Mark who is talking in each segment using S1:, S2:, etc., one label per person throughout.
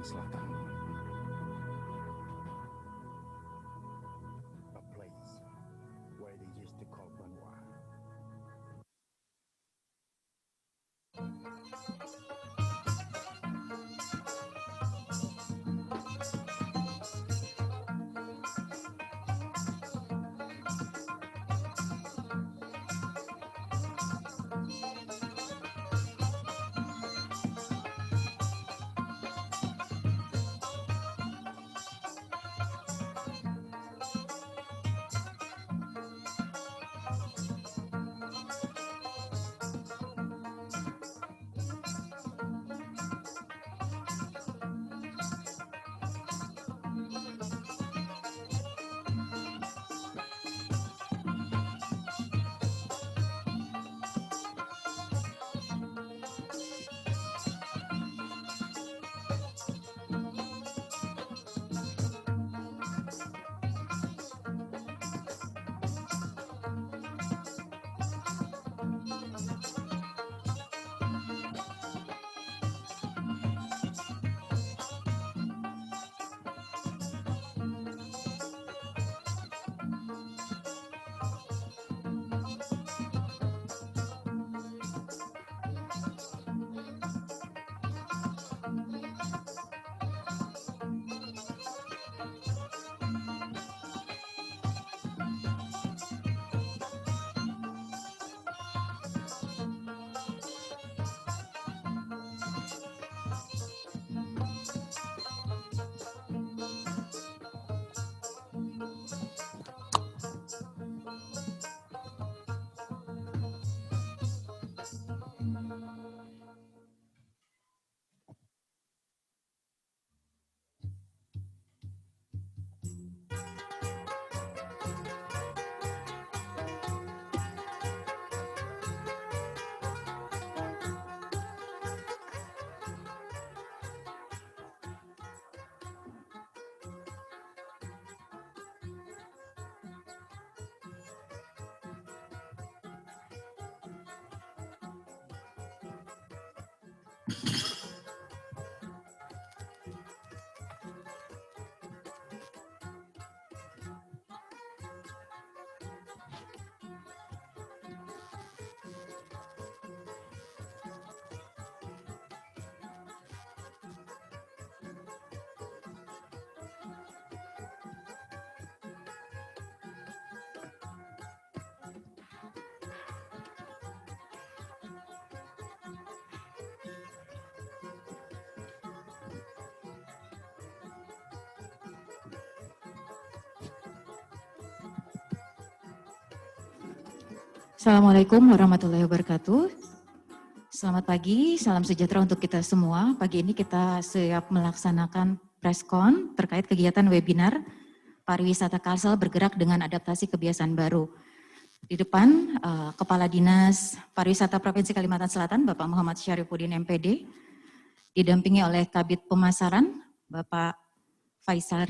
S1: Selatan. A place where they used to call Benoit.
S2: Assalamualaikum warahmatullahi wabarakatuh. Selamat pagi, salam sejahtera untuk kita semua. Pagi ini kita siap melaksanakan preskon terkait kegiatan webinar Pariwisata Kalsel bergerak dengan adaptasi kebiasaan baru. Di depan Kepala Dinas Pariwisata Provinsi Kalimantan Selatan, Bapak Muhammad Syarifuddin MPD, didampingi oleh Kabid Pemasaran, Bapak Faisal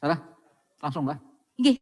S3: Sarah, langsung Mbak.
S2: Nggih.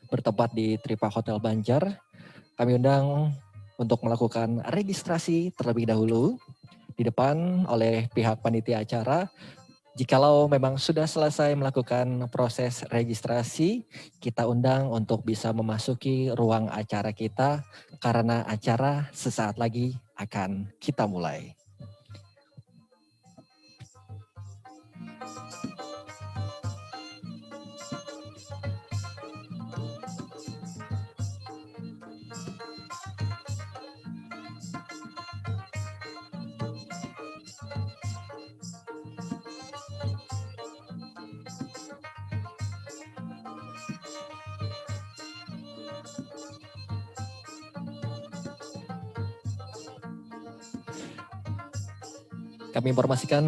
S3: bertempat di Tripa Hotel Banjar. Kami undang untuk melakukan registrasi terlebih dahulu di depan oleh pihak panitia acara. Jikalau memang sudah selesai melakukan proses registrasi, kita undang untuk bisa memasuki ruang acara kita karena acara sesaat lagi akan kita mulai. Kami informasikan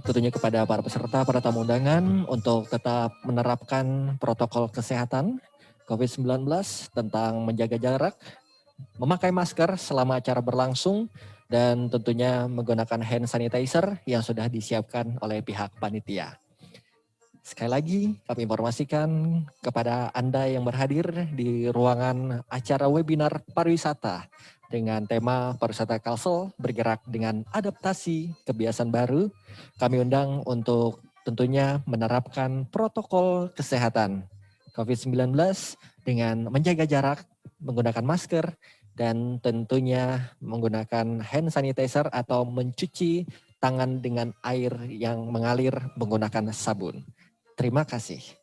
S3: tentunya kepada para peserta, para tamu undangan untuk tetap menerapkan protokol kesehatan COVID-19 tentang menjaga jarak, memakai masker selama acara berlangsung, dan tentunya menggunakan hand sanitizer yang sudah disiapkan oleh pihak panitia. Sekali lagi kami informasikan kepada Anda yang berhadir di ruangan acara webinar pariwisata dengan tema pariwisata Kalsel bergerak dengan adaptasi kebiasaan baru. Kami undang untuk tentunya menerapkan protokol kesehatan COVID-19 dengan menjaga jarak, menggunakan masker, dan tentunya menggunakan hand sanitizer atau mencuci tangan dengan air yang mengalir menggunakan sabun. Terima kasih.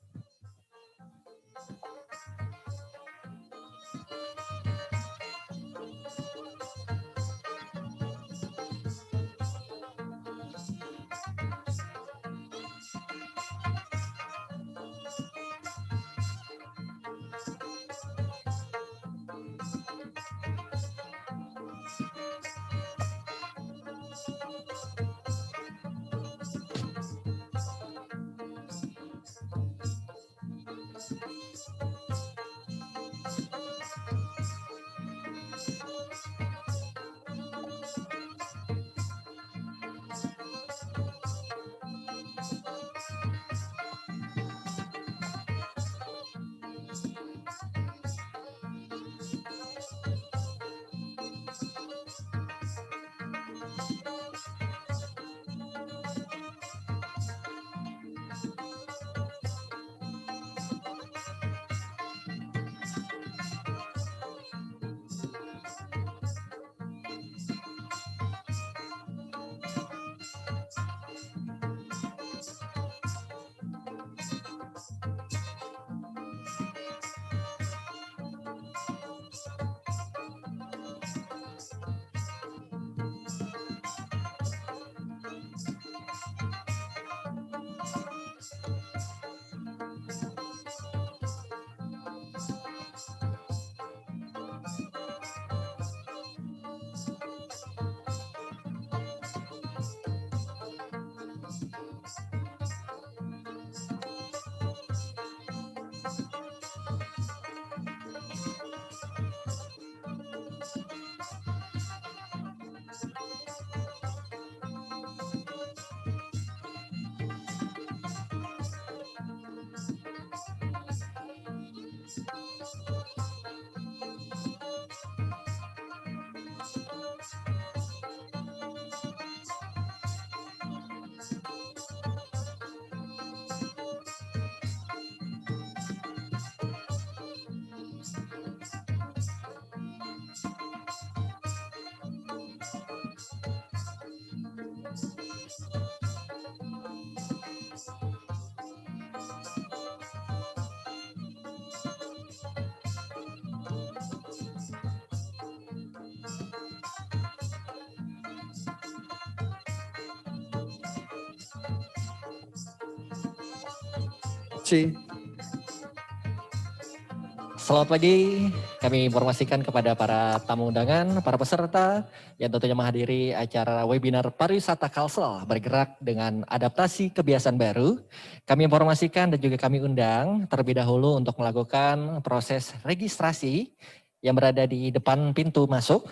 S3: Selamat pagi, kami informasikan kepada para tamu undangan, para peserta yang tentunya menghadiri acara webinar pariwisata Kalsel bergerak dengan adaptasi kebiasaan baru. Kami informasikan dan juga kami undang terlebih dahulu untuk melakukan proses registrasi yang berada di depan pintu masuk,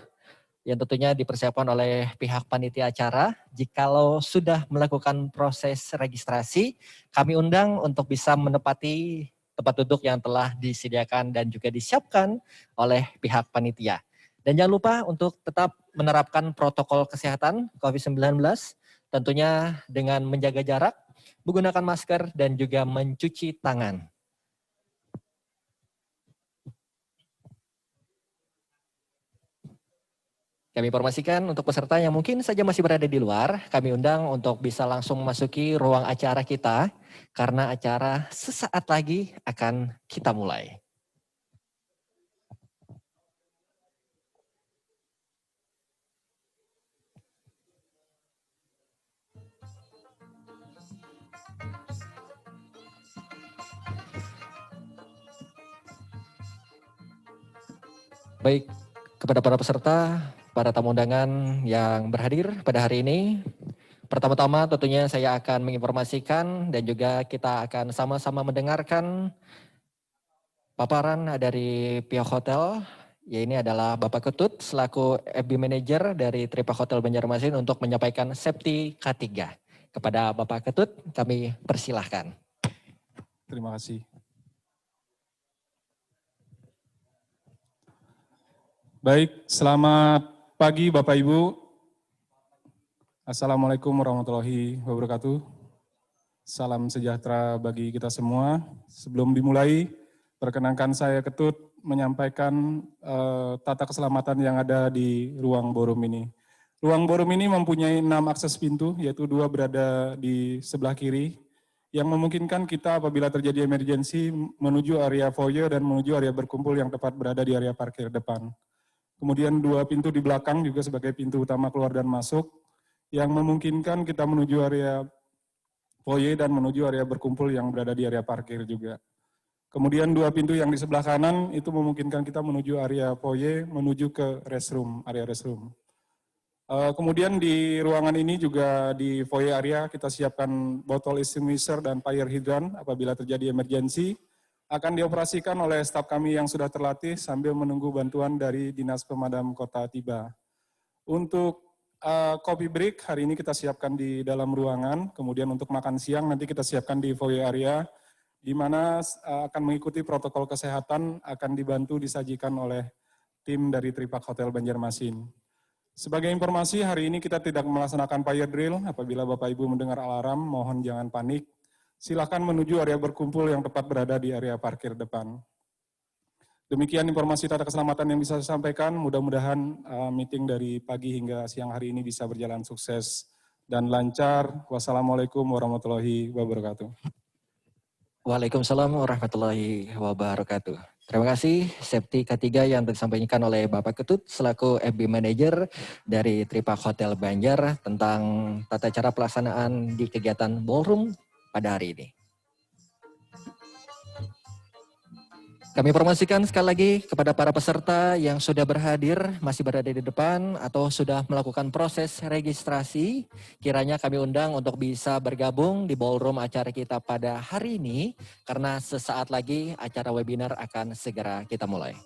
S3: yang tentunya dipersiapkan oleh pihak panitia acara. Jikalau sudah melakukan proses registrasi, kami undang untuk bisa menepati tempat duduk yang telah disediakan dan juga disiapkan oleh pihak panitia. Dan jangan lupa untuk tetap menerapkan protokol kesehatan COVID-19, tentunya dengan menjaga jarak, menggunakan masker, dan juga mencuci tangan. Kami informasikan untuk peserta yang mungkin saja masih berada di luar, kami undang untuk bisa langsung memasuki ruang acara kita, karena acara sesaat lagi akan kita mulai. Baik, kepada para peserta, para tamu undangan yang berhadir pada hari ini, pertama-tama tentunya saya akan menginformasikan dan juga kita akan sama-sama mendengarkan paparan dari pihak hotel. Ya, ini adalah Bapak Ketut selaku FB Manager dari Tripa Hotel Banjarmasin untuk menyampaikan Safety K3. Kepada Bapak Ketut kami persilahkan.
S4: Terima kasih. Baik, selamat pagi Bapak Ibu. Assalamualaikum warahmatullahi wabarakatuh. Salam sejahtera bagi kita semua. Sebelum dimulai, perkenankan saya Ketut menyampaikan tata keselamatan yang ada di ruang ballroom ini. Ruang ballroom ini mempunyai 6 akses pintu, yaitu 2 berada di sebelah kiri, yang memungkinkan kita apabila terjadi emergensi menuju area foyer dan menuju area berkumpul yang tepat berada di area parkir depan. Kemudian 2 pintu di belakang juga sebagai pintu utama keluar dan masuk, yang memungkinkan kita menuju area foyer dan menuju area berkumpul yang berada di area parkir juga. Kemudian 2 pintu yang di sebelah kanan itu memungkinkan kita menuju area foyer, menuju ke restroom, area restroom. Kemudian di ruangan ini juga di foyer area kita siapkan botol extinguisher dan fire hydrant apabila terjadi emergensi. Akan dioperasikan oleh staf kami yang sudah terlatih sambil menunggu bantuan dari Dinas Pemadam Kota tiba. Untuk coffee break hari ini kita siapkan di dalam ruangan, kemudian untuk makan siang nanti kita siapkan di foyer area, di mana akan mengikuti protokol kesehatan akan dibantu disajikan oleh tim dari Tripak Hotel Banjarmasin. Sebagai informasi, hari ini kita tidak melaksanakan fire drill. Apabila Bapak Ibu mendengar alarm, mohon jangan panik. Silakan menuju area berkumpul yang tepat berada di area parkir depan. Demikian informasi tata keselamatan yang bisa saya sampaikan. Mudah-mudahan meeting dari pagi hingga siang hari ini bisa berjalan sukses dan lancar. Wassalamualaikum warahmatullahi wabarakatuh.
S3: Waalaikumsalam warahmatullahi wabarakatuh. Terima kasih Safety K3 yang disampaikan oleh Bapak Ketut selaku FB Manager dari Tripak Hotel Banjar tentang tata cara pelaksanaan di kegiatan ballroom pada hari ini. Kami informasikan sekali lagi kepada para peserta yang sudah berhadir, masih berada di depan atau sudah melakukan proses registrasi, kiranya kami undang untuk bisa bergabung di ballroom acara kita pada hari ini, karena sesaat lagi acara webinar akan segera kita mulai.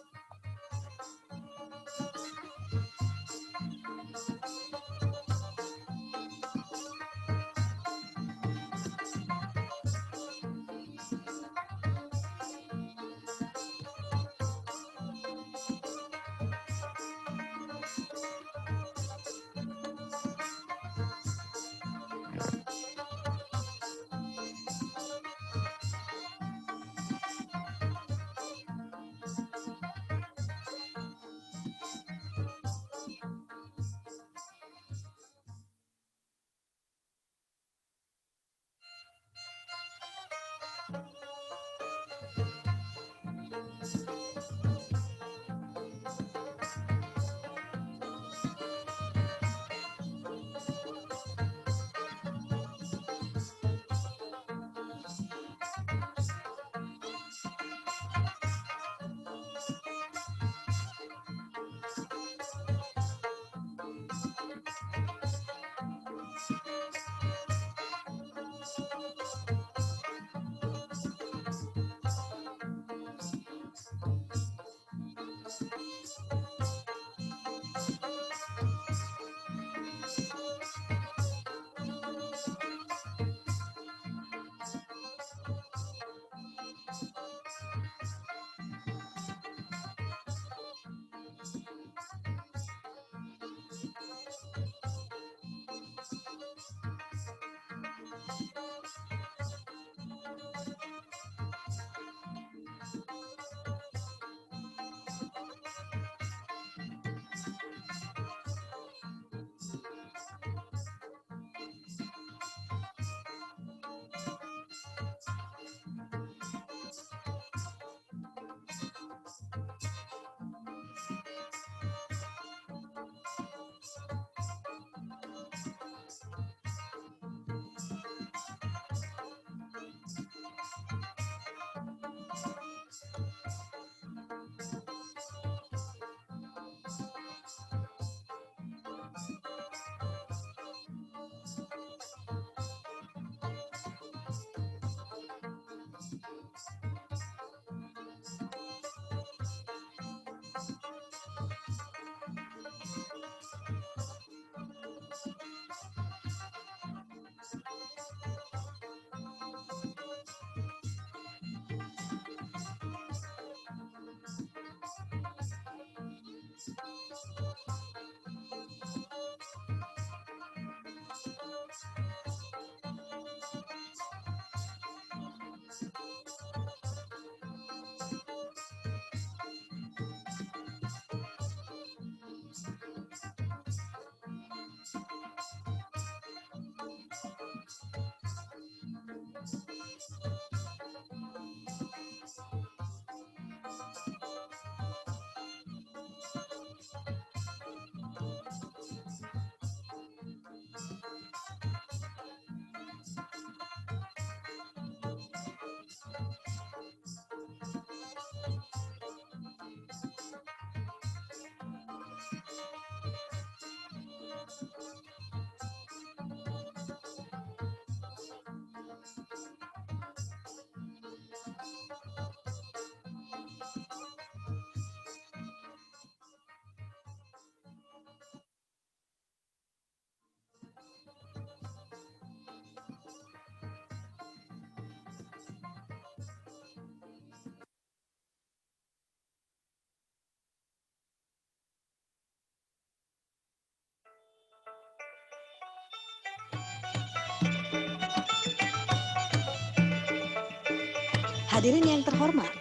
S5: Hadirin yang terhormat,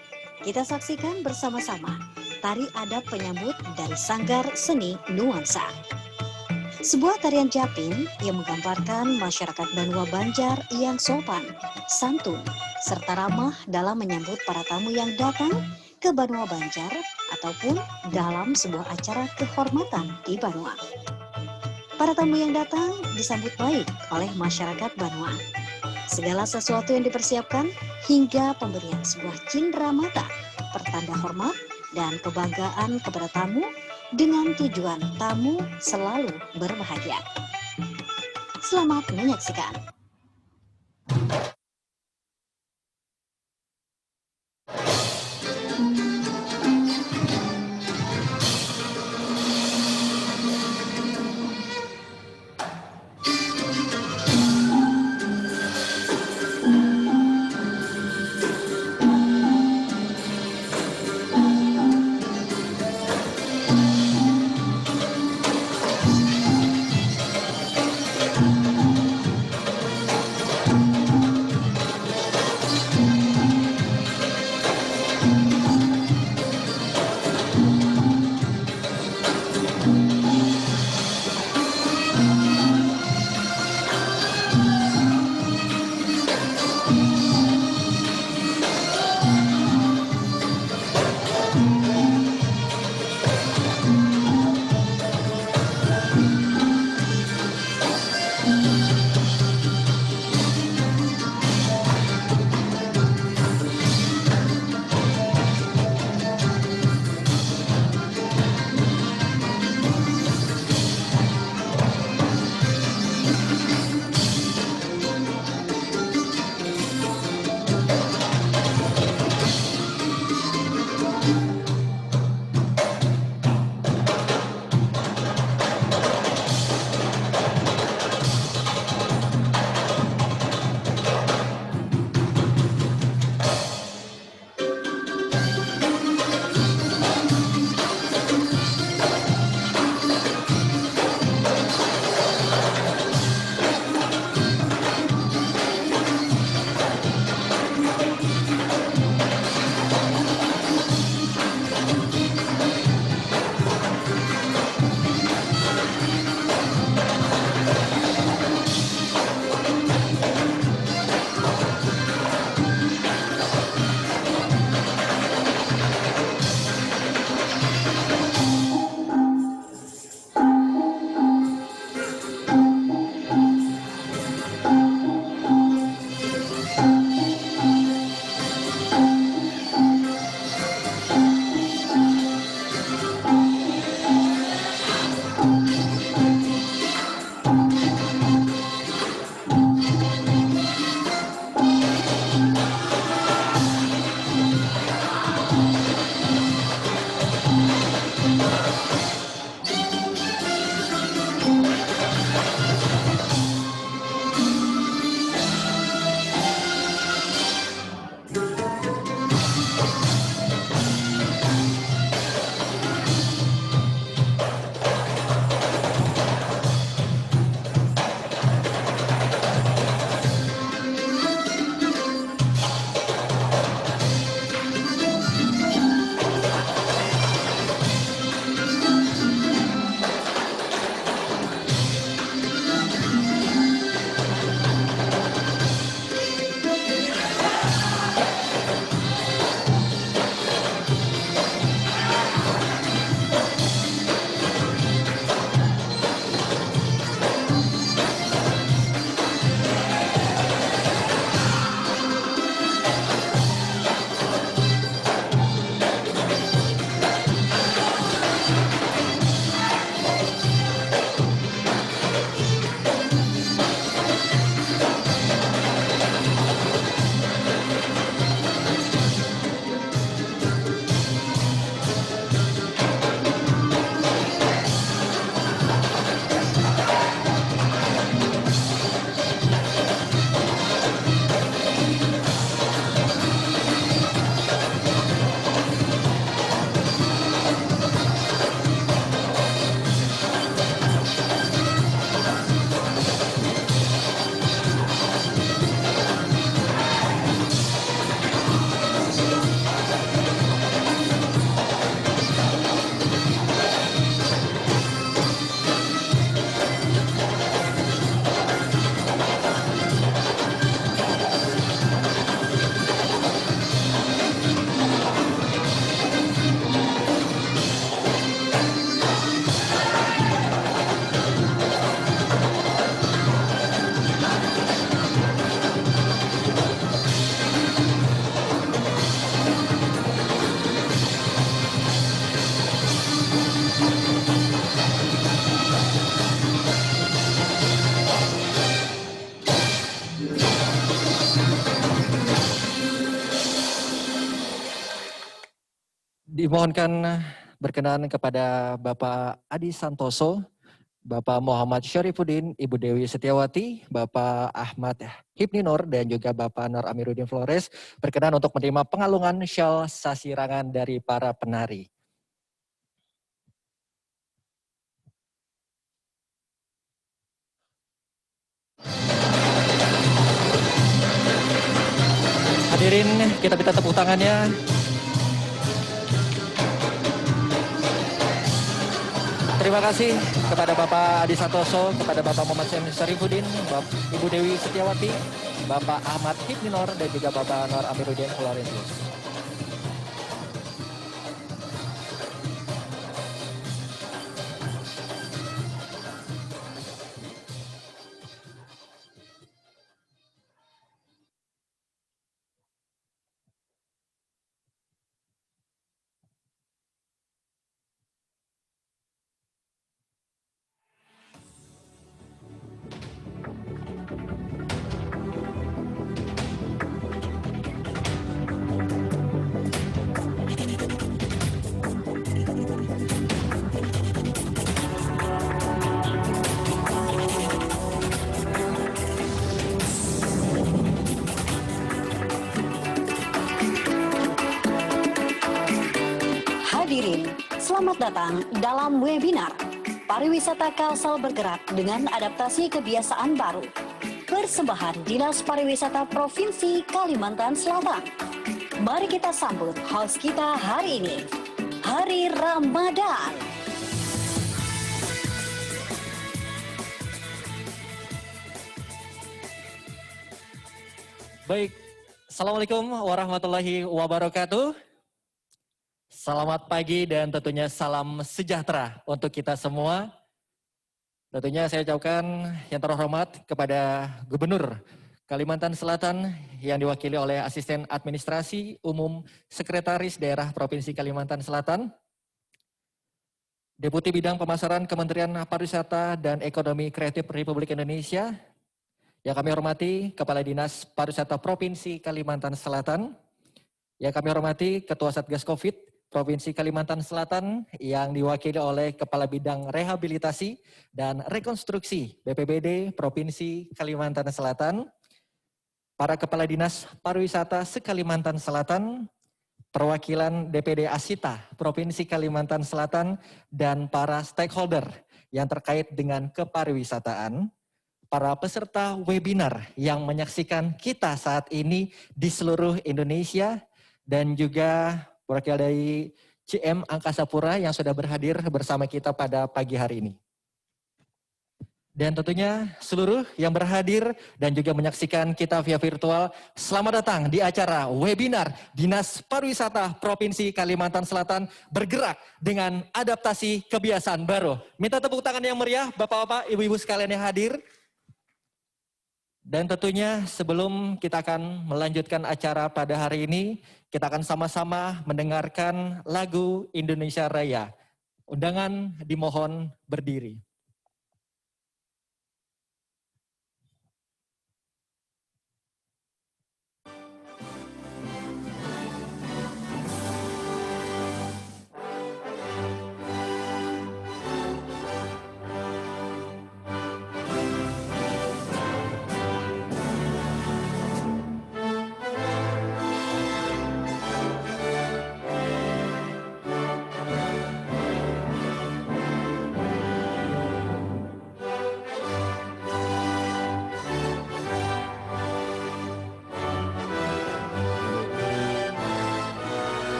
S5: kita saksikan bersama-sama tari adat penyambut dari Sanggar Seni Nuansa. Sebuah tarian Japin yang menggambarkan masyarakat Banua Banjar yang sopan, santun, serta ramah dalam menyambut para tamu yang datang ke Banua Banjar ataupun dalam sebuah acara kehormatan di Banua. Para tamu yang datang disambut baik oleh masyarakat Banua. Segala sesuatu yang dipersiapkan hingga pemberian sebuah cindera mata, pertanda hormat dan kebanggaan kepada tamu dengan tujuan tamu selalu berbahagia. Selamat menyaksikan.
S3: Dimohonkan berkenan kepada Bapak Adi Santoso, Bapak Muhammad Syarifuddin, Ibu Dewi Setiawati, Bapak Ahmad Hipni Nur, dan juga Bapak Nur Amiruddin Flores berkenan untuk menerima pengalungan syal sasirangan dari para penari. Hadirin, kita minta tepuk tangannya. Terima kasih kepada Bapak Adi Santoso, kepada Bapak Muhammad Syarifuddin, Ibu Dewi Setiawati, Bapak Ahmad Hipni Nur, dan juga Bapak Nur Amiruddin Flores.
S5: Hadirin, selamat datang dalam webinar Pariwisata Kalsel bergerak dengan adaptasi kebiasaan baru. Persembahan Dinas Pariwisata Provinsi Kalimantan Selatan. Mari kita sambut host kita hari ini, Hari Ramadan.
S3: Baik, Assalamualaikum warahmatullahi wabarakatuh. Selamat pagi dan tentunya salam sejahtera untuk kita semua. Tentunya saya ucapkan yang terhormat kepada Gubernur Kalimantan Selatan yang diwakili oleh Asisten Administrasi Umum Sekretaris Daerah Provinsi Kalimantan Selatan, Deputi Bidang Pemasaran Kementerian Pariwisata dan Ekonomi Kreatif Republik Indonesia, yang kami hormati Kepala Dinas Pariwisata Provinsi Kalimantan Selatan, yang kami hormati Ketua Satgas Covid Provinsi Kalimantan Selatan yang diwakili oleh Kepala Bidang Rehabilitasi dan Rekonstruksi BPBD Provinsi Kalimantan Selatan, para Kepala Dinas Pariwisata se-Kalimantan Selatan, perwakilan DPD Asita Provinsi Kalimantan Selatan, dan para stakeholder yang terkait dengan kepariwisataan, para peserta webinar yang menyaksikan kita saat ini di seluruh Indonesia, dan juga wakil dari CM Angkasa Pura yang sudah berhadir bersama kita pada pagi hari ini. Dan tentunya seluruh yang berhadir dan juga menyaksikan kita via virtual, selamat datang di acara webinar Dinas Pariwisata Provinsi Kalimantan Selatan bergerak dengan adaptasi kebiasaan baru. Minta tepuk tangan yang meriah Bapak-bapak, Ibu-ibu sekalian yang hadir. Dan tentunya sebelum kita akan melanjutkan acara pada hari ini, kita akan sama-sama mendengarkan lagu Indonesia Raya. Undangan dimohon berdiri.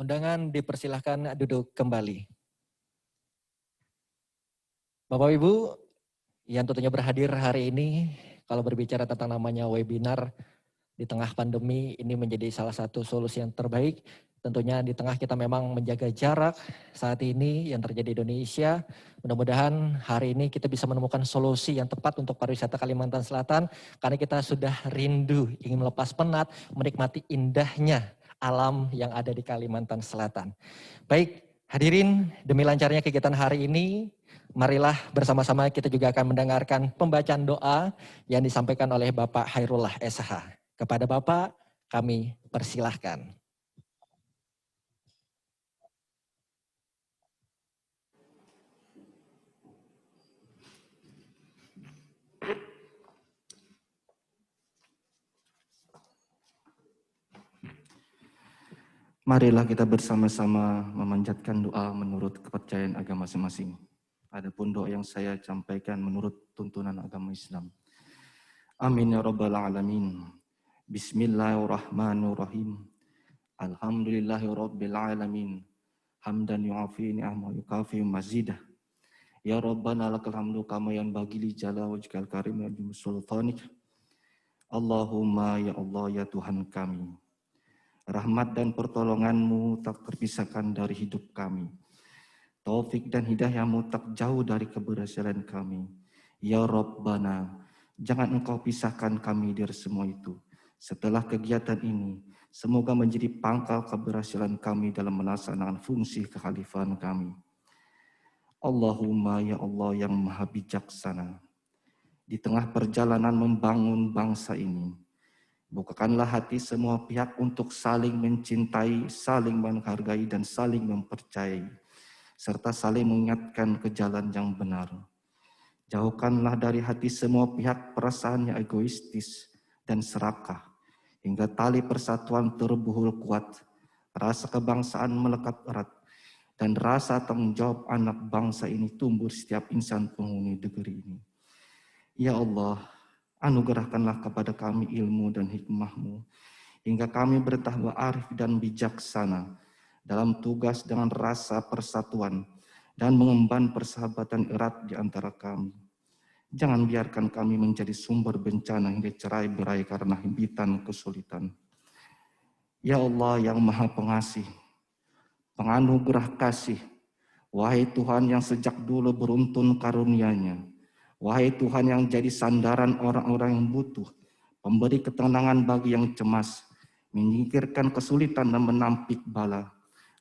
S3: undangan dipersilahkan duduk kembali. Bapak Ibu yang tentunya berhadir hari ini, kalau berbicara tentang namanya webinar di tengah pandemi, ini menjadi salah satu solusi yang terbaik. Tentunya di tengah kita memang menjaga jarak saat ini yang terjadi di Indonesia. Mudah-mudahan hari ini kita bisa menemukan solusi yang tepat untuk pariwisata Kalimantan Selatan, karena kita sudah rindu ingin melepas penat, menikmati indahnya alam yang ada di Kalimantan Selatan. Baik, hadirin, demi lancarnya kegiatan hari ini, marilah bersama-sama kita juga akan mendengarkan pembacaan doa yang disampaikan oleh Bapak Hairullah SH. Kepada Bapak, kami persilahkan.
S6: Marilah kita bersama-sama memanjatkan doa menurut kepercayaan agama masing-masing. Adapun doa yang saya sampaikan menurut tuntunan agama Islam. Amin ya rabbal alamin. Bismillahirrahmanirrahim. Alhamdulillahi rabbil alamin. Hamdan yu'afi ni'amah yukafi mazidah. Ya Rabbana lakal hamdu kama yanbaghi li jalali wajhikal karim wa sultanik. Allahumma ya Allah ya Tuhan kami. Rahmat dan pertolongan-Mu tak terpisahkan dari hidup kami. Taufik dan hidayah-Mu tak jauh dari keberhasilan kami. Ya Rabbana, jangan Engkau pisahkan kami dari semua itu. Setelah kegiatan ini, semoga menjadi pangkal keberhasilan kami dalam melaksanakan fungsi kekhalifahan kami. Allahumma ya Allah yang maha bijaksana. Di tengah perjalanan membangun bangsa ini, bukakanlah hati semua pihak untuk saling mencintai, saling menghargai, dan saling mempercayai, serta saling mengingatkan ke jalan yang benar. Jauhkanlah dari hati semua pihak perasaan yang egoistis dan serakah, hingga tali persatuan terbuhul kuat, rasa kebangsaan melekat erat, dan rasa tanggung jawab anak bangsa ini tumbuh setiap insan penghuni negeri ini. Ya Allah, anugerahkanlah kepada kami ilmu dan hikmah-Mu, hingga kami bertambah arif dan bijaksana dalam tugas dengan rasa persatuan dan mengemban persahabatan erat di antara kami. Jangan biarkan kami menjadi sumber bencana hingga cerai-berai karena himpitan kesulitan. Ya Allah yang maha pengasih, penganugerah kasih, wahai Tuhan yang sejak dulu beruntun karunia-Nya, wahai Tuhan yang jadi sandaran orang-orang yang butuh, pemberi ketenangan bagi yang cemas, menyingkirkan kesulitan dan menampik bala.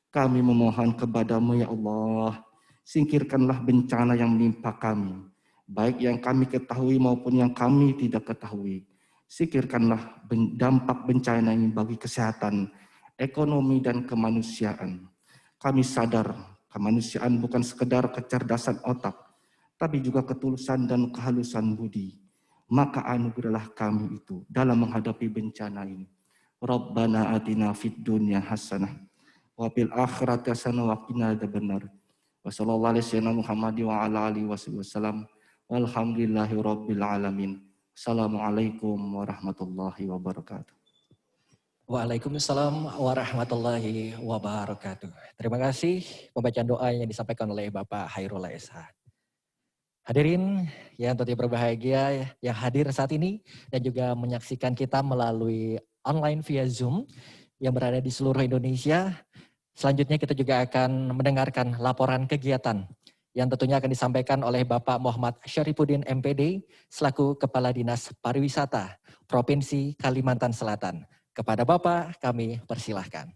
S6: Kami memohon kepadamu ya Allah, singkirkanlah bencana yang menimpa kami, baik yang kami ketahui maupun yang kami tidak ketahui. Singkirkanlah dampak bencana ini bagi kesehatan, ekonomi, dan kemanusiaan. Kami sadar kemanusiaan bukan sekedar kecerdasan otak, tapi juga ketulusan dan kehalusan budi. Maka anugerahlah kami itu dalam menghadapi bencana ini. Rabbana atina fid dunya hasanah wa fil akhirati hasanah wa qina adzabannar. Wa sallallahu alaihi Muhammad wa ala alihi wasallam. Walhamdulillahi rabbil alamin. Assalamualaikum warahmatullahi wabarakatuh.
S3: Waalaikumsalam warahmatullahi wabarakatuh. Terima kasih pembacaan doa yang disampaikan oleh Bapak Hairullah SH. Hadirin yang tentunya berbahagia yang hadir saat ini dan juga menyaksikan kita melalui online via Zoom yang berada di seluruh Indonesia. Selanjutnya kita juga akan mendengarkan laporan kegiatan yang tentunya akan disampaikan oleh Bapak Muhammad Syarifuddin MPD selaku Kepala Dinas Pariwisata Provinsi Kalimantan Selatan. Kepada Bapak kami persilahkan.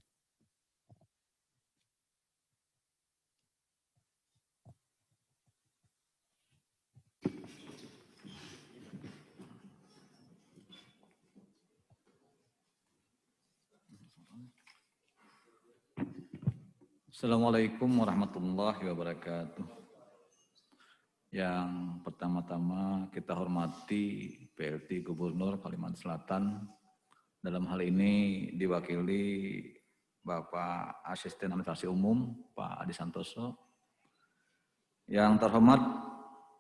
S7: Assalamualaikum warahmatullahi wabarakatuh. Yang pertama-tama kita hormati PLT Gubernur Kalimantan Selatan. Dalam hal ini diwakili Bapak Asisten Administrasi Umum Pak Adi Santoso. Yang terhormat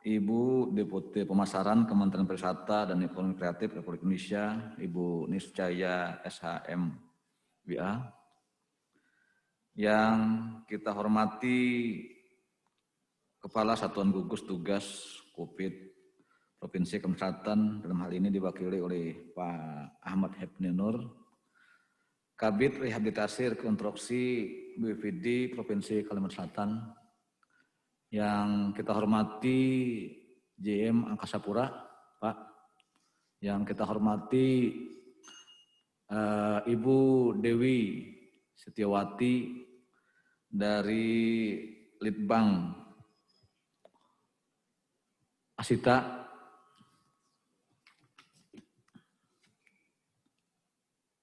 S7: Ibu Deputi Pemasaran Kementerian Pariwisata dan Ekonomi Kreatif Republik Indonesia, Ibu Niscaya SHM WA. Yang kita hormati Kepala Satuan Gugus Tugas COVID Provinsi Kalimantan Selatan, dalam hal ini diwakili oleh Pak Ahmad Hepni Nur, Kabid Rehabilitasi Rekonstruksi BPD Provinsi Kalimantan Selatan, yang kita hormati JM Angkasa Pura, Pak, yang kita hormati Ibu Dewi Setiawati dari Litbang Asita,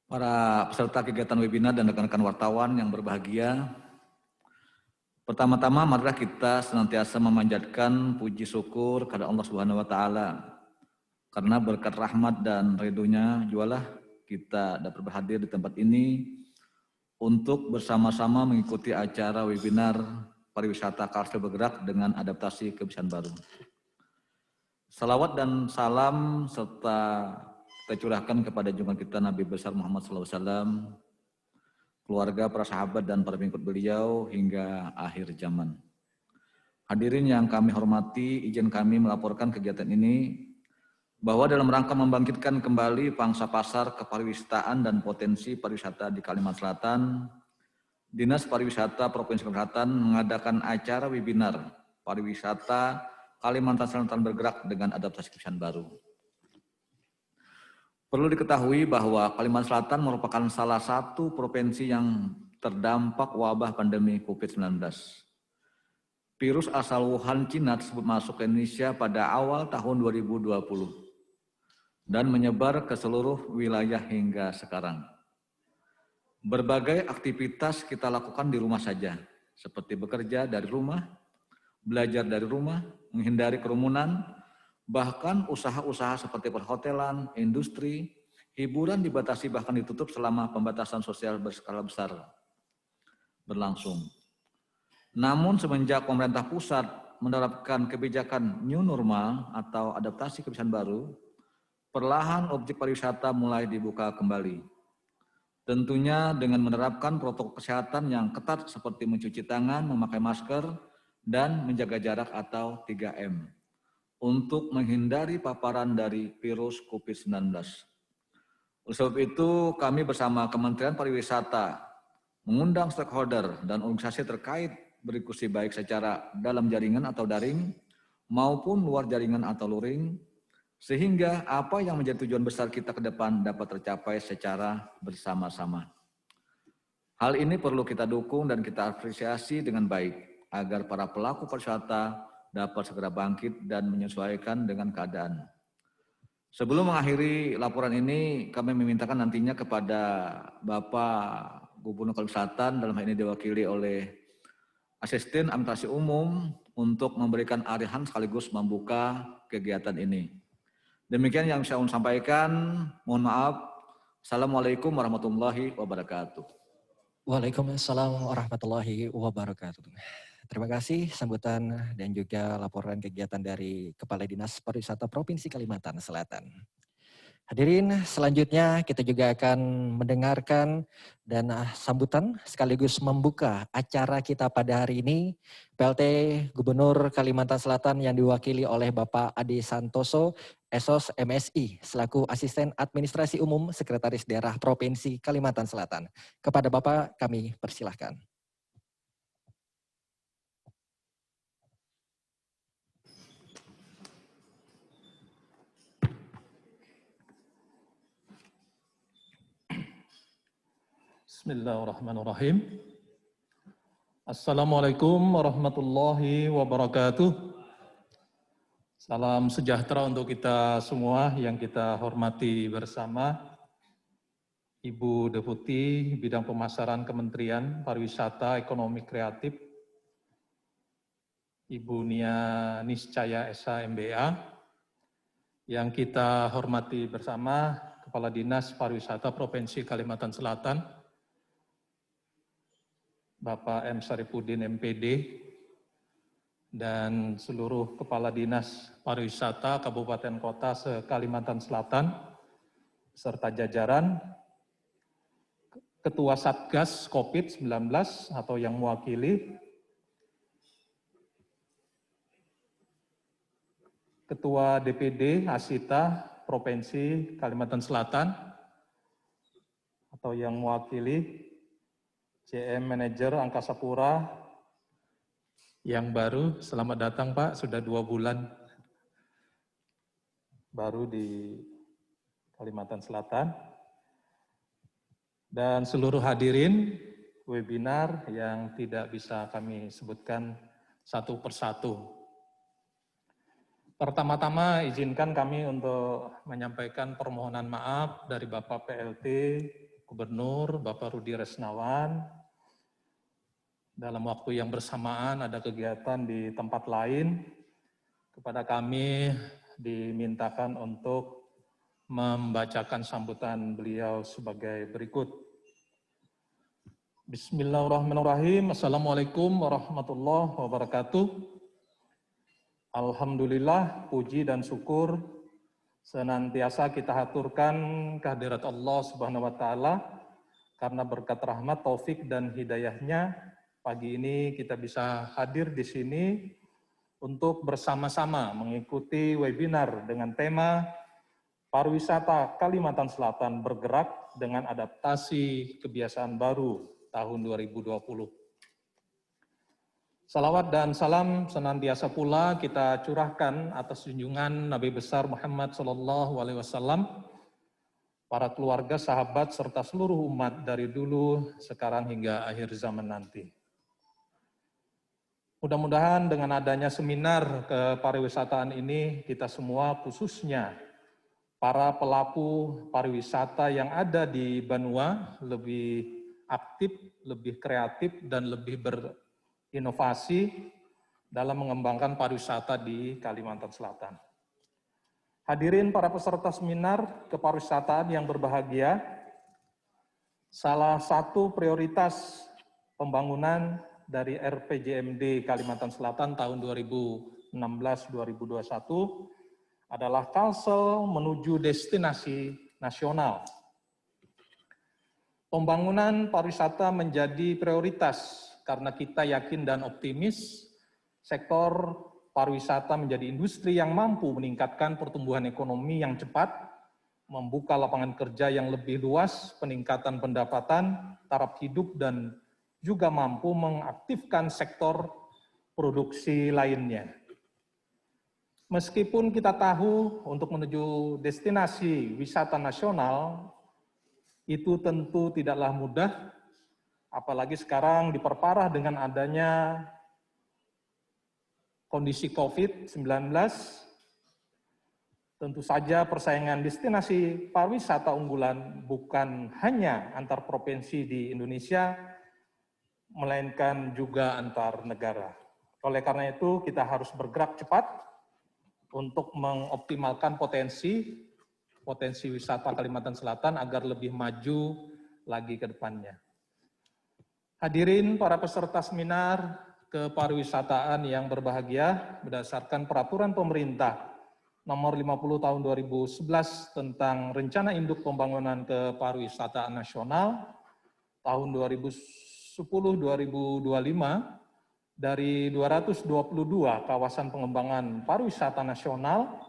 S7: para peserta kegiatan webinar dan rekan-rekan wartawan yang berbahagia. Pertama-tama marilah kita senantiasa memanjatkan puji syukur kepada Allah Subhanahu wa taala. Karena berkat rahmat dan ridhonya jualah kita dapat berhadir di tempat ini untuk bersama-sama mengikuti acara webinar pariwisata Kalsel bergerak dengan adaptasi kebiasaan baru. Salawat dan salam serta kita curahkan kepada junjungan kita Nabi besar Muhammad SAW, keluarga, para sahabat, dan para pengikut beliau hingga akhir zaman. Hadirin yang kami hormati, izin kami melaporkan kegiatan ini bahwa dalam rangka membangkitkan kembali pangsa pasar kepariwisataan dan potensi pariwisata di Kalimantan Selatan, Dinas Pariwisata Provinsi Kalimantan Selatan mengadakan acara webinar pariwisata Kalimantan Selatan bergerak dengan adaptasi kebiasaan baru. Perlu diketahui bahwa Kalimantan Selatan merupakan salah satu provinsi yang terdampak wabah pandemi COVID-19. Virus asal Wuhan, Cina tersebut masuk ke Indonesia pada awal tahun 2020 dan menyebar ke seluruh wilayah hingga sekarang. Berbagai aktivitas kita lakukan di rumah saja, seperti bekerja dari rumah, belajar dari rumah, menghindari kerumunan, bahkan usaha-usaha seperti perhotelan, industri, hiburan dibatasi bahkan ditutup selama pembatasan sosial berskala besar berlangsung. Namun semenjak pemerintah pusat menerapkan kebijakan new normal atau adaptasi kebiasaan baru, perlahan objek pariwisata mulai dibuka kembali. Tentunya dengan menerapkan protokol kesehatan yang ketat seperti mencuci tangan, memakai masker, dan menjaga jarak atau 3M. Untuk menghindari paparan dari virus COVID-19. Oleh sebab itu, kami bersama Kementerian Pariwisata mengundang stakeholder dan organisasi terkait berdiskusi baik secara dalam jaringan atau daring maupun luar jaringan atau luring, sehingga apa yang menjadi tujuan besar kita ke depan dapat tercapai secara bersama-sama. Hal ini perlu kita dukung dan kita apresiasi dengan baik agar para pelaku pariwisata dapat segera bangkit dan menyesuaikan dengan keadaan. Sebelum mengakhiri laporan ini, kami memintakan nantinya kepada Bapak Gubernur Kalimantan Selatan, dalam hal ini diwakili oleh Asisten Administrasi Umum, untuk memberikan arahan sekaligus membuka kegiatan ini. Demikian yang saya ingin sampaikan. Mohon maaf. Assalamualaikum warahmatullahi wabarakatuh.
S3: Waalaikumsalam warahmatullahi wabarakatuh. Terima kasih sambutan dan juga laporan kegiatan dari Kepala Dinas Pariwisata Provinsi Kalimantan Selatan. Hadirin, selanjutnya kita juga akan mendengarkan dan sambutan sekaligus membuka acara kita pada hari ini. PLT Gubernur Kalimantan Selatan yang diwakili oleh Bapak Adi Santoso, Esos MSI, selaku Asisten Administrasi Umum Sekretaris Daerah Provinsi Kalimantan Selatan. Kepada Bapak kami persilahkan.
S4: Bismillahirrahmanirrahim. Assalamualaikum warahmatullahi wabarakatuh. Salam sejahtera untuk kita semua yang kita hormati bersama. Ibu Deputi Bidang Pemasaran Kementerian Pariwisata Ekonomi Kreatif, Ibu Nia Niscaya SH MBA, yang kita hormati bersama Kepala Dinas Pariwisata Provinsi Kalimantan Selatan, Bapak M. Saripudin MPD, dan seluruh Kepala Dinas Pariwisata Kabupaten Kota se-Kalimantan Selatan, serta jajaran, Ketua Satgas COVID-19 atau yang mewakili, Ketua DPD Asita Provinsi Kalimantan Selatan atau yang mewakili, CM Manager Angkasa Pura yang baru, selamat datang Pak, sudah 2 bulan baru di Kalimantan Selatan. Dan seluruh hadirin webinar yang tidak bisa kami sebutkan satu persatu. Pertama-tama izinkan kami untuk menyampaikan permohonan maaf dari Bapak PLT Gubernur, Bapak Rudi Resnawan. Dalam waktu yang bersamaan ada kegiatan di tempat lain. Kepada kami dimintakan untuk membacakan sambutan beliau sebagai berikut. Bismillahirrahmanirrahim. Assalamualaikum warahmatullahi wabarakatuh. Alhamdulillah, puji dan syukur senantiasa kita haturkan kehadirat Allah Subhanahu wa Ta'ala, karena berkat rahmat, taufik dan hidayahnya pagi ini kita bisa hadir di sini untuk bersama-sama mengikuti webinar dengan tema Pariwisata Kalimantan Selatan bergerak dengan adaptasi kebiasaan baru tahun 2020. Salawat dan salam senantiasa pula kita curahkan atas junjungan Nabi besar Muhammad SAW, para keluarga, sahabat, serta seluruh umat dari dulu, sekarang hingga akhir zaman nanti. Mudah-mudahan dengan adanya seminar kepariwisataan ini, kita semua khususnya para pelaku pariwisata yang ada di Banua lebih aktif, lebih kreatif, dan lebih inovasi dalam mengembangkan pariwisata di Kalimantan Selatan. Hadirin para peserta seminar kepariwisataan yang berbahagia, salah satu prioritas pembangunan dari RPJMD Kalimantan Selatan tahun 2016-2021 adalah Kalsel menuju destinasi nasional. Pembangunan pariwisata menjadi prioritas karena kita yakin dan optimis sektor pariwisata menjadi industri yang mampu meningkatkan pertumbuhan ekonomi yang cepat, membuka lapangan kerja yang lebih luas, peningkatan pendapatan, taraf hidup, dan juga mampu mengaktifkan sektor produksi lainnya. Meskipun kita tahu untuk menuju destinasi wisata nasional itu tentu tidaklah mudah, apalagi sekarang diperparah dengan adanya kondisi COVID-19. Tentu saja persaingan destinasi pariwisata unggulan bukan hanya antar provinsi di Indonesia, melainkan juga antar negara. Oleh karena itu, kita harus bergerak cepat untuk mengoptimalkan potensi wisata Kalimantan Selatan agar lebih maju lagi ke depannya. Hadirin para peserta seminar kepariwisataan yang berbahagia, berdasarkan peraturan pemerintah nomor 50 tahun 2011 tentang Rencana Induk Pembangunan Kepariwisataan Nasional tahun 2010-2025, dari 222 kawasan pengembangan pariwisata nasional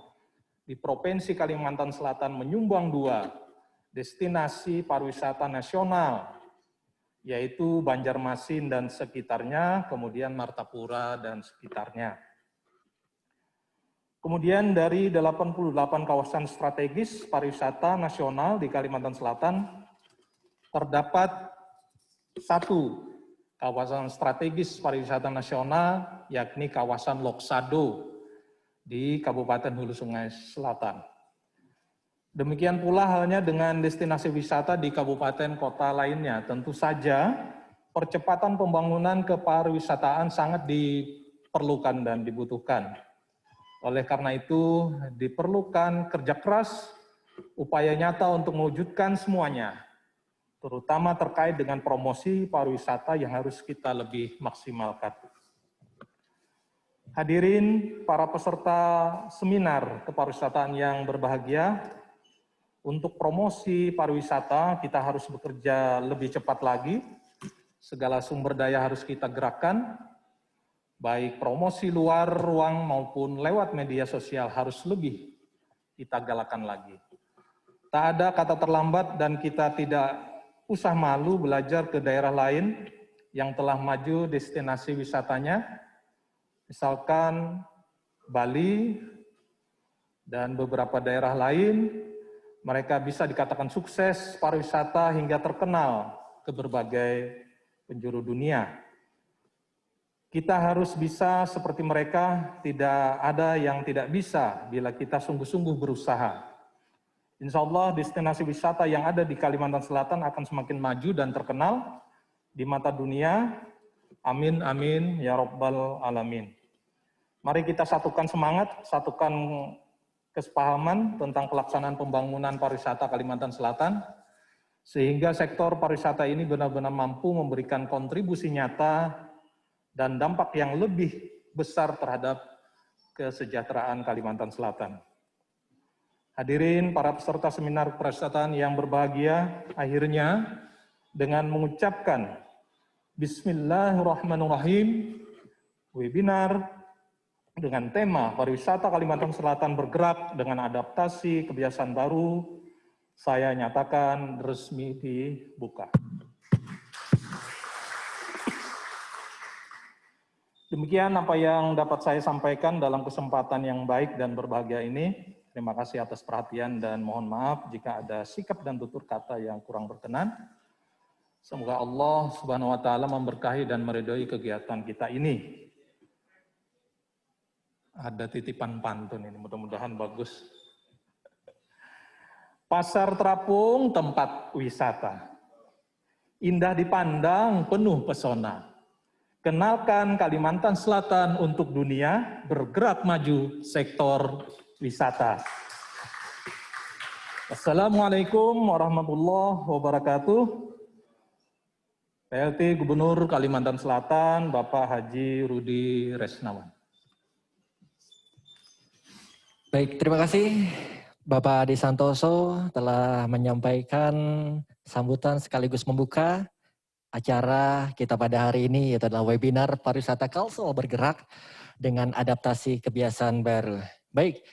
S4: di Provinsi Kalimantan Selatan menyumbang 2 destinasi pariwisata nasional, yaitu Banjarmasin dan sekitarnya, kemudian Martapura dan sekitarnya. Kemudian dari 88 kawasan strategis pariwisata nasional di Kalimantan Selatan, terdapat 1 kawasan strategis pariwisata nasional, yakni kawasan Loksado di Kabupaten Hulu Sungai Selatan. Demikian pula halnya dengan destinasi wisata di kabupaten kota lainnya. Tentu saja percepatan pembangunan kepariwisataan sangat diperlukan dan dibutuhkan. Oleh karena itu diperlukan kerja keras, upaya nyata untuk mewujudkan semuanya, terutama terkait dengan promosi pariwisata yang harus kita lebih maksimalkan. Hadirin para peserta seminar kepariwisataan yang berbahagia,
S8: Untuk promosi pariwisata kita harus bekerja lebih cepat lagi. Segala sumber daya harus kita gerakkan, baik promosi luar ruang maupun lewat media sosial harus lebih kita galakan lagi. Tak ada kata terlambat dan kita tidak usah malu belajar ke daerah lain yang telah maju destinasi wisatanya, misalkan Bali dan beberapa daerah lain. Mereka bisa dikatakan sukses pariwisata hingga terkenal ke berbagai penjuru dunia. Kita harus bisa seperti mereka, tidak ada yang tidak bisa bila kita sungguh-sungguh berusaha. Insya Allah destinasi wisata yang ada di Kalimantan Selatan akan semakin maju dan terkenal di mata dunia. Amin, amin, ya Rabbal Alamin. Mari kita satukan semangat, satukan kesepahaman tentang pelaksanaan pembangunan pariwisata Kalimantan Selatan, sehingga sektor pariwisata ini benar-benar mampu memberikan kontribusi nyata dan dampak yang lebih besar terhadap kesejahteraan Kalimantan Selatan. Hadirin para peserta seminar pariwisataan yang berbahagia, akhirnya dengan mengucapkan Bismillahirrahmanirrahim, webinar dengan tema pariwisata Kalimantan Selatan bergerak dengan adaptasi kebiasaan baru, saya nyatakan resmi dibuka. Demikian apa yang dapat saya sampaikan dalam kesempatan yang baik dan berbahagia ini. Terima kasih atas perhatian dan mohon maaf jika ada sikap dan tutur kata yang kurang berkenan. Semoga Allah Subhanahu wa taala memberkahi dan meridhoi kegiatan kita ini. Ada titipan pantun ini, mudah-mudahan bagus. Pasar terapung tempat wisata. Indah dipandang, penuh pesona. Kenalkan Kalimantan Selatan untuk dunia, bergerak maju sektor wisata. Assalamualaikum warahmatullahi wabarakatuh. PLT Gubernur Kalimantan Selatan, Bapak Haji Rudi Resnawan.
S3: Baik, terima kasih Bapak Adi Santoso telah menyampaikan sambutan sekaligus membuka acara kita pada hari ini, yaitu adalah webinar pariwisata Kalsel bergerak dengan adaptasi kebiasaan baru. Baik,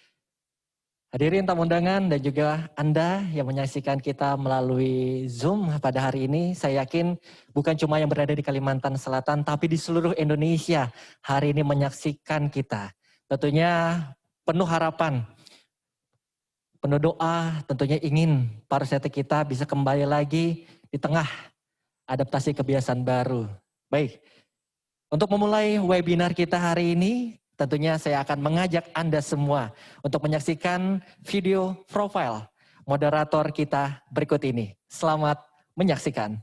S3: hadirin tamu undangan dan juga Anda yang menyaksikan kita melalui Zoom pada hari ini, saya yakin bukan cuma yang berada di Kalimantan Selatan, tapi di seluruh Indonesia hari ini menyaksikan kita. Tentunya penuh harapan, penuh doa, tentunya ingin pariwisata kita bisa kembali lagi di tengah adaptasi kebiasaan baru. Baik, untuk memulai webinar kita hari ini, tentunya saya akan mengajak Anda semua untuk menyaksikan video profile moderator kita berikut ini. Selamat menyaksikan.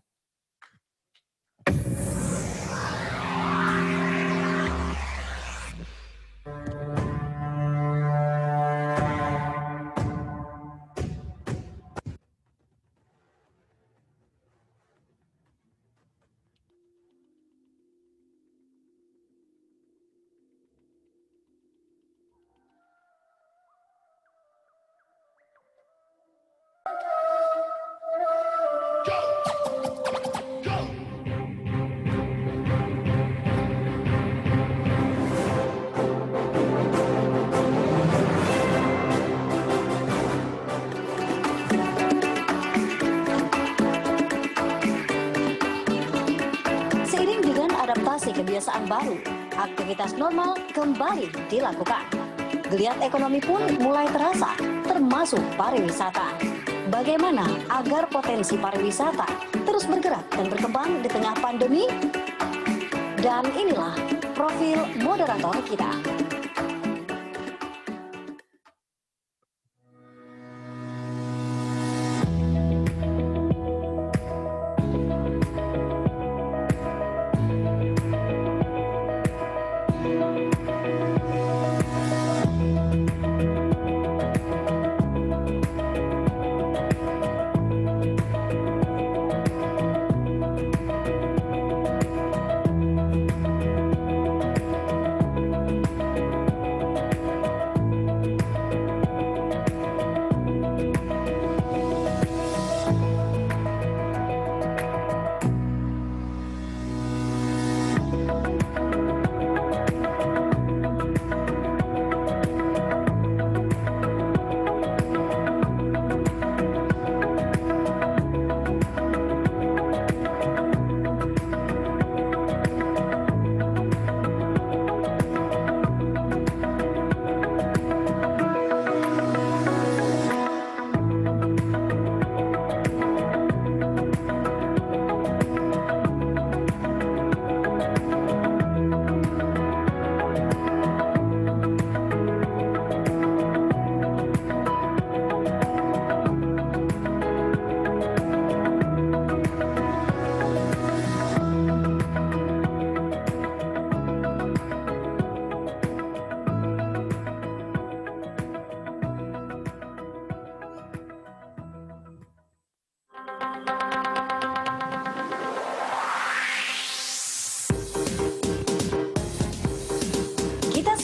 S5: Kebiasaan baru, aktivitas normal kembali dilakukan. Geliat ekonomi pun mulai terasa, termasuk pariwisata. Bagaimana agar potensi pariwisata terus bergerak dan berkembang di tengah pandemi? Dan inilah profil moderator kita.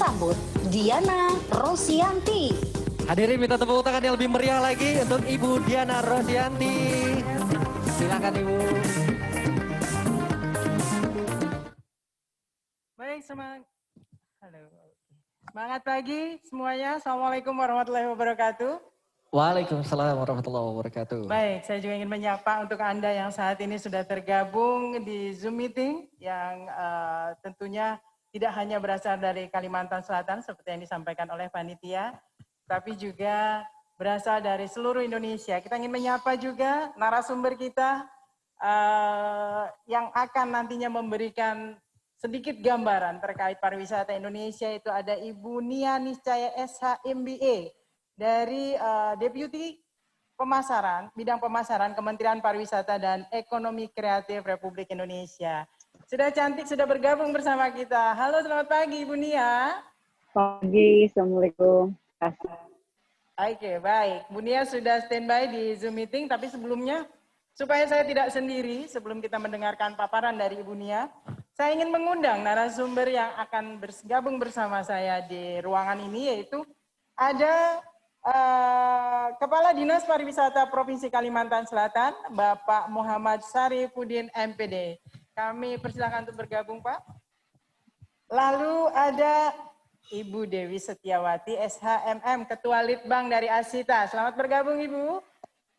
S5: sambut Diana Rosianti.
S3: Hadirin minta tepuk tangan yang lebih meriah lagi untuk Ibu Diana Rosianti. Silakan Ibu.
S9: Baik, semangat pagi semuanya. Assalamualaikum warahmatullahi wabarakatuh.
S3: Waalaikumsalam warahmatullahi wabarakatuh.
S9: Baik, saya juga ingin menyapa untuk Anda yang saat ini sudah tergabung di Zoom meeting yang tentunya tidak hanya berasal dari Kalimantan Selatan seperti yang disampaikan oleh panitia, tapi juga berasal dari seluruh Indonesia. Kita ingin menyapa juga narasumber kita yang akan nantinya memberikan sedikit gambaran terkait pariwisata Indonesia. Itu ada Ibu Nia Niscaya SH MBA dari Deputi Pemasaran, Bidang Pemasaran Kementerian Pariwisata dan Ekonomi Kreatif Republik Indonesia. Sudah cantik, sudah bergabung bersama kita. Halo, selamat pagi Ibu Nia.
S10: Pagi, Assalamualaikum.
S9: Oke, baik. Bu Nia sudah standby di Zoom meeting, tapi sebelumnya supaya saya tidak sendiri, sebelum kita mendengarkan paparan dari Ibu Nia, saya ingin mengundang narasumber yang akan bergabung bersama saya di ruangan ini, yaitu ada Kepala Dinas Pariwisata Provinsi Kalimantan Selatan, Bapak Muhammad Sarifuddin MPD. Kami persilakan untuk bergabung, Pak. Lalu ada Ibu Dewi Setiawati SHMM, Ketua Litbang dari Asita. Selamat bergabung Ibu.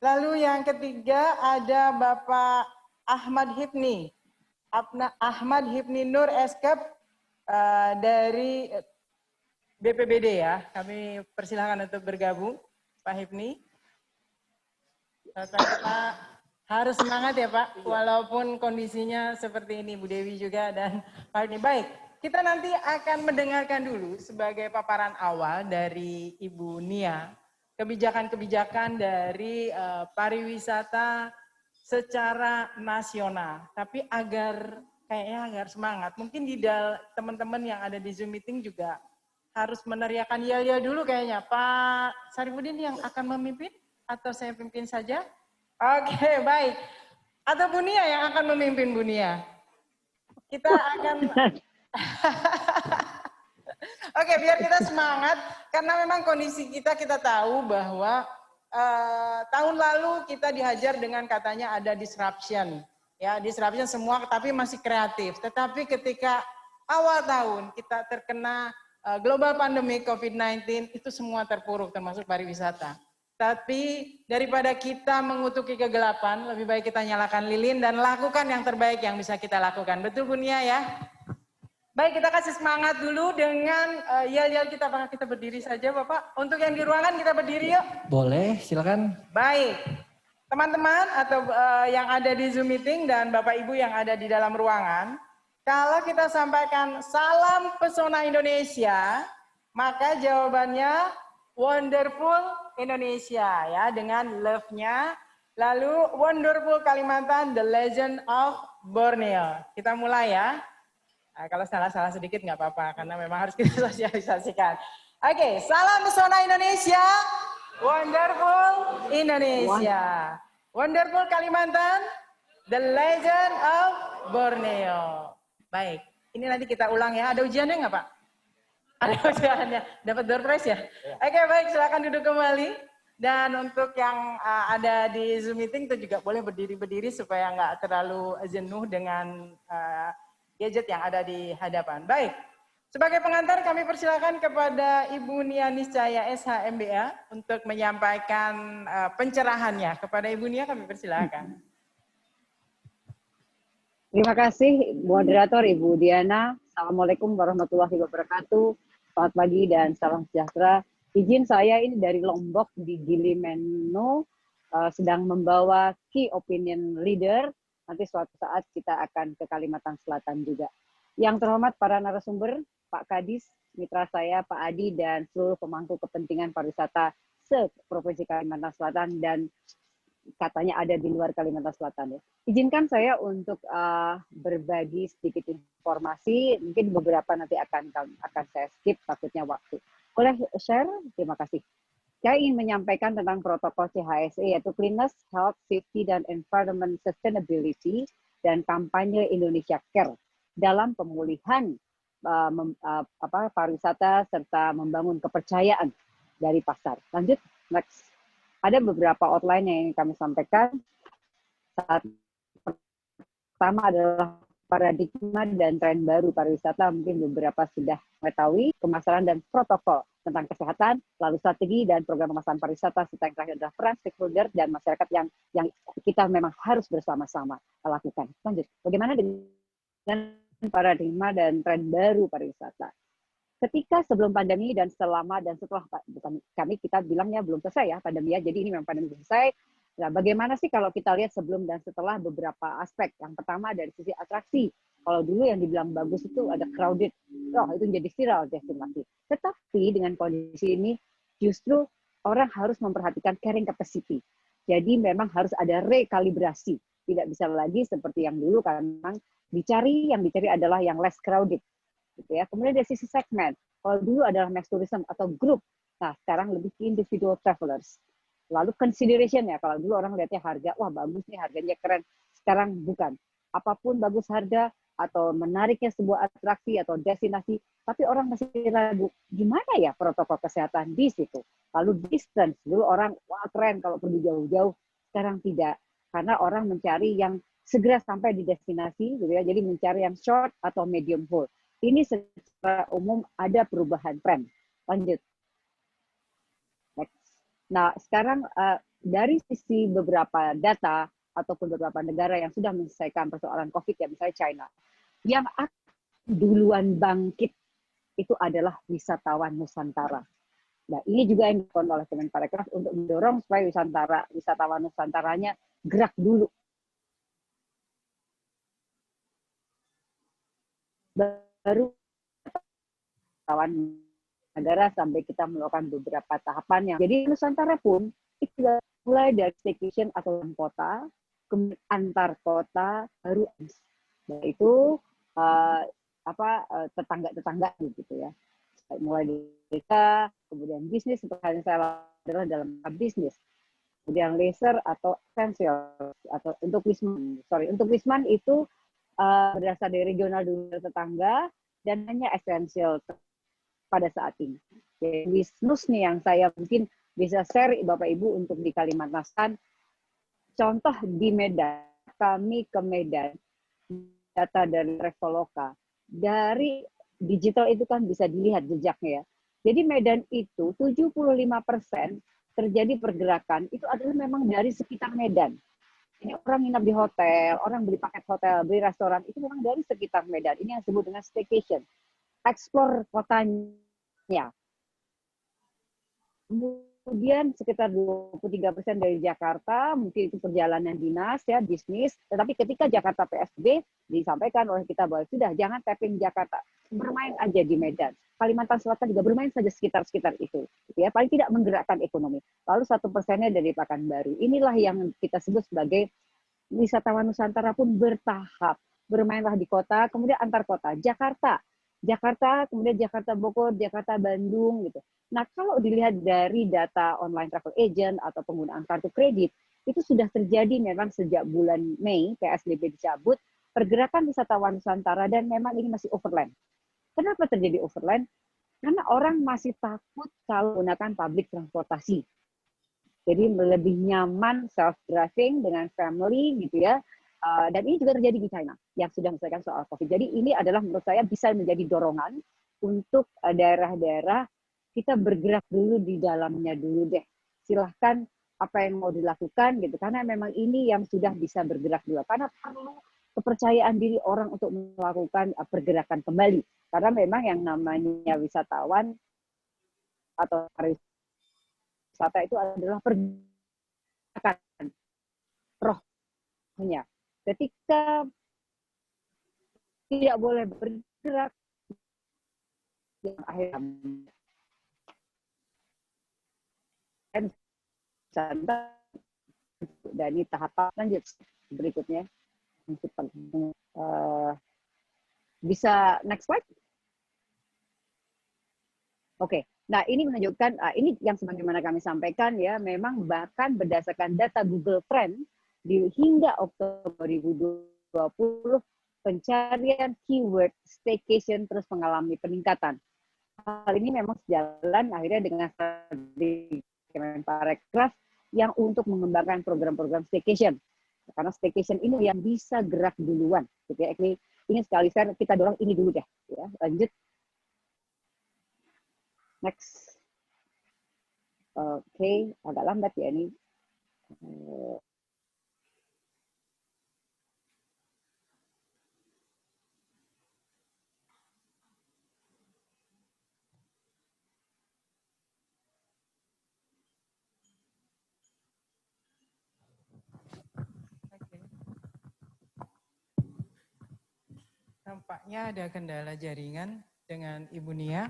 S9: Lalu yang ketiga ada Bapak Ahmad Hipni. Ahmad Hipni Nur Eskep dari BPBD ya. Kami persilahkan untuk bergabung, Pak Hipni. Pak, harus semangat ya Pak, walaupun kondisinya seperti ini, Bu Dewi juga dan Pak Hipni. Baik, kita nanti akan mendengarkan dulu sebagai paparan awal dari Ibu Nia, kebijakan-kebijakan dari pariwisata secara nasional. Tapi kayaknya agar semangat, mungkin di teman-teman yang ada di Zoom meeting juga harus meneriakan yel-yel dulu kayaknya. Pak Sarifuddin yang akan memimpin atau saya pimpin saja? Oke, baik. Atau Bu Nia yang akan memimpin, Bu Nia? Kita akan... Oke, biar kita semangat, karena memang kondisi kita tahu bahwa tahun lalu kita dihajar dengan katanya ada disruption. Ya, disruption semua, tapi masih kreatif. Tetapi ketika awal tahun kita terkena global pandemi COVID-19, itu semua terpuruk, termasuk pariwisata. Tapi daripada kita mengutuki kegelapan, lebih baik kita nyalakan lilin dan lakukan yang terbaik yang bisa kita lakukan. Betul Bu Nia ya? Baik, kita kasih semangat dulu dengan yel-yel kita. Apakah kita berdiri saja Bapak? Untuk yang di ruangan kita berdiri yuk.
S3: Boleh, silakan.
S9: Baik. Teman-teman atau yang ada di Zoom meeting dan Bapak Ibu yang ada di dalam ruangan, kalau kita sampaikan salam pesona Indonesia, maka jawabannya wonderful Indonesia ya, dengan love-nya. Lalu wonderful Kalimantan, the legend of Borneo. Kita mulai ya. Nah, kalau salah-salah sedikit nggak apa-apa, karena memang harus kita sosialisasikan. Oke, salam pesona Indonesia, wonderful Indonesia. Wonderful Kalimantan, the legend of Borneo. Baik, ini nanti kita ulang ya. Ada ujiannya nggak Pak? Ada ujiannya, dapat door prize ya? Oke, baik, silakan duduk kembali. Dan untuk yang ada di Zoom meeting itu juga boleh berdiri-berdiri supaya nggak terlalu jenuh dengan gadget yang ada di hadapan. Baik, sebagai pengantar kami persilakan kepada Ibu Nia Niscaya SH MBA untuk menyampaikan pencerahannya. Kepada Ibu Nia kami persilakan.
S10: Terima kasih moderator Ibu Diana. Assalamualaikum warahmatullahi wabarakatuh. Selamat pagi dan salam sejahtera. Izin saya ini dari Lombok di Gili Meno, sedang membawa key opinion leader. Nanti suatu saat kita akan ke Kalimantan Selatan juga. Yang terhormat para narasumber, Pak Kadis, mitra saya, Pak Adi, dan seluruh pemangku kepentingan pariwisata se-Provinsi Kalimantan Selatan dan katanya ada di luar Kalimantan Selatan ya. Izinkan saya untuk berbagi sedikit informasi, mungkin beberapa nanti akan saya skip, takutnya waktu. Boleh share? Terima kasih. Saya ingin menyampaikan tentang protokol CHSE, yaitu Cleanliness, Health, Safety, dan Environment Sustainability, dan kampanye Indonesia Care dalam pemulihan pariwisata serta membangun kepercayaan dari pasar. Lanjut, next. Ada beberapa outline yang ingin kami sampaikan. Saat pertama adalah paradigma dan tren baru pariwisata. Mungkin beberapa sudah mengetahui pemasaran dan protokol tentang kesehatan, lalu strategi dan program pemasaran pariwisata, serta yang terakhir adalah peran stakeholder dan masyarakat yang kita memang harus bersama-sama lakukan. Lanjut, bagaimana dengan paradigma dan tren baru pariwisata? Ketika sebelum pandemi dan selama dan setelah, kita bilangnya belum selesai ya pandemi ya, jadi ini memang pandemi selesai. Nah, bagaimana sih kalau kita lihat sebelum dan setelah beberapa aspek? Yang pertama dari sisi atraksi. Kalau dulu yang dibilang bagus itu ada crowded, itu jadi viral destinasi. Tetapi dengan kondisi ini justru orang harus memperhatikan carrying capacity. Jadi memang harus ada rekalibrasi. Tidak bisa lagi seperti yang dulu karena memang yang dicari adalah yang less crowded. Gitu ya. Kemudian dari sisi segmen, kalau dulu adalah mass tourism atau grup, nah sekarang lebih ke individual travelers. Lalu consideration ya, kalau dulu orang lihatnya harga, wah bagus nih harganya keren, sekarang bukan. Apapun bagus harga atau menariknya sebuah atraksi atau destinasi, tapi orang masih ragu, gimana ya protokol kesehatan di situ. Lalu distance, dulu orang wah keren kalau pergi jauh-jauh, sekarang tidak. Karena orang mencari yang segera sampai di destinasi, gitu ya. Jadi mencari yang short atau medium haul. Ini secara umum ada perubahan tren. Lanjut. Next. Nah, sekarang dari sisi beberapa data ataupun beberapa negara yang sudah menyelesaikan persoalan COVID, ya misalnya China, yang duluan bangkit itu adalah wisatawan Nusantara. Nah, ini juga yang dilakukan oleh Kemenparekraf untuk mendorong supaya wisatawan Nusantaranya gerak dulu. Baru wisatawan negara sampai kita melakukan beberapa tahapan yang jadi Nusantara pun itu mulai dari staycation atau kota, kemudian antar kota, baru itu tetangga-tetangga gitu ya. Mulai dari desa, kemudian bisnis seperti yang saya adalah dalam bisnis. Kemudian leisure atau essential atau untuk Wisman itu berdasar dari regional dunia tetangga dan hanya esensial pada saat ini. Jadi Wisnus nih yang saya mungkin bisa share Bapak Ibu untuk di Kalimantan Selatan. Contoh di Medan, kami ke Medan, data dari Traveloka, dari digital itu kan bisa dilihat jejaknya ya. Jadi Medan itu 75% terjadi pergerakan itu adalah memang dari sekitar Medan. Ini orang nginap di hotel, orang beli paket hotel, beli restoran, itu memang dari sekitar Medan. Ini yang disebut dengan staycation. Explore kotanya. Kemudian sekitar 23% dari Jakarta, mungkin itu perjalanan dinas, ya, bisnis. Tetapi ketika Jakarta PSBB, disampaikan oleh kita bahwa sudah, jangan tapping Jakarta. Bermain aja di Medan. Kalimantan Selatan juga bermain saja sekitar-sekitar itu. Ya, paling tidak menggerakkan ekonomi. Lalu 1%-nya dari Pekanbaru. Inilah yang kita sebut sebagai wisatawan Nusantara pun bertahap. Bermainlah di kota, kemudian antar kota. Jakarta, kemudian Jakarta Bogor, Jakarta Bandung gitu. Nah, kalau dilihat dari data online travel agent atau penggunaan kartu kredit, itu sudah terjadi memang sejak bulan Mei PSBB dicabut, pergerakan wisatawan Nusantara dan memang ini masih overland. Kenapa terjadi overland? Karena orang masih takut kalau menggunakan public transportasi. Jadi lebih nyaman self-driving dengan family gitu ya. Dan ini juga terjadi di China yang sudah menyelesaikan soal COVID. Jadi ini adalah menurut saya bisa menjadi dorongan untuk daerah-daerah kita bergerak dulu di dalamnya dulu deh. Silahkan apa yang mau dilakukan gitu. Karena memang ini yang sudah bisa bergerak dulu. Karena perlu kepercayaan diri orang untuk melakukan pergerakan kembali. Karena memang yang namanya wisatawan atau pariwisata itu adalah pergerakan rohnya. Ketika tidak boleh bergerak, yang akhirnya dan ini tahapan lanjut berikutnya. Bisa next slide? Oke, nah ini menunjukkan, ini yang sebagaimana kami sampaikan ya, memang bahkan berdasarkan data Google Trend, hingga Oktober 2020, pencarian keyword staycation terus mengalami peningkatan. Hal ini memang sejalan akhirnya dengan strategi Kemenparekraf yang untuk mengembangkan program-program staycation. Karena staycation ini yang bisa gerak duluan. Gitu ya. Ini sekali kita dorong ini dulu deh. Ya. Lanjut. Next. Oke, agak lambat ya ini.
S9: Tampaknya ada kendala jaringan dengan Ibu Nia.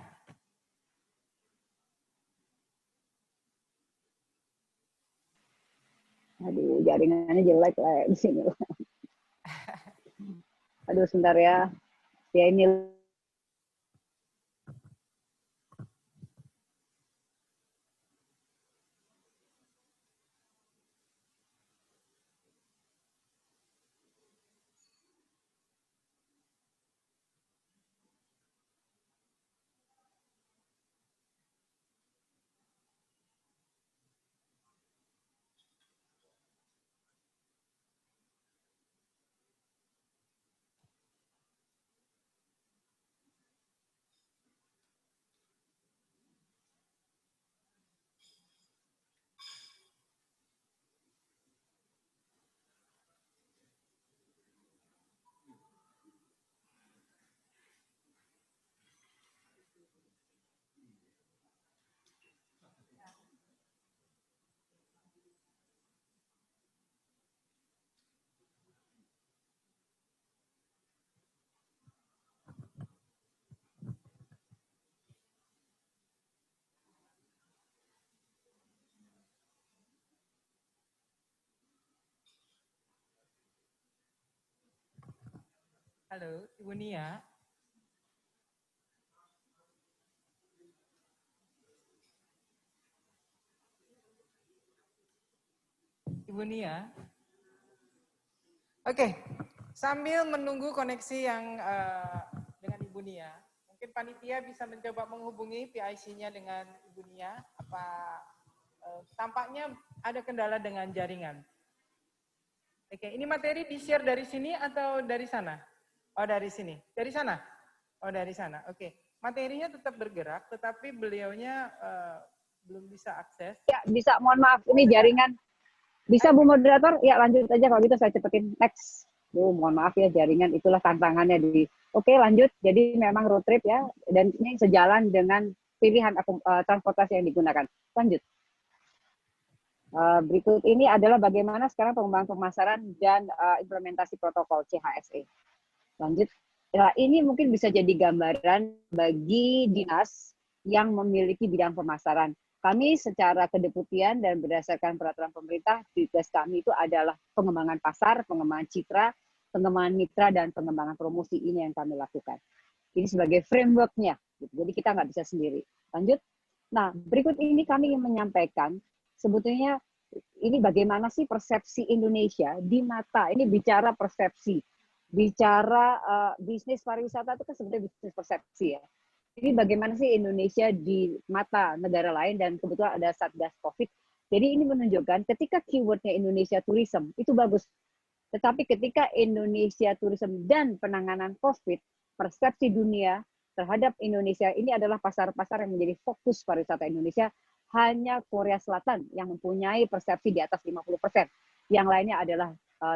S10: Aduh, jaringannya jelek lah di sini. Aduh, sebentar ya. Ya ini.
S9: Halo, Ibu Nia. Ibu Nia. Oke, sambil menunggu koneksi yang dengan Ibu Nia, mungkin panitia bisa mencoba menghubungi PIC-nya dengan Ibu Nia. Apa tampaknya ada kendala dengan jaringan? Oke, ini materi di-share dari sini atau dari sana? Oh, dari sini. Dari sana? Oh, dari sana. Oke. Materinya tetap bergerak, tetapi beliaunya belum bisa akses.
S10: Ya, bisa. Mohon maaf, ini jaringan. Bisa Bu Moderator? Ya, lanjut aja kalau gitu saya cepetin. Next. Mohon maaf ya, jaringan itulah tantangannya di. Oke, lanjut. Jadi memang road trip ya, dan ini sejalan dengan pilihan transportasi yang digunakan. Lanjut. Berikut ini adalah bagaimana sekarang pengembangan pemasaran dan implementasi protokol CHSE. Lanjut. Nah, ini mungkin bisa jadi gambaran bagi dinas yang memiliki bidang pemasaran. Kami secara kedeputian dan berdasarkan peraturan pemerintah, tugas kami itu adalah pengembangan pasar, pengembangan citra, pengembangan mitra, dan pengembangan promosi. Ini yang kami lakukan. Ini sebagai framework-nya. Jadi kita nggak bisa sendiri. Lanjut. Nah, berikut ini kami ingin menyampaikan sebetulnya ini bagaimana sih persepsi Indonesia di mata, ini bicara persepsi. Bicara bisnis pariwisata itu kan sebenarnya bisnis persepsi ya. Jadi bagaimana sih Indonesia di mata negara lain dan kebetulan ada Satgas COVID. Jadi ini menunjukkan ketika keywordnya Indonesia Tourism itu bagus. Tetapi ketika Indonesia Tourism dan penanganan COVID, persepsi dunia terhadap Indonesia ini adalah pasar-pasar yang menjadi fokus pariwisata Indonesia. Hanya Korea Selatan yang mempunyai persepsi di atas 50%. Yang lainnya adalah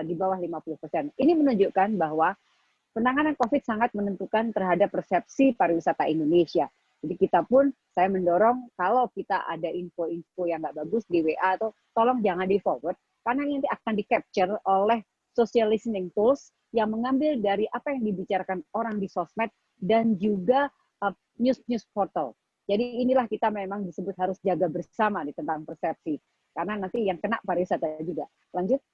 S10: di bawah 50%. Ini menunjukkan bahwa penanganan COVID sangat menentukan terhadap persepsi pariwisata Indonesia. Jadi kita pun, saya mendorong kalau kita ada info-info yang nggak bagus di WA, atau tolong jangan di-forward, karena nanti akan di-capture oleh social listening tools yang mengambil dari apa yang dibicarakan orang di sosmed dan juga news portal. Jadi inilah kita memang disebut harus jaga bersama nih tentang persepsi. Karena nanti yang kena pariwisata juga. Lanjut.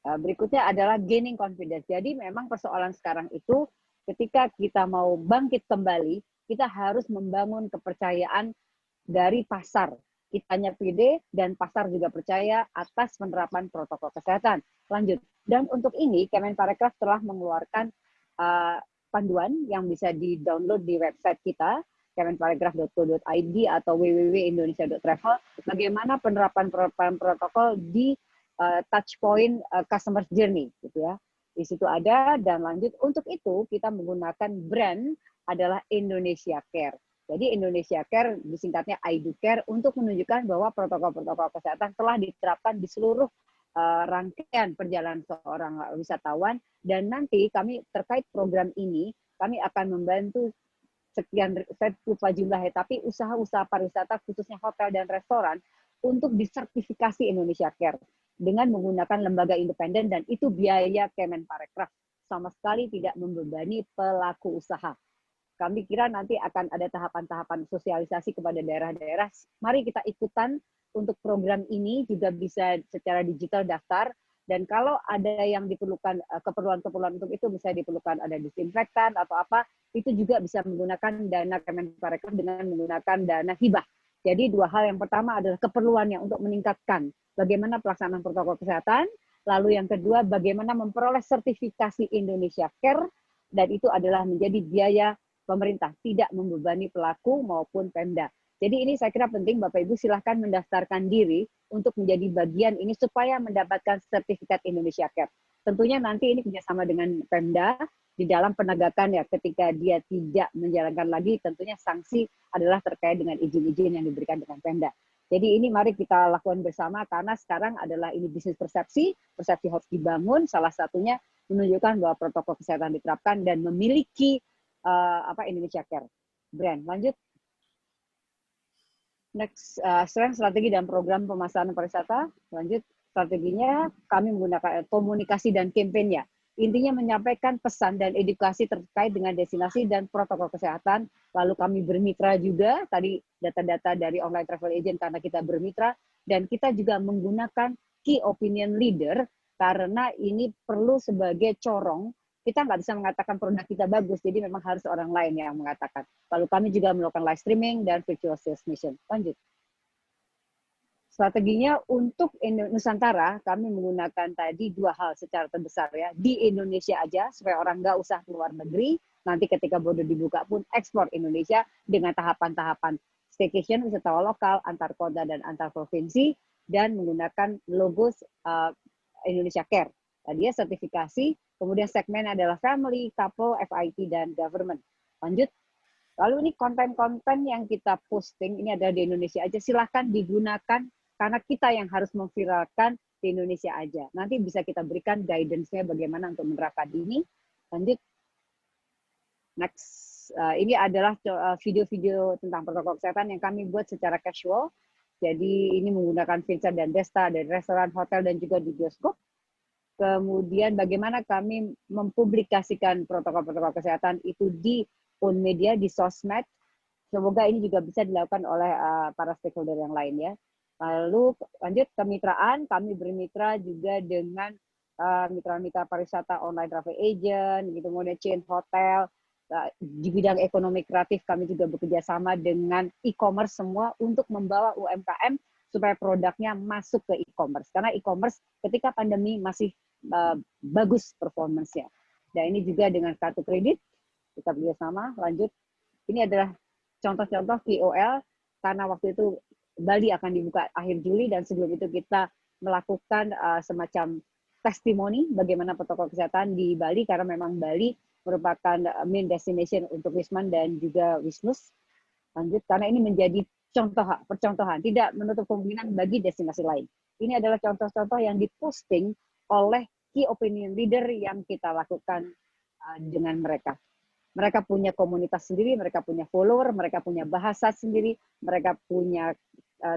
S10: Berikutnya adalah gaining confidence. Jadi memang persoalan sekarang itu ketika kita mau bangkit kembali, kita harus membangun kepercayaan dari pasar. kitanya pede, dan pasar juga percaya atas penerapan protokol kesehatan. Lanjut. Dan untuk ini, Kemenparekraf telah mengeluarkan panduan yang bisa di-download di website kita, kemenparekraf.co.id atau www.indonesia.travel, bagaimana penerapan protokol di touch point customer journey, gitu ya. Di situ ada, dan lanjut. Untuk itu, kita menggunakan brand adalah Indonesia Care. Jadi Indonesia Care disingkatnya IDUCare untuk menunjukkan bahwa protokol-protokol kesehatan telah diterapkan di seluruh rangkaian perjalanan seorang wisatawan, dan nanti kami terkait program ini kami akan membantu sekian, saya lupa jumlahnya, tapi usaha-usaha pariwisata khususnya hotel dan restoran untuk disertifikasi Indonesia Care dengan menggunakan lembaga independen, dan itu biaya Kemenparekraf, sama sekali tidak membebani pelaku usaha. Kami kira nanti akan ada tahapan-tahapan sosialisasi kepada daerah-daerah. Mari kita ikutan untuk program ini, juga bisa secara digital daftar. Dan kalau ada yang diperlukan, keperluan-keperluan untuk itu, misalnya diperlukan ada disinfektan atau apa, itu juga bisa menggunakan dana Kemenparekraf dengan menggunakan dana hibah. Jadi dua hal, yang pertama adalah keperluannya untuk meningkatkan bagaimana pelaksanaan protokol kesehatan, lalu yang kedua bagaimana memperoleh sertifikasi Indonesia Care, dan itu adalah menjadi biaya pemerintah, tidak membebani pelaku maupun Pemda. Jadi ini saya kira penting, Bapak Ibu silahkan mendaftarkan diri untuk menjadi bagian ini supaya mendapatkan sertifikat Indonesia Care. Tentunya nanti ini kerjasama dengan Pemda di dalam penegakan ya, ketika dia tidak menjalankan lagi, tentunya sanksi adalah terkait dengan izin-izin yang diberikan dengan Pemda. Jadi ini mari kita lakukan bersama, karena sekarang adalah ini bisnis persepsi harus dibangun, salah satunya menunjukkan bahwa protokol kesehatan diterapkan dan memiliki Indonesia Care brand. Lanjut. Next, strategi dan program pemasaran pariwisata. Lanjut, strateginya kami menggunakan komunikasi dan kampanye. Intinya menyampaikan pesan dan edukasi terkait dengan destinasi dan protokol kesehatan. Lalu kami bermitra juga, tadi data-data dari online travel agent karena kita bermitra, dan kita juga menggunakan key opinion leader karena ini perlu sebagai corong. Kita nggak bisa mengatakan produk kita bagus, jadi memang harus orang lain yang mengatakan. Lalu kami juga melakukan live streaming dan virtual sales mission. Lanjut. Strateginya untuk Nusantara, kami menggunakan tadi dua hal secara terbesar ya. Di Indonesia aja, supaya orang nggak usah keluar negeri. Nanti ketika border dibuka pun ekspor Indonesia dengan tahapan-tahapan staycation, wisatawan lokal, antar kota dan antar provinsi, dan menggunakan logo Indonesia Care. Tadi ya sertifikasi, kemudian segmen adalah family, couple, FIT, dan government. Lanjut. Lalu ini konten-konten yang kita posting, ini adalah di Indonesia aja, silahkan digunakan karena kita yang harus memviralkan di Indonesia aja. Nanti bisa kita berikan guidance-nya bagaimana untuk menerapkan ini. Lanjut. Next. Ini adalah video-video tentang protokol kesehatan yang kami buat secara casual. Jadi ini menggunakan Vincent dan Desta dari restoran, hotel, dan juga di bioskop. Kemudian bagaimana kami mempublikasikan protokol-protokol kesehatan itu di own media, di sosmed. Semoga ini juga bisa dilakukan oleh para stakeholder yang lain ya. Lalu lanjut kemitraan, kami bermitra juga dengan mitra-mitra pariwisata online travel agent, gitu, kemudian chain hotel. Di bidang ekonomi kreatif kami juga bekerja sama dengan e-commerce semua untuk membawa UMKM supaya produknya masuk ke e-commerce. Karena e-commerce ketika pandemi masih bagus performance-nya. Dan ini juga dengan kartu kredit, kita bekerja sama. Lanjut, ini adalah contoh-contoh KOL, karena waktu itu Bali akan dibuka akhir Juli, dan sebelum itu kita melakukan semacam testimoni bagaimana protokol kesehatan di Bali, karena memang Bali merupakan main destination untuk Wisman dan juga Wisnus. Lanjut, karena ini menjadi percontohan, tidak menutup kemungkinan bagi destinasi lain. Ini adalah contoh-contoh yang diposting oleh key opinion leader yang kita lakukan dengan mereka. Mereka punya komunitas sendiri, mereka punya follower, mereka punya bahasa sendiri, mereka punya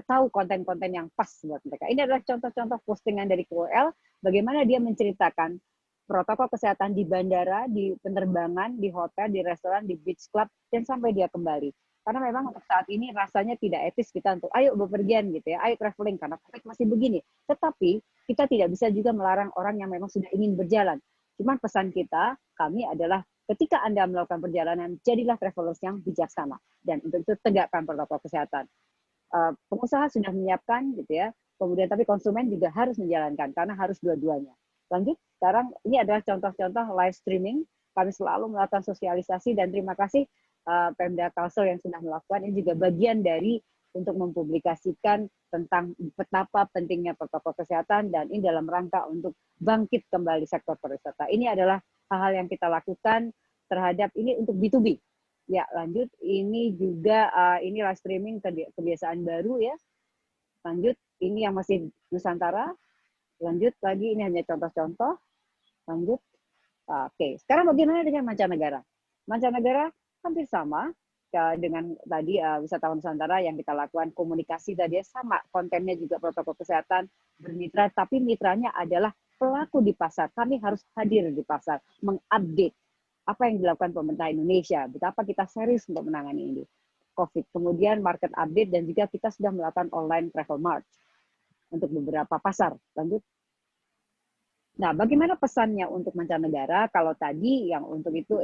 S10: tahu konten-konten yang pas buat mereka. Ini adalah contoh-contoh postingan dari KOL, bagaimana dia menceritakan protokol kesehatan di bandara, di penerbangan, di hotel, di restoran, di beach club, dan sampai dia kembali. Karena memang untuk saat ini rasanya tidak etis kita untuk ayo bepergian gitu ya, ayo traveling karena COVID masih begini. Tetapi kita tidak bisa juga melarang orang yang memang sudah ingin berjalan. Cuman pesan kita, kami adalah ketika Anda melakukan perjalanan, jadilah travelers yang bijaksana. Dan untuk itu tegakkan protokol kesehatan. pengusaha sudah menyiapkan gitu ya, kemudian tapi konsumen juga harus menjalankan karena harus dua-duanya. Lanjut, sekarang ini adalah contoh-contoh live streaming. Kami selalu melakukan sosialisasi dan terima kasih Pemda Kalsel yang sudah melakukan. Ini juga bagian dari untuk mempublikasikan tentang betapa pentingnya protokol kesehatan dan ini dalam rangka untuk bangkit kembali sektor pariwisata. Ini adalah hal-hal yang kita lakukan terhadap ini untuk B2B. Ya, lanjut. Ini juga ini live streaming kebiasaan baru ya. Lanjut, ini yang masih Nusantara. Lanjut lagi, ini hanya contoh-contoh. Lanjut. Oke, sekarang bagaimana dengan mancanegara? Mancanegara hampir sama dengan tadi wisatawan Nusantara yang kita lakukan komunikasi tadi sama, kontennya juga protokol kesehatan, bermitra, tapi mitranya adalah pelaku di pasar. Kami harus hadir di pasar, mengupdate apa yang dilakukan pemerintah Indonesia, betapa kita serius untuk menangani ini. COVID, kemudian market update dan juga kita sudah melakukan online travel mart untuk beberapa pasar. Lanjut. Nah, bagaimana pesannya untuk mancanegara? Kalau tadi yang untuk itu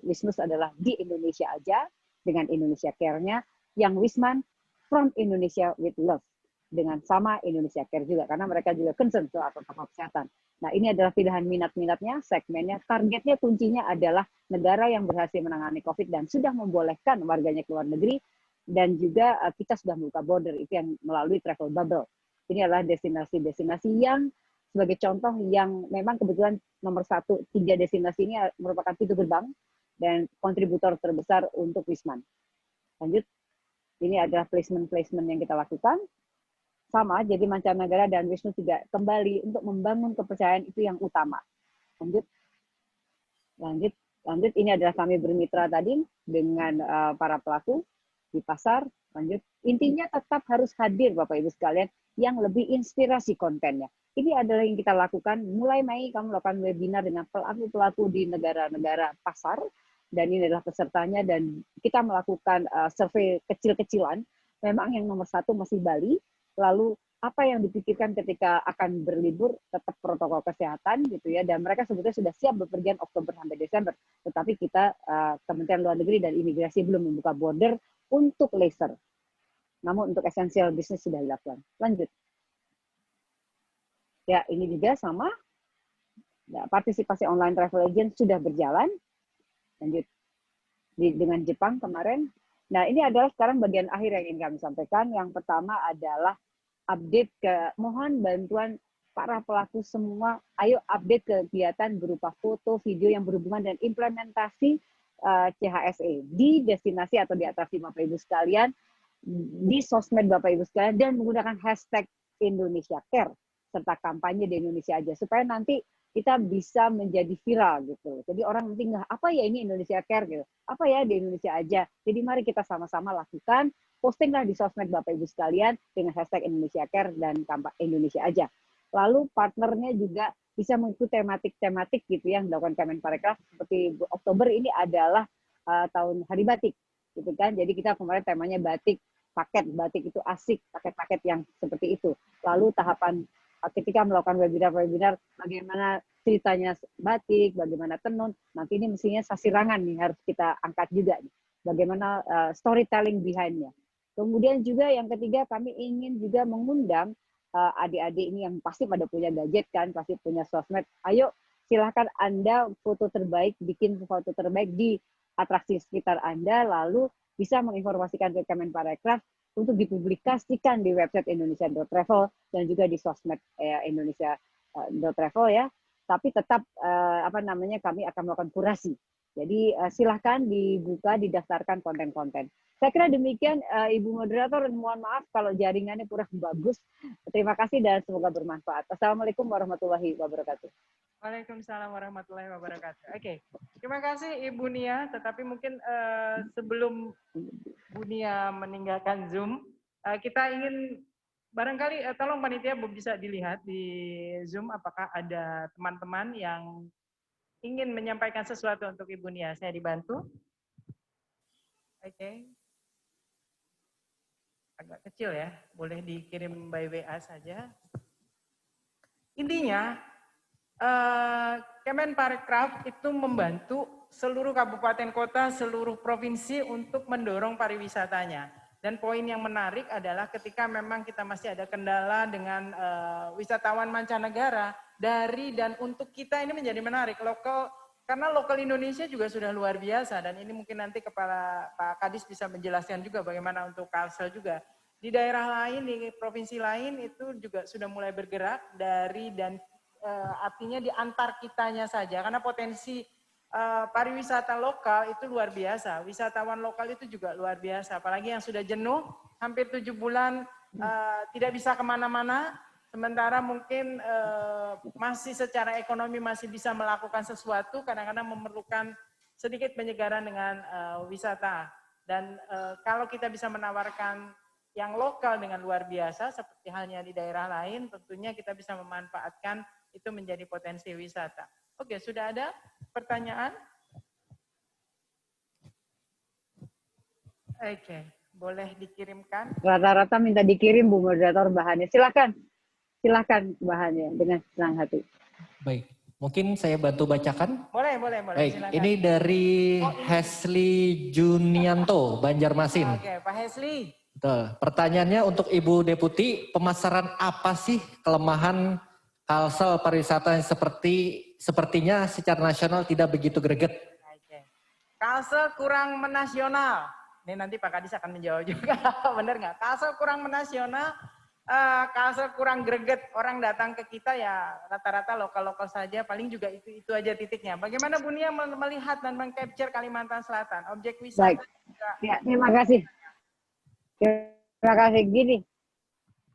S10: Wisnus adalah di Indonesia aja dengan Indonesia Care-nya, yang Wisman from Indonesia with Love dengan sama Indonesia Care juga karena mereka juga concern soal protokol kesehatan. Nah, ini adalah pilihan minat-minatnya, segmennya, targetnya kuncinya adalah negara yang berhasil menangani COVID dan sudah membolehkan warganya ke luar negeri dan juga kita sudah membuka border itu yang melalui travel bubble. Ini adalah destinasi-destinasi yang sebagai contoh yang memang kebetulan nomor 1, 3 destinasi ini merupakan pintu gerbang dan kontributor terbesar untuk Wisman. Lanjut, ini adalah placement-placement yang kita lakukan. Sama, jadi mancanegara dan Wisnu juga kembali untuk membangun kepercayaan itu yang utama. Lanjut, ini adalah kami bermitra tadi dengan para pelaku di pasar. Lanjut, intinya tetap harus hadir Bapak Ibu sekalian yang lebih inspirasi kontennya. Ini adalah yang kita lakukan, mulai Mei kami melakukan webinar dengan pelaku-pelaku di negara-negara pasar, dan ini adalah pesertanya, dan kita melakukan survei kecil-kecilan, memang yang nomor 1 masih Bali, lalu apa yang dipikirkan ketika akan berlibur, tetap protokol kesehatan gitu ya, dan mereka sebetulnya sudah siap bepergian Oktober sampai Desember, tetapi kita Kementerian Luar Negeri dan Imigrasi belum membuka border untuk leisure, namun untuk esensial bisnis sudah dilakukan. Lanjut. Ya, ini juga sama. Ya, partisipasi online travel agent sudah berjalan. Lanjut. Dengan Jepang kemarin. Nah, ini adalah sekarang bagian akhir yang ingin kami sampaikan. Yang pertama adalah update mohon bantuan para pelaku semua. Ayo update kegiatan berupa foto, video yang berhubungan dan implementasi CHSE di destinasi atau di atraksi Bapak Ibu sekalian, di sosmed Bapak Ibu sekalian, dan menggunakan hashtag Indonesia Care serta kampanye di Indonesia aja supaya nanti kita bisa menjadi viral gitu. Jadi orang nanti nggak apa ya ini Indonesia Care gitu, apa ya di Indonesia aja. Jadi mari kita sama-sama lakukan, postinglah di sosmed Bapak Ibu sekalian dengan hashtag Indonesia Care dan kampanye Indonesia aja. Lalu partnernya juga bisa mengikuti tematik-tematik gitu yang dilakukan Kemenparekraf, seperti Oktober ini adalah tahun Hari Batik gitu kan. Jadi kita kemarin temanya batik, paket batik itu asik, paket-paket yang seperti itu. Lalu tahapan ketika melakukan webinar-webinar bagaimana ceritanya batik, bagaimana tenun, nanti ini mestinya sasirangan nih harus kita angkat juga nih. Bagaimana storytelling behind-nya. Kemudian juga yang ketiga kami ingin juga mengundang adik-adik ini yang pasti pada punya gadget kan, pasti punya sosmed. Ayo silahkan Anda foto terbaik, bikin foto terbaik di atraksi sekitar Anda, lalu bisa menginformasikan ke Kemenparekraf untuk dipublikasikan di website Indonesia.travel dan juga di sosmed Indonesia.travel ya. Tapi tetap kami akan melakukan kurasi. Jadi silahkan dibuka, didaftarkan konten-konten. Saya kira demikian Ibu Moderator, dan mohon maaf kalau jaringannya kurang bagus. Terima kasih dan semoga bermanfaat. Assalamualaikum warahmatullahi wabarakatuh.
S9: Waalaikumsalam warahmatullahi wabarakatuh. Oke, terima kasih Ibu Nia. Tetapi mungkin sebelum Bu Nia meninggalkan Zoom, kita ingin barangkali tolong panitia bisa dilihat di Zoom apakah ada teman-teman yang ingin menyampaikan sesuatu untuk Ibu Nia. Saya dibantu. Oke. Agak kecil ya, boleh dikirim by WA saja. Intinya, Kemenparekraf itu membantu seluruh kabupaten kota, seluruh provinsi untuk mendorong pariwisatanya. Dan poin yang menarik adalah ketika memang kita masih ada kendala dengan wisatawan mancanegara, dari dan untuk kita ini menjadi menarik. Karena lokal Indonesia juga sudah luar biasa, dan ini mungkin nanti Kepala Pak Kadis bisa menjelaskan juga bagaimana untuk Kalsel juga. Di daerah lain, di provinsi lain itu juga sudah mulai bergerak dari dan artinya di antar kitanya saja, karena potensi pariwisata lokal itu luar biasa, wisatawan lokal itu juga luar biasa, apalagi yang sudah jenuh, hampir 7 bulan tidak bisa kemana-mana, sementara mungkin masih secara ekonomi masih bisa melakukan sesuatu, kadang-kadang memerlukan sedikit penyegaran dengan wisata. Dan kalau kita bisa menawarkan yang lokal dengan luar biasa, seperti halnya di daerah lain, tentunya kita bisa memanfaatkan itu menjadi potensi wisata. Oke, sudah ada pertanyaan? Oke, boleh dikirimkan.
S10: Rata-rata minta dikirim Bu Moderator bahannya. Silakan bahannya dengan senang hati.
S3: Baik, mungkin saya bantu bacakan.
S9: Boleh.
S3: Baik,
S9: Silakan.
S3: ini dari Hesli Junianto, Banjarmasin.
S9: Oke, Pak Hesli.
S3: Betul. Pertanyaannya untuk Ibu Deputi, pemasaran apa sih kelemahan Kalsel pariwisata yang sepertinya secara nasional tidak begitu greget?
S9: Oke. Kalsel kurang menasional. Ini nanti Pak Kadis akan menjawab juga. Benar nggak? Kalsel kurang menasional, Kalsel kurang greget. Orang datang ke kita ya rata-rata lokal-lokal saja, paling juga itu aja titiknya. Bagaimana Bu Nia melihat dan meng-capture Kalimantan Selatan? Objek wisata juga.
S10: Ya, terima kasih. Terima kasih. Gini,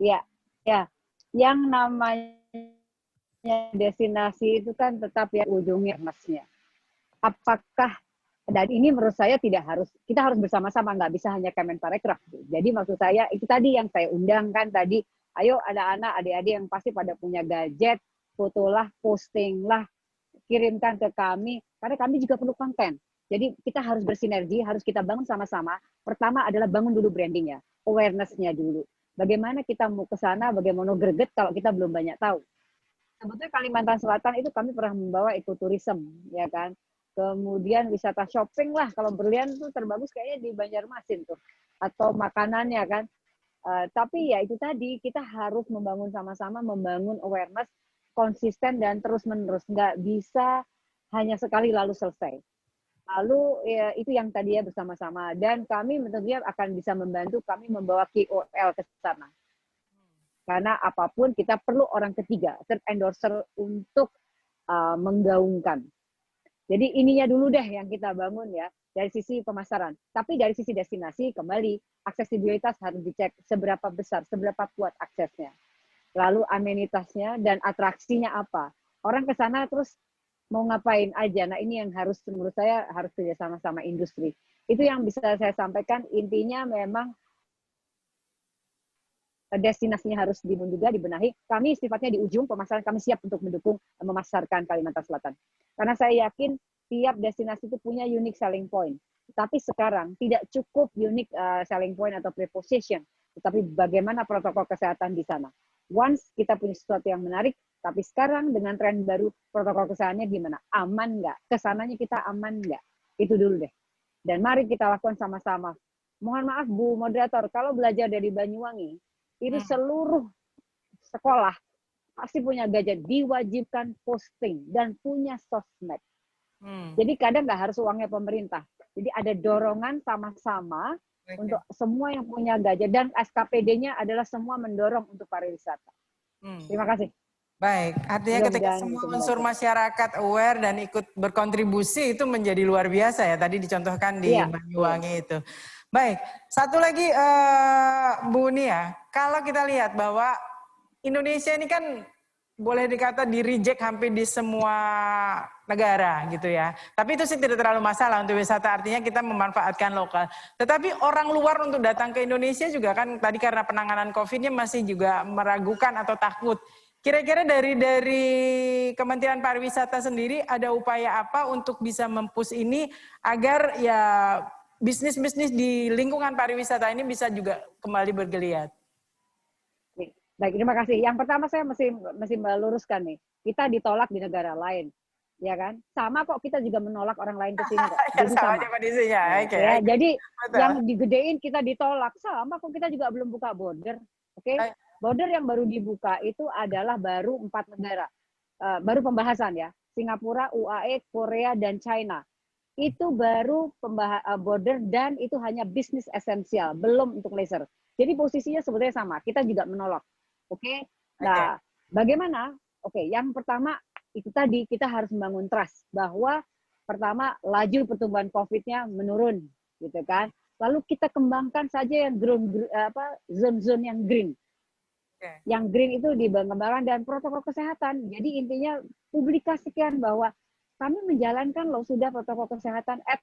S10: ya, yang namanya destinasi itu kan tetap ya ujungnya emasnya. Apakah, dan ini menurut saya kita harus bersama-sama, nggak bisa hanya Kemenparekraf. Jadi maksud saya itu tadi yang saya undangkan tadi, ayo ada anak, adik-adik yang pasti pada punya gadget, fotolah, postinglah, kirimkan ke kami, karena kami juga perlu konten. Jadi kita harus bersinergi, harus kita bangun sama-sama. Pertama adalah bangun dulu brandingnya, awareness-nya dulu. Bagaimana kita mau ke sana, bagaimana greget kalau kita belum banyak tahu. Sebetulnya Kalimantan Selatan itu kami pernah membawa ekoturism, ya kan. Kemudian wisata shopping lah, kalau berlian tuh terbagus kayaknya di Banjarmasin tuh, atau makanannya kan. Tapi ya itu tadi, kita harus membangun sama-sama, membangun awareness konsisten dan terus-menerus. Nggak bisa hanya sekali lalu selesai. Lalu ya, itu yang tadi ya bersama-sama. Dan kami tentunya akan bisa membantu kami membawa KOL ke sana. Karena apapun kita perlu orang ketiga, third endorser untuk menggaungkan. Jadi ininya dulu deh yang kita bangun ya, dari sisi pemasaran. Tapi dari sisi destinasi, kembali, aksesibilitas harus dicek seberapa besar, seberapa kuat aksesnya. Lalu amenitasnya dan atraksinya apa. Orang ke sana terus mau ngapain aja. Nah ini yang harus, menurut saya, harus kerjasama sama industri. Itu yang bisa saya sampaikan, intinya memang destinasinya harus juga dibenahi. Kami sifatnya di ujung pemasaran, kami siap untuk mendukung memasarkan Kalimantan Selatan. Karena saya yakin tiap destinasi itu punya unique selling point. Tapi sekarang tidak cukup unique selling point atau preposition, tetapi bagaimana protokol kesehatan di sana. Once kita punya sesuatu yang menarik, tapi sekarang dengan tren baru, protokol kesehatannya gimana? Aman nggak? Kesananya kita aman nggak? Itu dulu deh. Dan mari kita lakukan sama-sama. Mohon maaf Bu Moderator, kalau belajar dari Banyuwangi, itu seluruh sekolah pasti punya gadget, diwajibkan posting dan punya sosmed. Jadi kadang nggak harus uangnya pemerintah. Jadi ada dorongan sama-sama untuk semua yang punya gadget, dan SKPD-nya adalah semua mendorong untuk pariwisata. Terima kasih.
S9: Baik, artinya ketika semua unsur masyarakat aware dan ikut berkontribusi itu menjadi luar biasa ya, tadi dicontohkan di Banyuwangi itu. Baik, satu lagi Bu Nia, kalau kita lihat bahwa Indonesia ini kan boleh dikata di reject hampir di semua negara gitu ya. Tapi itu sih tidak terlalu masalah untuk wisata, artinya kita memanfaatkan lokal. Tetapi orang luar untuk datang ke Indonesia juga kan tadi karena penanganan COVID-nya masih juga meragukan atau takut. Kira-kira dari Kementerian Pariwisata sendiri ada upaya apa untuk bisa mempush ini agar ya bisnis-bisnis di lingkungan pariwisata ini bisa juga kembali bergeliat?
S10: Baik, terima kasih. Yang pertama saya mesti meluruskan nih, kita ditolak di negara lain. ya kan? Sama kok kita juga menolak orang lain ke sini kok.
S9: Ya,
S10: Jadi
S9: sama
S10: sama.
S9: aja kondisinya. Oke.
S10: Ya, jadi
S9: Betul.
S10: yang digedein kita ditolak, sama kok kita juga belum buka border. Oke? Border yang baru dibuka itu adalah baru 4 negara. Baru pembahasan ya. Singapura, UAE, Korea, dan China. Itu baru border dan itu hanya bisnis esensial, belum untuk leisure. Jadi posisinya sebetulnya sama, kita juga menolak. Oke? Nah, bagaimana? Oke, yang pertama itu tadi kita harus membangun trust bahwa pertama laju pertumbuhan COVID-nya menurun, gitu kan. Lalu kita kembangkan saja yang zone-zone yang green. Yang green itu dikembangkan dan protokol kesehatan. Jadi intinya publikasikan bahwa kami menjalankan loh sudah protokol kesehatan at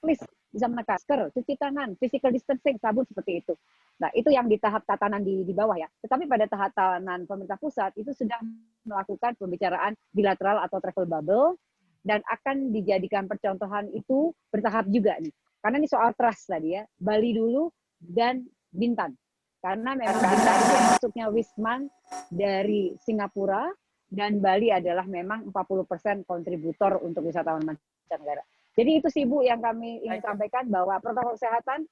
S10: least bisa menekan masker, cuci tangan, physical distancing, sabun seperti itu. Nah, itu yang di tahap tatanan di bawah ya. Tetapi pada tahap tatanan pemerintah pusat itu sudah melakukan pembicaraan bilateral atau travel bubble dan akan dijadikan percontohan itu bertahap juga nih. Karena ini soal trust tadi ya. Bali dulu dan Bintan. Karena memang Bintan itu masuknya Wisman dari Singapura dan Bali adalah memang 40% kontributor untuk wisatawan mancanegara. Jadi itu sih Bu yang kami ingin sampaikan bahwa protokol kesehatan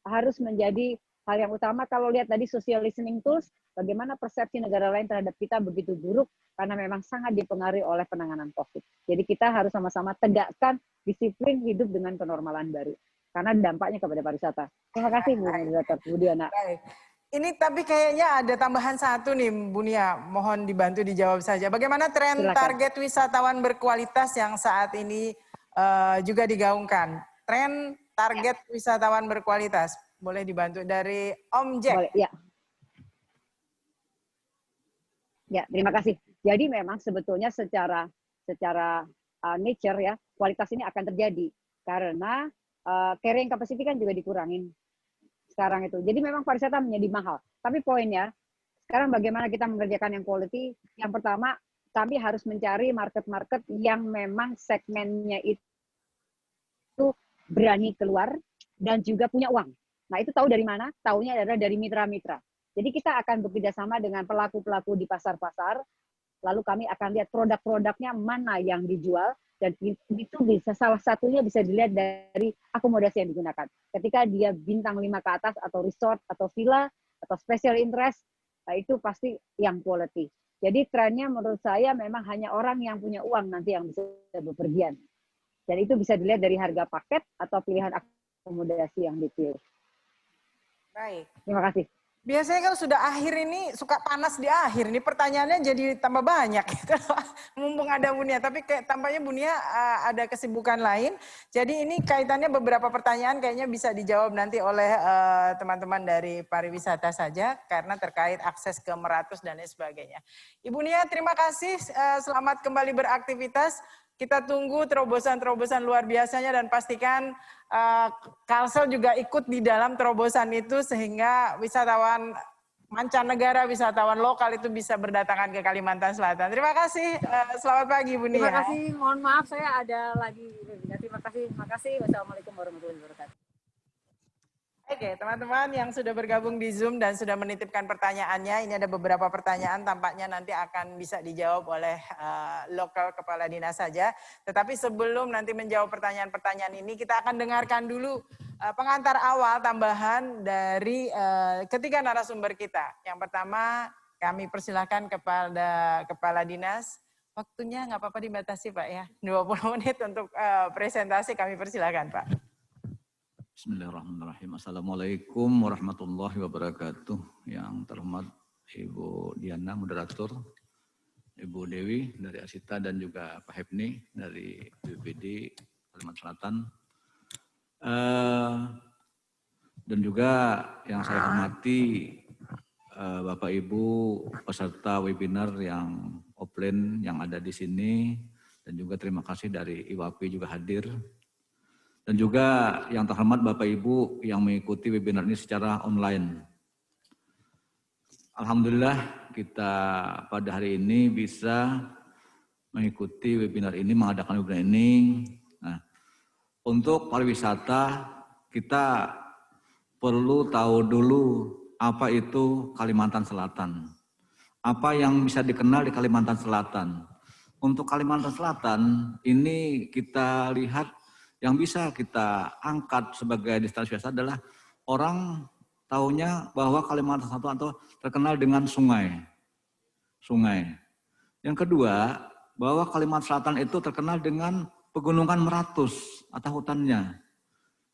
S10: harus menjadi hal yang utama. Kalau lihat tadi social listening tools, bagaimana persepsi negara lain terhadap kita begitu buruk karena memang sangat dipengaruhi oleh penanganan COVID. Jadi kita harus sama-sama tegakkan disiplin hidup dengan kenormalan baru. Karena dampaknya kepada pariwisata. Terima kasih Bu Moderator, Bu Diana.
S9: Baik. Ini tapi kayaknya ada tambahan satu nih Bu Nia, mohon dibantu dijawab saja. Bagaimana tren
S10: Silakan.
S9: target wisatawan berkualitas yang saat ini juga digaungkan? Tren target wisatawan berkualitas, boleh dibantu dari Om Jack.
S10: Boleh, ya. Ya, terima kasih. Jadi memang sebetulnya secara nature ya, kualitas ini akan terjadi karena carrying capacity kan juga dikurangin sekarang itu. Jadi memang pariwisata menjadi mahal. Tapi poinnya, sekarang bagaimana kita mengerjakan yang quality? Yang pertama, kami harus mencari market-market yang memang segmennya itu berani keluar dan juga punya uang. Nah, itu tahu dari mana? Taunya adalah dari mitra-mitra. Jadi kita akan bekerja sama dengan pelaku-pelaku di pasar-pasar, lalu kami akan lihat produk-produknya mana yang dijual, dan itu bisa salah satunya bisa dilihat dari akomodasi yang digunakan. Ketika dia bintang 5 ke atas atau resort atau villa atau special interest, nah itu pasti yang quality. Jadi trennya menurut saya memang hanya orang yang punya uang nanti yang bisa bepergian. Dan itu bisa dilihat dari harga paket atau pilihan akomodasi yang dipilih.
S9: Baik.
S10: Terima kasih.
S9: Biasanya kalau sudah akhir ini suka panas di akhir. Ini pertanyaannya jadi tambah banyak. Gitu. Mumpung ada Bu Nia. Tapi kayak tampaknya Bu Nia ada kesibukan lain. Jadi ini kaitannya beberapa pertanyaan kayaknya bisa dijawab nanti oleh teman-teman dari pariwisata saja. Karena terkait akses ke Meratus dan lain sebagainya. Ibu Nia terima kasih. Selamat kembali beraktivitas. Kita tunggu terobosan-terobosan luar biasanya dan pastikan Kalsel juga ikut di dalam terobosan itu sehingga wisatawan mancanegara, wisatawan lokal itu bisa berdatangan ke Kalimantan Selatan. Terima kasih. Selamat pagi Bu Nia.
S11: Terima kasih. Mohon maaf saya ada lagi. Terima kasih. Wassalamualaikum warahmatullahi wabarakatuh.
S9: Oke, teman-teman yang sudah bergabung di Zoom dan sudah menitipkan pertanyaannya, ini ada beberapa pertanyaan tampaknya nanti akan bisa dijawab oleh lokal kepala dinas saja. Tetapi sebelum nanti menjawab pertanyaan-pertanyaan ini, kita akan dengarkan dulu pengantar awal tambahan dari ketiga narasumber kita. Yang pertama, kami persilahkan kepada kepala dinas. Waktunya nggak apa-apa dibatasi Pak ya, 20 menit untuk presentasi kami persilahkan Pak.
S7: Bismillahirrahmanirrahim. Assalamualaikum warahmatullahi wabarakatuh. Yang terhormat Ibu Diana, moderator, Ibu Dewi dari Asita dan juga Pak Hepni dari BPD Kalimantan Selatan. Dan juga yang saya hormati Bapak Ibu peserta webinar yang offline yang ada di sini. Dan juga terima kasih dari IWAPI juga hadir. Dan juga yang terhormat Bapak Ibu yang mengikuti webinar ini secara online. Alhamdulillah kita pada hari ini bisa mengikuti webinar ini, mengadakan webinar ini. Nah, untuk pariwisata kita perlu tahu dulu apa itu Kalimantan Selatan. Apa yang bisa dikenal di Kalimantan Selatan. untuk Kalimantan Selatan ini kita lihat yang bisa kita angkat sebagai destinasi wisata adalah orang taunya bahwa Kalimantan Selatan itu terkenal dengan sungai. Yang kedua, bahwa Kalimantan Selatan itu terkenal dengan pegunungan meratus atau hutannya.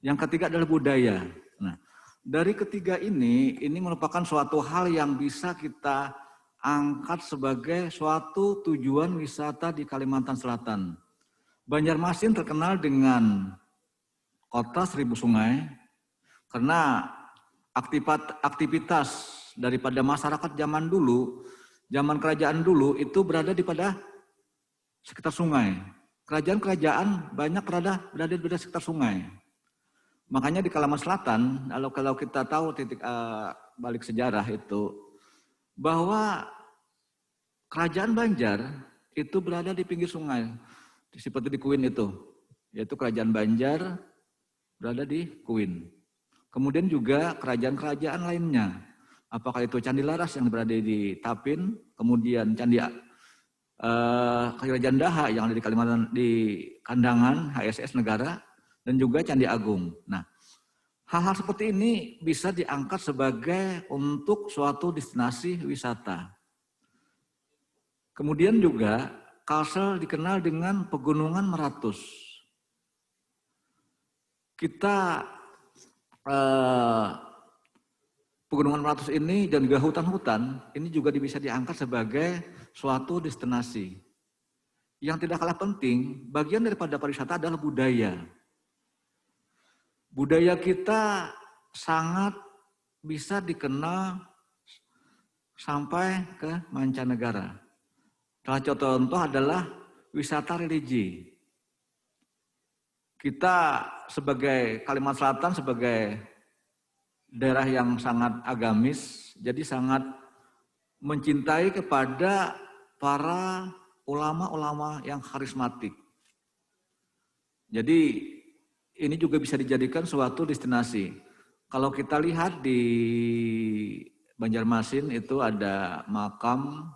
S7: Yang ketiga adalah budaya. Nah, dari ketiga ini merupakan suatu hal yang bisa kita angkat sebagai suatu tujuan wisata di Kalimantan Selatan. Banjarmasin terkenal dengan kota 1000 sungai karena aktivitas daripada masyarakat zaman dulu, zaman kerajaan dulu itu berada di pada sekitar sungai. Kerajaan-kerajaan banyak berada di sekitar sungai. Makanya di Kalimantan Selatan, kalau kita tahu titik balik sejarah itu, bahwa kerajaan Banjar itu berada di pinggir sungai, seperti di Kuin itu, yaitu kerajaan Banjar berada di Kuin. Kemudian juga kerajaan-kerajaan lainnya, apakah itu Candi Laras yang berada di Tapin, kemudian Kerajaan Daha yang ada di Kalimantan di Kandangan, HSS Negara, dan juga Candi Agung. Nah, hal-hal seperti ini bisa diangkat sebagai untuk suatu destinasi wisata. Kemudian juga Kalsel dikenal dengan pegunungan meratus. Kita pegunungan meratus ini dan juga hutan-hutan ini juga bisa diangkat sebagai suatu destinasi. Yang tidak kalah penting, bagian daripada pariwisata adalah budaya. Budaya kita sangat bisa dikenal sampai ke mancanegara. Salah contoh adalah wisata religi. Kita sebagai Kalimantan Selatan sebagai daerah yang sangat agamis, jadi sangat mencintai kepada para ulama-ulama yang karismatik. Jadi ini juga bisa dijadikan suatu destinasi. Kalau kita lihat di Banjarmasin itu ada makam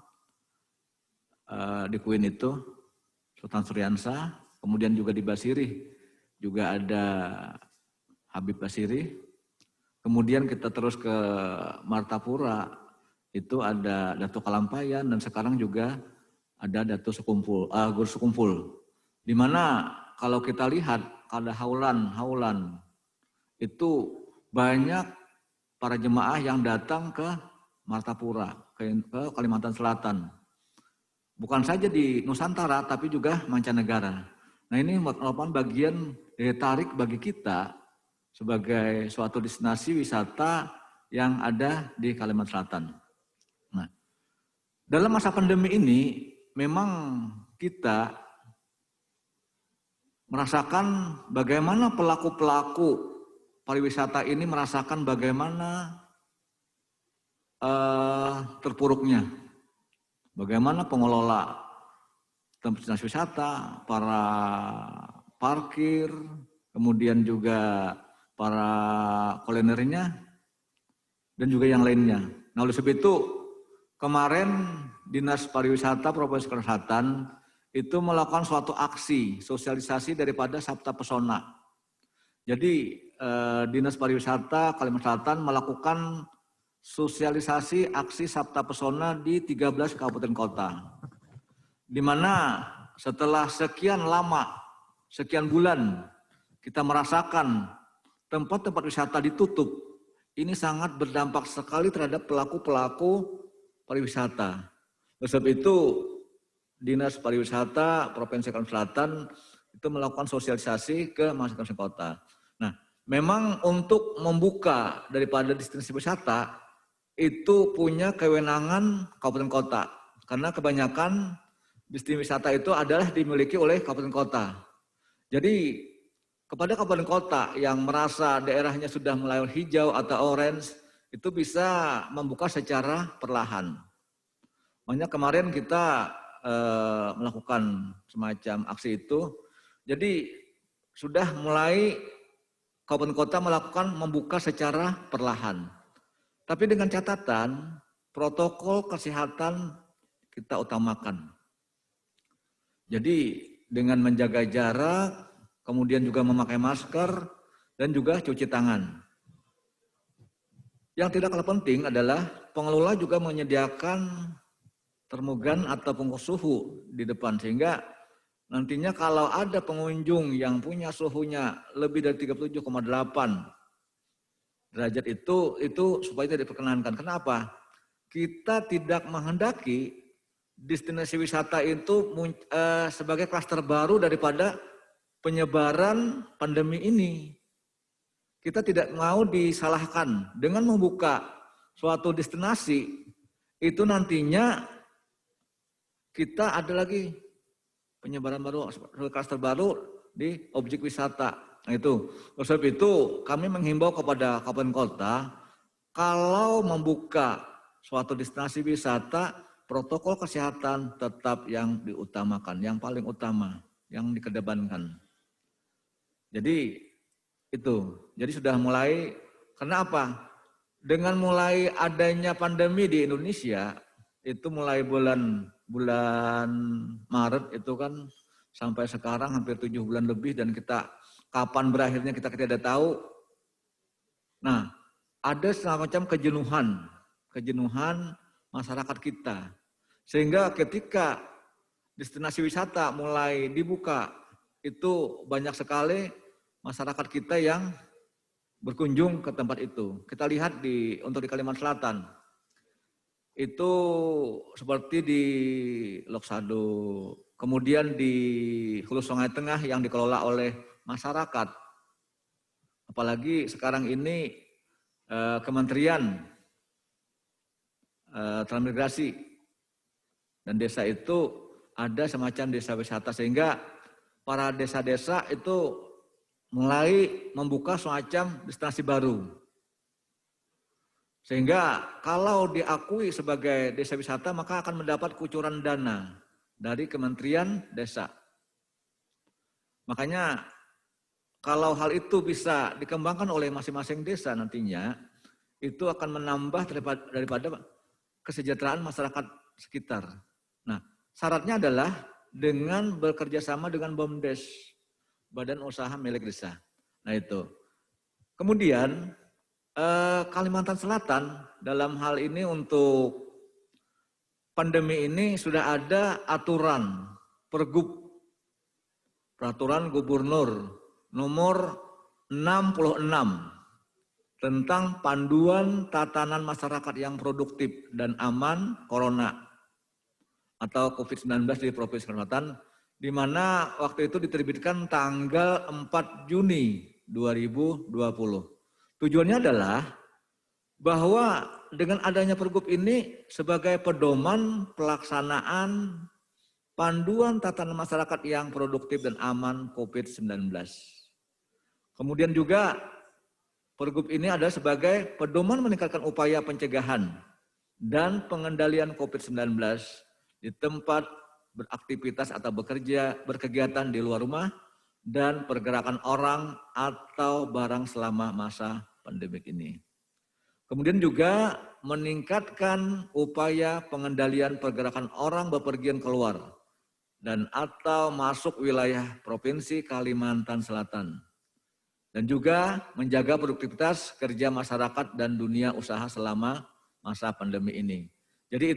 S7: di Kuin itu Sultan Suryansa, kemudian juga di Basiri juga ada Habib Basiri. Kemudian kita terus ke Martapura, itu ada Datuk Kalampayan dan sekarang juga ada Datuk Guru Sekumpul. Di mana kalau kita lihat ada haulan itu banyak para jemaah yang datang ke Martapura, ke Kalimantan Selatan. Bukan saja di Nusantara, tapi juga mancanegara. Nah ini merupakan bagian daya tarik bagi kita sebagai suatu destinasi wisata yang ada di Kalimantan Selatan. Nah, dalam masa pandemi ini memang kita merasakan bagaimana pelaku-pelaku pariwisata ini merasakan bagaimana terpuruknya. Bagaimana pengelola tempat wisata, para parkir, kemudian juga para kulinernya, dan juga yang lainnya. Nah oleh sebab itu, kemarin Dinas Pariwisata Provinsi Kalimantan Selatan itu melakukan suatu aksi sosialisasi daripada Sabta Pesona. Jadi Dinas Pariwisata Kalimantan Selatan melakukan sosialisasi aksi Sabta Pesona di 13 kabupaten kota. Di mana setelah sekian lama, sekian bulan kita merasakan tempat-tempat wisata ditutup, ini sangat berdampak sekali terhadap pelaku-pelaku pariwisata. Oleh sebab itu, Dinas Pariwisata Provinsi Kalimantan Selatan itu melakukan sosialisasi ke masing-masing kota. Nah, memang untuk membuka daripada destinasi wisata itu punya kewenangan kabupaten kota. Karena kebanyakan destinasi wisata itu adalah dimiliki oleh kabupaten kota. Jadi kepada kabupaten kota yang merasa daerahnya sudah mulai hijau atau orange, itu bisa membuka secara perlahan. Makanya kemarin kita melakukan semacam aksi itu. Jadi sudah mulai kabupaten kota melakukan membuka secara perlahan. Tapi dengan catatan protokol kesehatan kita utamakan. Jadi dengan menjaga jarak, kemudian juga memakai masker, dan juga cuci tangan. Yang tidak kalah penting adalah pengelola juga menyediakan termogan atau pengukur suhu di depan, sehingga nantinya kalau ada pengunjung yang punya suhunya lebih dari 37,8 derajat itu supaya tidak diperkenankan. Kenapa? Kita tidak menghendaki destinasi wisata itu sebagai klaster baru daripada penyebaran pandemi ini. Kita tidak mau disalahkan dengan membuka suatu destinasi, itu nantinya kita ada lagi penyebaran baru, klaster baru di objek wisata. Nah, itu. Oleh sebab itu kami menghimbau kepada kabupaten kota, kalau membuka suatu destinasi wisata, protokol kesehatan tetap yang diutamakan, yang paling utama, yang dikedepankan. Jadi itu, jadi sudah mulai, karena apa? Dengan mulai adanya pandemi di Indonesia, itu mulai bulan Maret itu kan sampai sekarang hampir 7 bulan lebih, dan kita kapan berakhirnya kita tidak tahu. Nah, ada semacam kejenuhan masyarakat kita. Sehingga ketika destinasi wisata mulai dibuka, itu banyak sekali masyarakat kita yang berkunjung ke tempat itu. Kita lihat untuk di Kalimantan Selatan, itu seperti di Loksado, kemudian di Hulu Sungai Tengah yang dikelola oleh masyarakat. Apalagi sekarang ini Kementerian Transmigrasi dan desa itu ada semacam desa wisata, sehingga para desa-desa itu mulai membuka semacam destinasi baru. Sehingga kalau diakui sebagai desa wisata, maka akan mendapat kucuran dana dari Kementerian Desa. Makanya kalau hal itu bisa dikembangkan oleh masing-masing desa nantinya, itu akan menambah daripada kesejahteraan masyarakat sekitar. Nah, syaratnya adalah dengan bekerja sama dengan BUMDes, Badan Usaha Milik Desa. Nah itu. Kemudian Kalimantan Selatan dalam hal ini untuk pandemi ini sudah ada aturan Peraturan Gubernur nomor 66 tentang panduan tatanan masyarakat yang produktif dan aman Corona atau COVID-19 di Provinsi Kalimantan, di mana waktu itu diterbitkan tanggal 4 Juni 2020. Tujuannya adalah bahwa dengan adanya pergub ini sebagai pedoman pelaksanaan panduan tatanan masyarakat yang produktif dan aman COVID-19. Kemudian juga pergub ini adalah sebagai pedoman meningkatkan upaya pencegahan dan pengendalian COVID-19 di tempat beraktivitas atau berkegiatan di luar rumah, dan pergerakan orang atau barang selama masa pandemik ini. Kemudian juga meningkatkan upaya pengendalian pergerakan orang bepergian keluar dan atau masuk wilayah Provinsi Kalimantan Selatan. Dan juga menjaga produktivitas kerja masyarakat dan dunia usaha selama masa pandemi ini. Jadi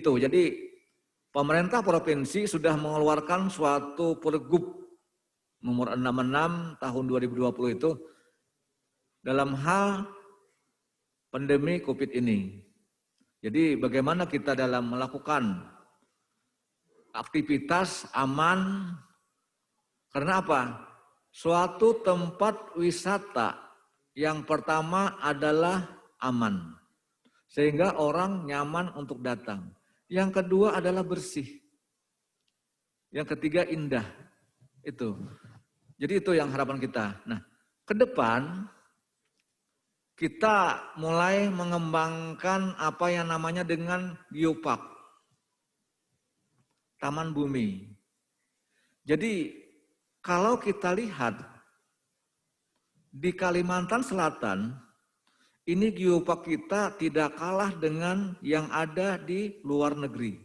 S7: pemerintah provinsi sudah mengeluarkan suatu pergub nomor 66 tahun 2020 itu dalam hal pandemi COVID ini. Jadi bagaimana kita dalam melakukan aktivitas aman, karena apa? Suatu tempat wisata yang pertama adalah aman, sehingga orang nyaman untuk datang. Yang kedua adalah bersih. Yang ketiga indah. Itu. Jadi itu yang harapan kita. Nah, ke depan kita mulai mengembangkan apa yang namanya dengan geopark, Taman Bumi. Jadi kalau kita lihat di Kalimantan Selatan, ini geopark kita tidak kalah dengan yang ada di luar negeri.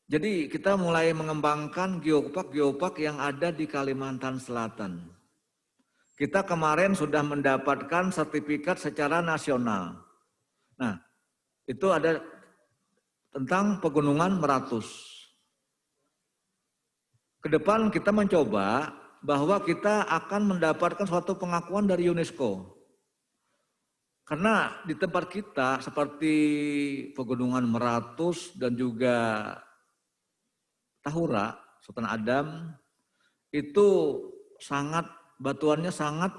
S7: Jadi kita mulai mengembangkan geopark yang ada di Kalimantan Selatan. Kita kemarin sudah mendapatkan sertifikat secara nasional. Nah, itu ada tentang Pegunungan Meratus. Ke depan kita mencoba bahwa kita akan mendapatkan suatu pengakuan dari UNESCO. Karena di tempat kita seperti Pegunungan Meratus dan juga Tahura, Sultan Adam, itu batuannya sangat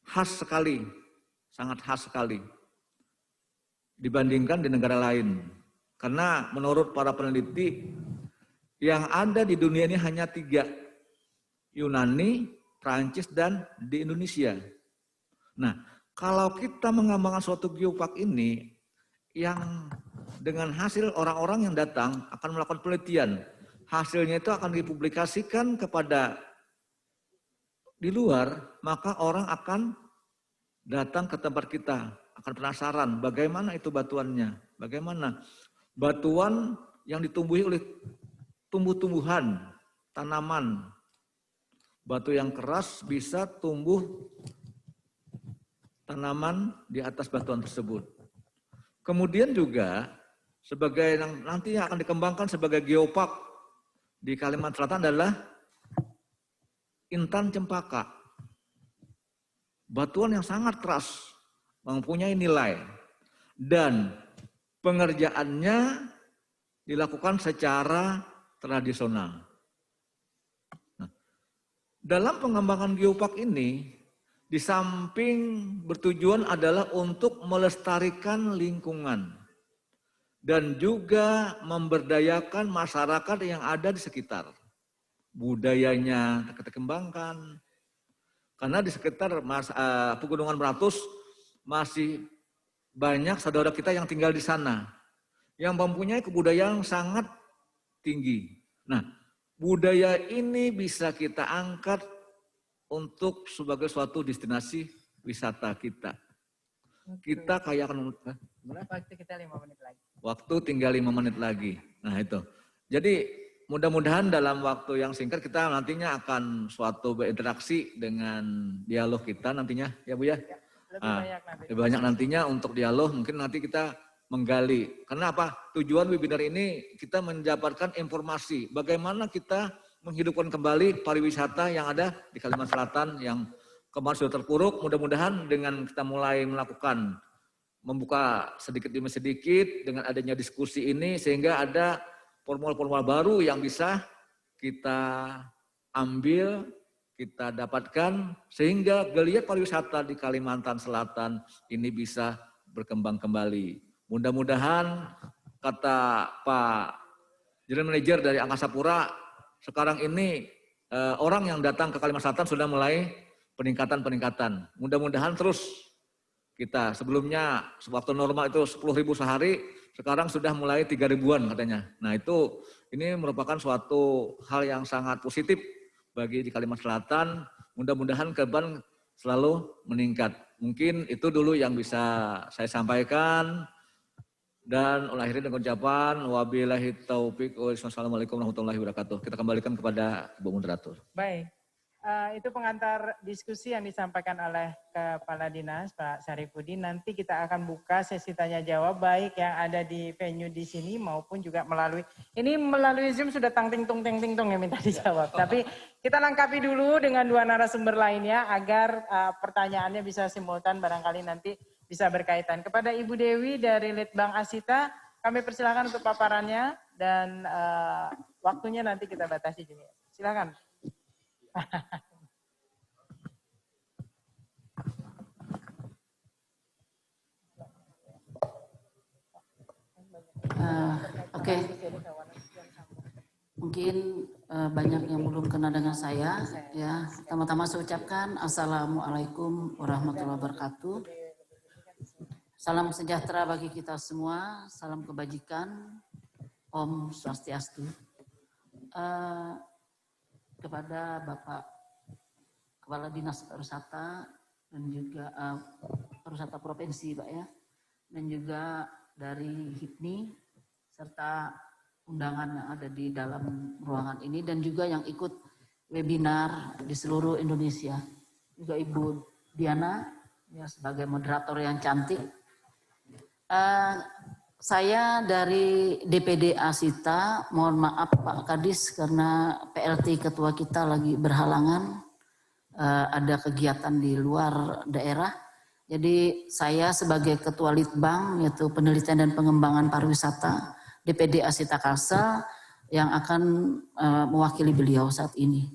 S7: khas sekali dibandingkan di negara lain. Karena menurut para peneliti, yang ada di dunia ini hanya 3, Yunani, Prancis, dan di Indonesia. Nah, kalau kita mengembangkan suatu geopark ini, yang dengan hasil orang-orang yang datang akan melakukan penelitian, hasilnya itu akan dipublikasikan kepada di luar, maka orang akan datang ke tempat kita, akan penasaran bagaimana itu batuannya, bagaimana batuan yang ditumbuhi oleh tumbuh-tumbuhan, tanaman, batu yang keras bisa tumbuh tanaman di atas batuan tersebut. Kemudian juga sebagai yang nantinya akan dikembangkan sebagai geopark di Kalimantan Selatan adalah intan cempaka. Batuan yang sangat keras, mempunyai nilai, dan pengerjaannya dilakukan secara tradisional. Nah, dalam pengembangan geopark ini, di samping bertujuan adalah untuk melestarikan lingkungan dan juga memberdayakan masyarakat yang ada di sekitar. Budayanya kita kembangkan. Karena di sekitar Pegunungan Meratus masih banyak saudara kita yang tinggal di sana, yang mempunyai kebudayaan sangat tinggi. Nah, budaya ini bisa kita angkat untuk sebagai suatu destinasi wisata kita. Kita kayak akan
S9: Waktu kita 5 menit lagi.
S7: Waktu tinggal 5 menit lagi. Nah itu. Jadi mudah-mudahan dalam waktu yang singkat kita nantinya akan suatu berinteraksi dengan dialog kita nantinya, ya Bu ya. Lebih banyak nantinya untuk dialog, mungkin nanti kita menggali. Karena apa? Tujuan webinar ini kita mendapatkan informasi bagaimana kita menghidupkan kembali pariwisata yang ada di Kalimantan Selatan yang kemarin sudah terpuruk. Mudah-mudahan dengan kita mulai melakukan, membuka sedikit demi sedikit dengan adanya diskusi ini, sehingga ada formula-formula baru yang bisa kita ambil, kita dapatkan, sehingga geliat pariwisata di Kalimantan Selatan ini bisa berkembang kembali. Mudah-mudahan, kata Pak General Manager dari Angkasa Pura, sekarang ini orang yang datang ke Kalimantan Selatan sudah mulai peningkatan. Mudah-mudahan terus kita, sebelumnya waktu normal itu 10.000 sehari, sekarang sudah mulai 3.000-an katanya. Nah itu, ini merupakan suatu hal yang sangat positif bagi di Kalimantan Selatan. Mudah-mudahan ke depan selalu meningkat. Mungkin itu dulu yang bisa saya sampaikan. Dan akhirnya dengan ucapan wabillahi taufiq wassalamualaikum warahmatullahi wabarakatuh. Kita kembalikan kepada Ibu Moderator.
S9: Baik, itu pengantar diskusi yang disampaikan oleh Kepala Dinas Pak Syarifudin. Nanti kita akan buka sesi tanya jawab baik yang ada di venue di sini maupun juga melalui Zoom sudah ting-tung yang minta dijawab. Tapi kita lengkapi dulu dengan 2 narasumber lainnya agar pertanyaannya bisa simultan, barangkali nanti bisa berkaitan. Kepada Ibu Dewi dari Litbang Asita, kami persilakan untuk paparannya dan waktunya nanti kita batasi juga. Silakan.
S12: Oke. Mungkin banyak yang belum kenal dengan saya. Ya, pertama-tama saya ucapkan Assalamualaikum warahmatullahi wabarakatuh. Salam sejahtera bagi kita semua, salam kebajikan, Om Swastiastu. Kepada Bapak Kepala Dinas Pariwisata dan juga Pariwisata Provinsi, Pak ya, dan juga dari HIPMI, serta undangan yang ada di dalam ruangan ini dan juga yang ikut webinar di seluruh Indonesia. Juga Ibu Diana ya sebagai moderator yang cantik. Saya dari DPD Asita, mohon maaf Pak Kadis karena PLT ketua kita lagi berhalangan, ada kegiatan di luar daerah. Jadi saya sebagai ketua Litbang yaitu penelitian dan pengembangan pariwisata DPD Asita Kalsel yang akan mewakili beliau saat ini.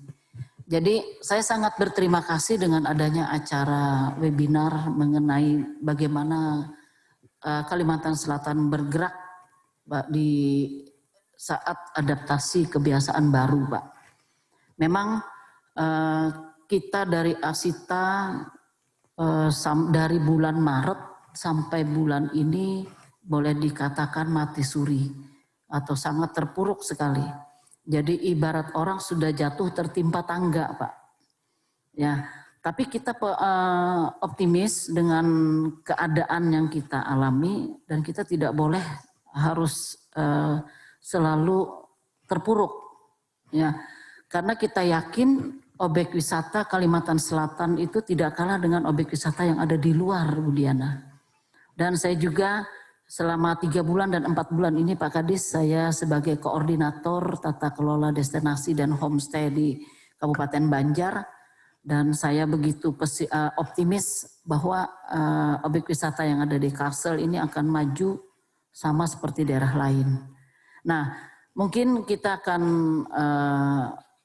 S12: Jadi saya sangat berterima kasih dengan adanya acara webinar mengenai bagaimana Kalimantan Selatan bergerak di saat adaptasi kebiasaan baru, Pak. Memang kita dari Asita dari bulan Maret sampai bulan ini boleh dikatakan mati suri atau sangat terpuruk sekali. Jadi ibarat orang sudah jatuh tertimpa tangga, Pak. Ya. Tapi kita optimis dengan keadaan yang kita alami dan kita tidak boleh harus selalu terpuruk, ya. Karena kita yakin objek wisata Kalimantan Selatan itu tidak kalah dengan objek wisata yang ada di luar, Bu Diana. Dan saya juga selama 3 bulan dan 4 bulan ini Pak Kadis, saya sebagai koordinator tata kelola destinasi dan homestay di Kabupaten Banjar. Dan saya begitu optimis bahwa objek wisata yang ada di Kalsel ini akan maju sama seperti daerah lain. Nah, mungkin kita akan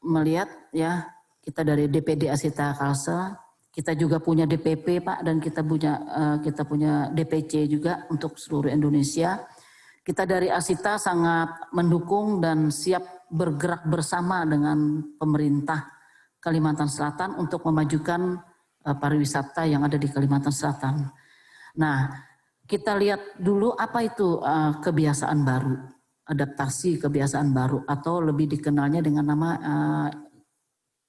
S12: melihat ya, kita dari DPD Asita Kalsel, kita juga punya DPP Pak, dan kita punya DPC juga untuk seluruh Indonesia. Kita dari Asita sangat mendukung dan siap bergerak bersama dengan pemerintah Kalimantan Selatan untuk memajukan pariwisata yang ada di Kalimantan Selatan. Nah, kita lihat dulu apa itu kebiasaan baru, adaptasi kebiasaan baru, atau lebih dikenalnya dengan nama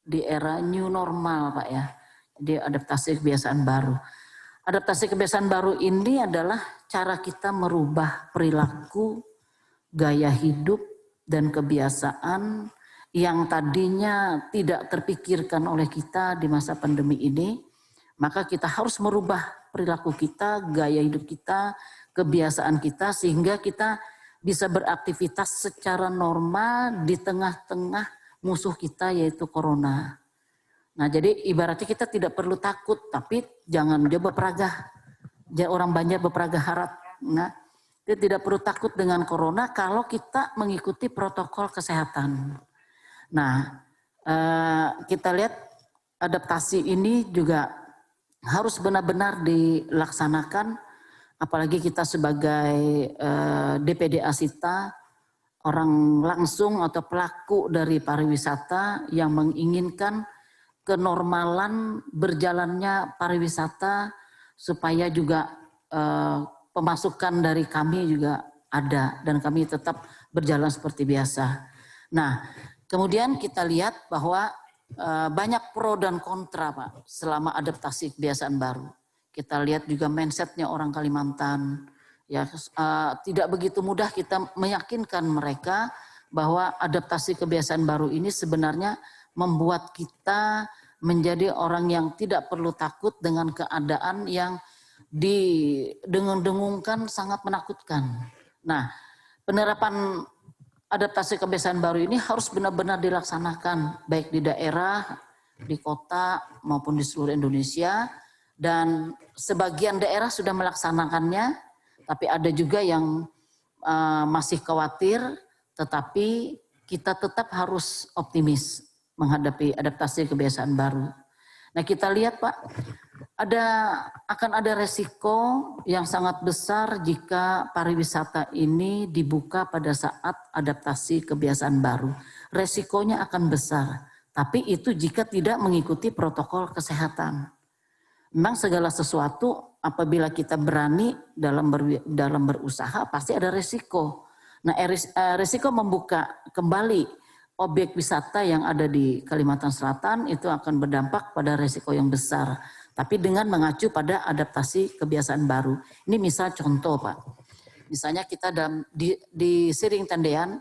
S12: di era new normal, Pak ya. Jadi adaptasi kebiasaan baru. Adaptasi kebiasaan baru ini adalah cara kita merubah perilaku, gaya hidup, dan kebiasaan yang tadinya tidak terpikirkan oleh kita di masa pandemi ini, maka kita harus merubah perilaku kita, gaya hidup kita, kebiasaan kita, sehingga kita bisa beraktivitas secara normal di tengah-tengah musuh kita yaitu corona. Nah, jadi ibaratnya kita tidak perlu takut, tapi jangan dia berperagah. Orang banyak berperagah harap. Nah, kita tidak perlu takut dengan corona kalau kita mengikuti protokol kesehatan. Nah, kita lihat adaptasi ini juga harus benar-benar dilaksanakan, apalagi kita sebagai DPD Asita, orang langsung atau pelaku dari pariwisata yang menginginkan kenormalan berjalannya pariwisata supaya juga pemasukan dari kami juga ada dan kami tetap berjalan seperti biasa. Nah, kemudian kita lihat bahwa banyak pro dan kontra Pak selama adaptasi kebiasaan baru. Kita lihat juga mindsetnya orang Kalimantan. Ya, tidak begitu mudah kita meyakinkan mereka bahwa adaptasi kebiasaan baru ini sebenarnya membuat kita menjadi orang yang tidak perlu takut dengan keadaan yang didengung-dengungkan sangat menakutkan. Nah, penerapan adaptasi kebiasaan baru ini harus benar-benar dilaksanakan baik di daerah, di kota maupun di seluruh Indonesia, dan sebagian daerah sudah melaksanakannya, tapi ada juga yang masih khawatir, tetapi kita tetap harus optimis menghadapi adaptasi kebiasaan baru. Nah, kita lihat Pak, akan ada resiko yang sangat besar jika pariwisata ini dibuka pada saat adaptasi kebiasaan baru. Resikonya akan besar, tapi itu jika tidak mengikuti protokol kesehatan. Memang segala sesuatu apabila kita berani dalam berusaha pasti ada resiko. Nah, resiko membuka kembali objek wisata yang ada di Kalimantan Selatan itu akan berdampak pada resiko yang besar. Tapi dengan mengacu pada adaptasi kebiasaan baru. Ini misal contoh Pak. Misalnya kita di Siring Tendean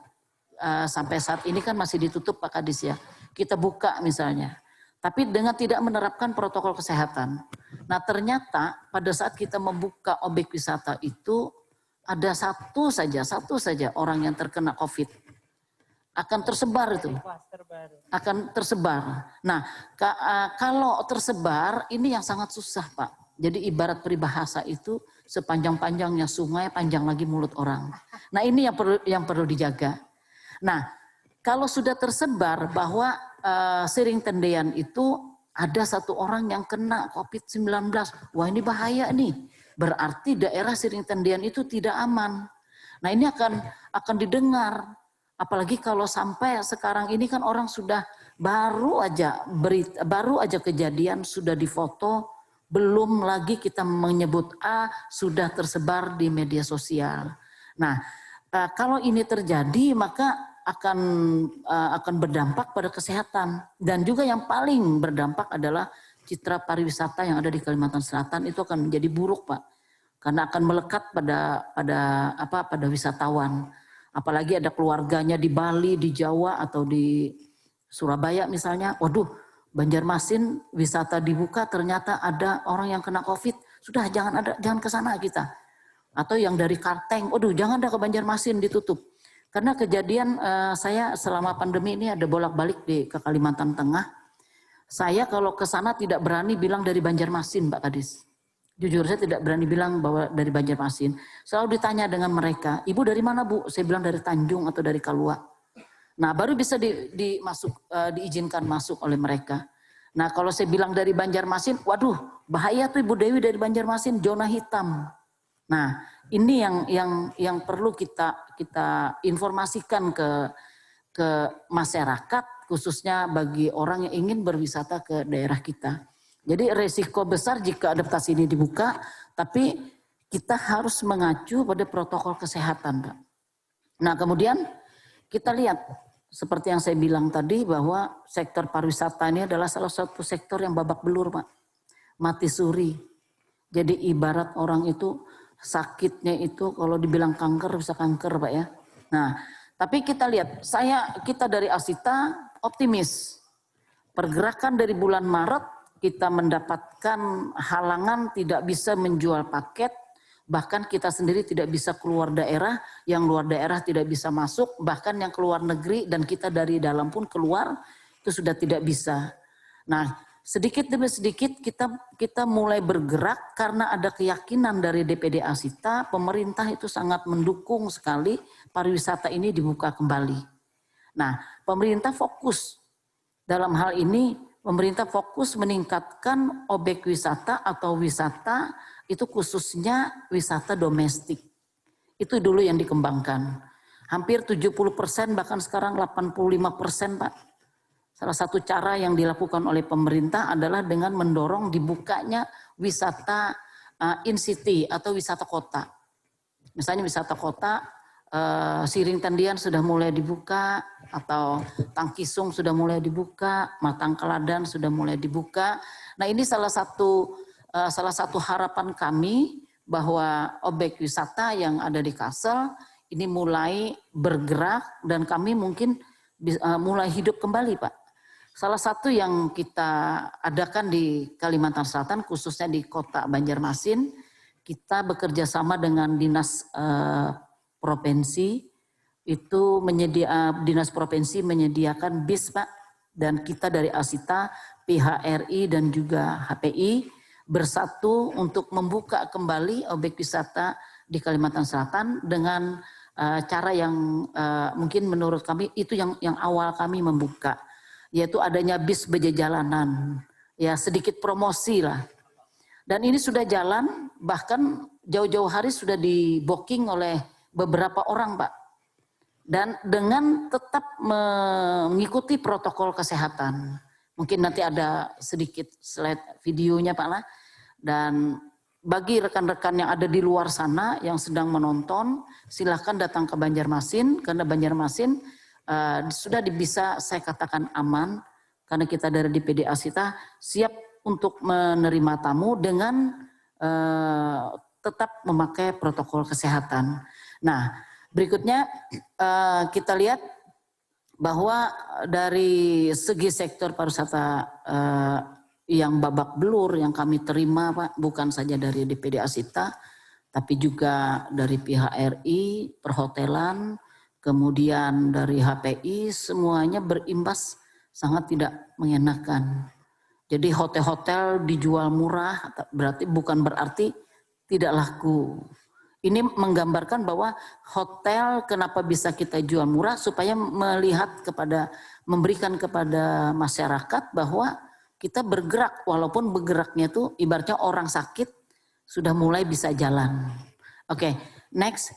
S12: sampai saat ini kan masih ditutup Pak Kadis ya. Kita buka misalnya, tapi dengan tidak menerapkan protokol kesehatan. Nah ternyata pada saat kita membuka objek wisata itu ada satu saja orang yang terkena COVID. Akan tersebar itu. Akan tersebar. Nah kalau tersebar ini yang sangat susah Pak. Jadi ibarat peribahasa itu sepanjang-panjangnya sungai, panjang lagi mulut orang. Nah ini yang perlu dijaga. Nah kalau sudah tersebar bahwa Siring Tendean itu ada satu orang yang kena COVID-19, wah ini bahaya nih. Berarti daerah Siring Tendean itu tidak aman. Nah ini akan didengar. Apalagi kalau sampai sekarang ini kan orang sudah baru aja kejadian sudah difoto, belum lagi kita menyebut sudah tersebar di media sosial. Nah kalau ini terjadi maka akan berdampak pada kesehatan, dan juga yang paling berdampak adalah citra pariwisata yang ada di Kalimantan Selatan itu akan menjadi buruk Pak, karena akan melekat pada wisatawan, apalagi ada keluarganya di Bali, di Jawa atau di Surabaya misalnya, waduh Banjarmasin wisata dibuka ternyata ada orang yang kena COVID, sudah jangan ke sana kita, atau yang dari Karteng, waduh jangan ke Banjarmasin ditutup. Karena kejadian saya selama pandemi ini ada bolak-balik ke Kalimantan Tengah. Saya kalau ke sana tidak berani bilang dari Banjarmasin, Pak Kadis. Jujur saya tidak berani bilang bahwa dari Banjarmasin. Selalu ditanya dengan mereka, ibu dari mana Bu? Saya bilang dari Tanjung atau dari Kalua. Nah baru bisa diizinkan masuk oleh mereka. Nah kalau saya bilang dari Banjarmasin, waduh bahaya tuh Ibu Dewi dari Banjarmasin, zona hitam. Nah ini yang perlu kita informasikan ke masyarakat, khususnya bagi orang yang ingin berwisata ke daerah kita. Jadi resiko besar jika adaptasi ini dibuka, tapi kita harus mengacu pada protokol kesehatan, Pak. Nah kemudian kita lihat seperti yang saya bilang tadi bahwa sektor pariwisata ini adalah salah satu sektor yang babak belur, Pak. Mati suri. Jadi ibarat orang itu sakitnya itu kalau dibilang kanker bisa kanker Pak ya. Nah tapi kita lihat, kita dari Asita optimis. Pergerakan dari bulan Maret kita mendapatkan halangan tidak bisa menjual paket, bahkan kita sendiri tidak bisa keluar daerah, yang luar daerah tidak bisa masuk, bahkan yang keluar negeri dan kita dari dalam pun keluar itu sudah tidak bisa. Nah sedikit demi sedikit kita mulai bergerak karena ada keyakinan dari DPD Asita, pemerintah itu sangat mendukung sekali pariwisata ini dibuka kembali. Nah, pemerintah fokus dalam hal ini, pemerintah fokus meningkatkan objek wisata atau wisata itu khususnya wisata domestik. Itu dulu yang dikembangkan. Hampir 70% bahkan sekarang 85% Pak. Salah satu cara yang dilakukan oleh pemerintah adalah dengan mendorong dibukanya wisata in city atau wisata kota. Misalnya wisata kota, Siring Tendean sudah mulai dibuka, atau Tangkisung sudah mulai dibuka, Matang Keladan sudah mulai dibuka. Nah ini salah satu harapan kami bahwa objek wisata yang ada di Kalsel ini mulai bergerak dan kami mungkin mulai hidup kembali Pak. Salah satu yang kita adakan di Kalimantan Selatan, khususnya di kota Banjarmasin, kita bekerja sama dengan dinas provinsi, itu dinas provinsi menyediakan bis Pak, dan kita dari Asita, PHRI dan juga HPI bersatu untuk membuka kembali objek wisata di Kalimantan Selatan dengan cara yang mungkin menurut kami itu yang awal kami membuka, yaitu adanya bis berjalanan, ya sedikit promosi lah. Dan ini sudah jalan, bahkan jauh-jauh hari sudah di booking oleh beberapa orang Pak. Dan dengan tetap mengikuti protokol kesehatan. Mungkin nanti ada sedikit slide videonya Pak lah. Dan bagi rekan-rekan yang ada di luar sana yang sedang menonton, silahkan datang ke Banjarmasin, karena Banjarmasin sudah bisa saya katakan aman, karena kita dari DPD Asita siap untuk menerima tamu dengan tetap memakai protokol kesehatan. Nah, berikutnya kita lihat bahwa dari segi sektor pariwisata yang babak belur yang kami terima Pak, bukan saja dari DPD Asita, tapi juga dari pihak RI, perhotelan, kemudian dari HPI, semuanya berimbas sangat tidak mengenakan. Jadi hotel-hotel dijual murah, bukan berarti tidak laku. Ini menggambarkan bahwa hotel kenapa bisa kita jual murah supaya memberikan kepada masyarakat bahwa kita bergerak, walaupun bergeraknya itu ibaratnya orang sakit sudah mulai bisa jalan. Oke, next.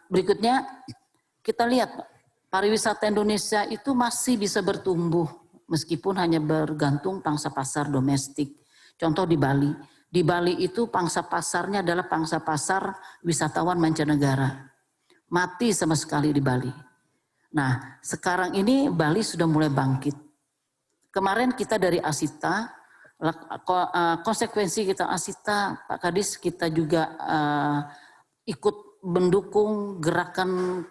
S12: Berikutnya kita lihat pariwisata Indonesia itu masih bisa bertumbuh meskipun hanya bergantung pangsa pasar domestik. Contoh di Bali. Di Bali itu pangsa pasarnya adalah pangsa pasar wisatawan mancanegara. Mati sama sekali di Bali. Nah, sekarang ini Bali sudah mulai bangkit. Kemarin kita dari Asita, konsekuensi kita Asita, Pak Kadis, kita juga ikut mendukung gerakan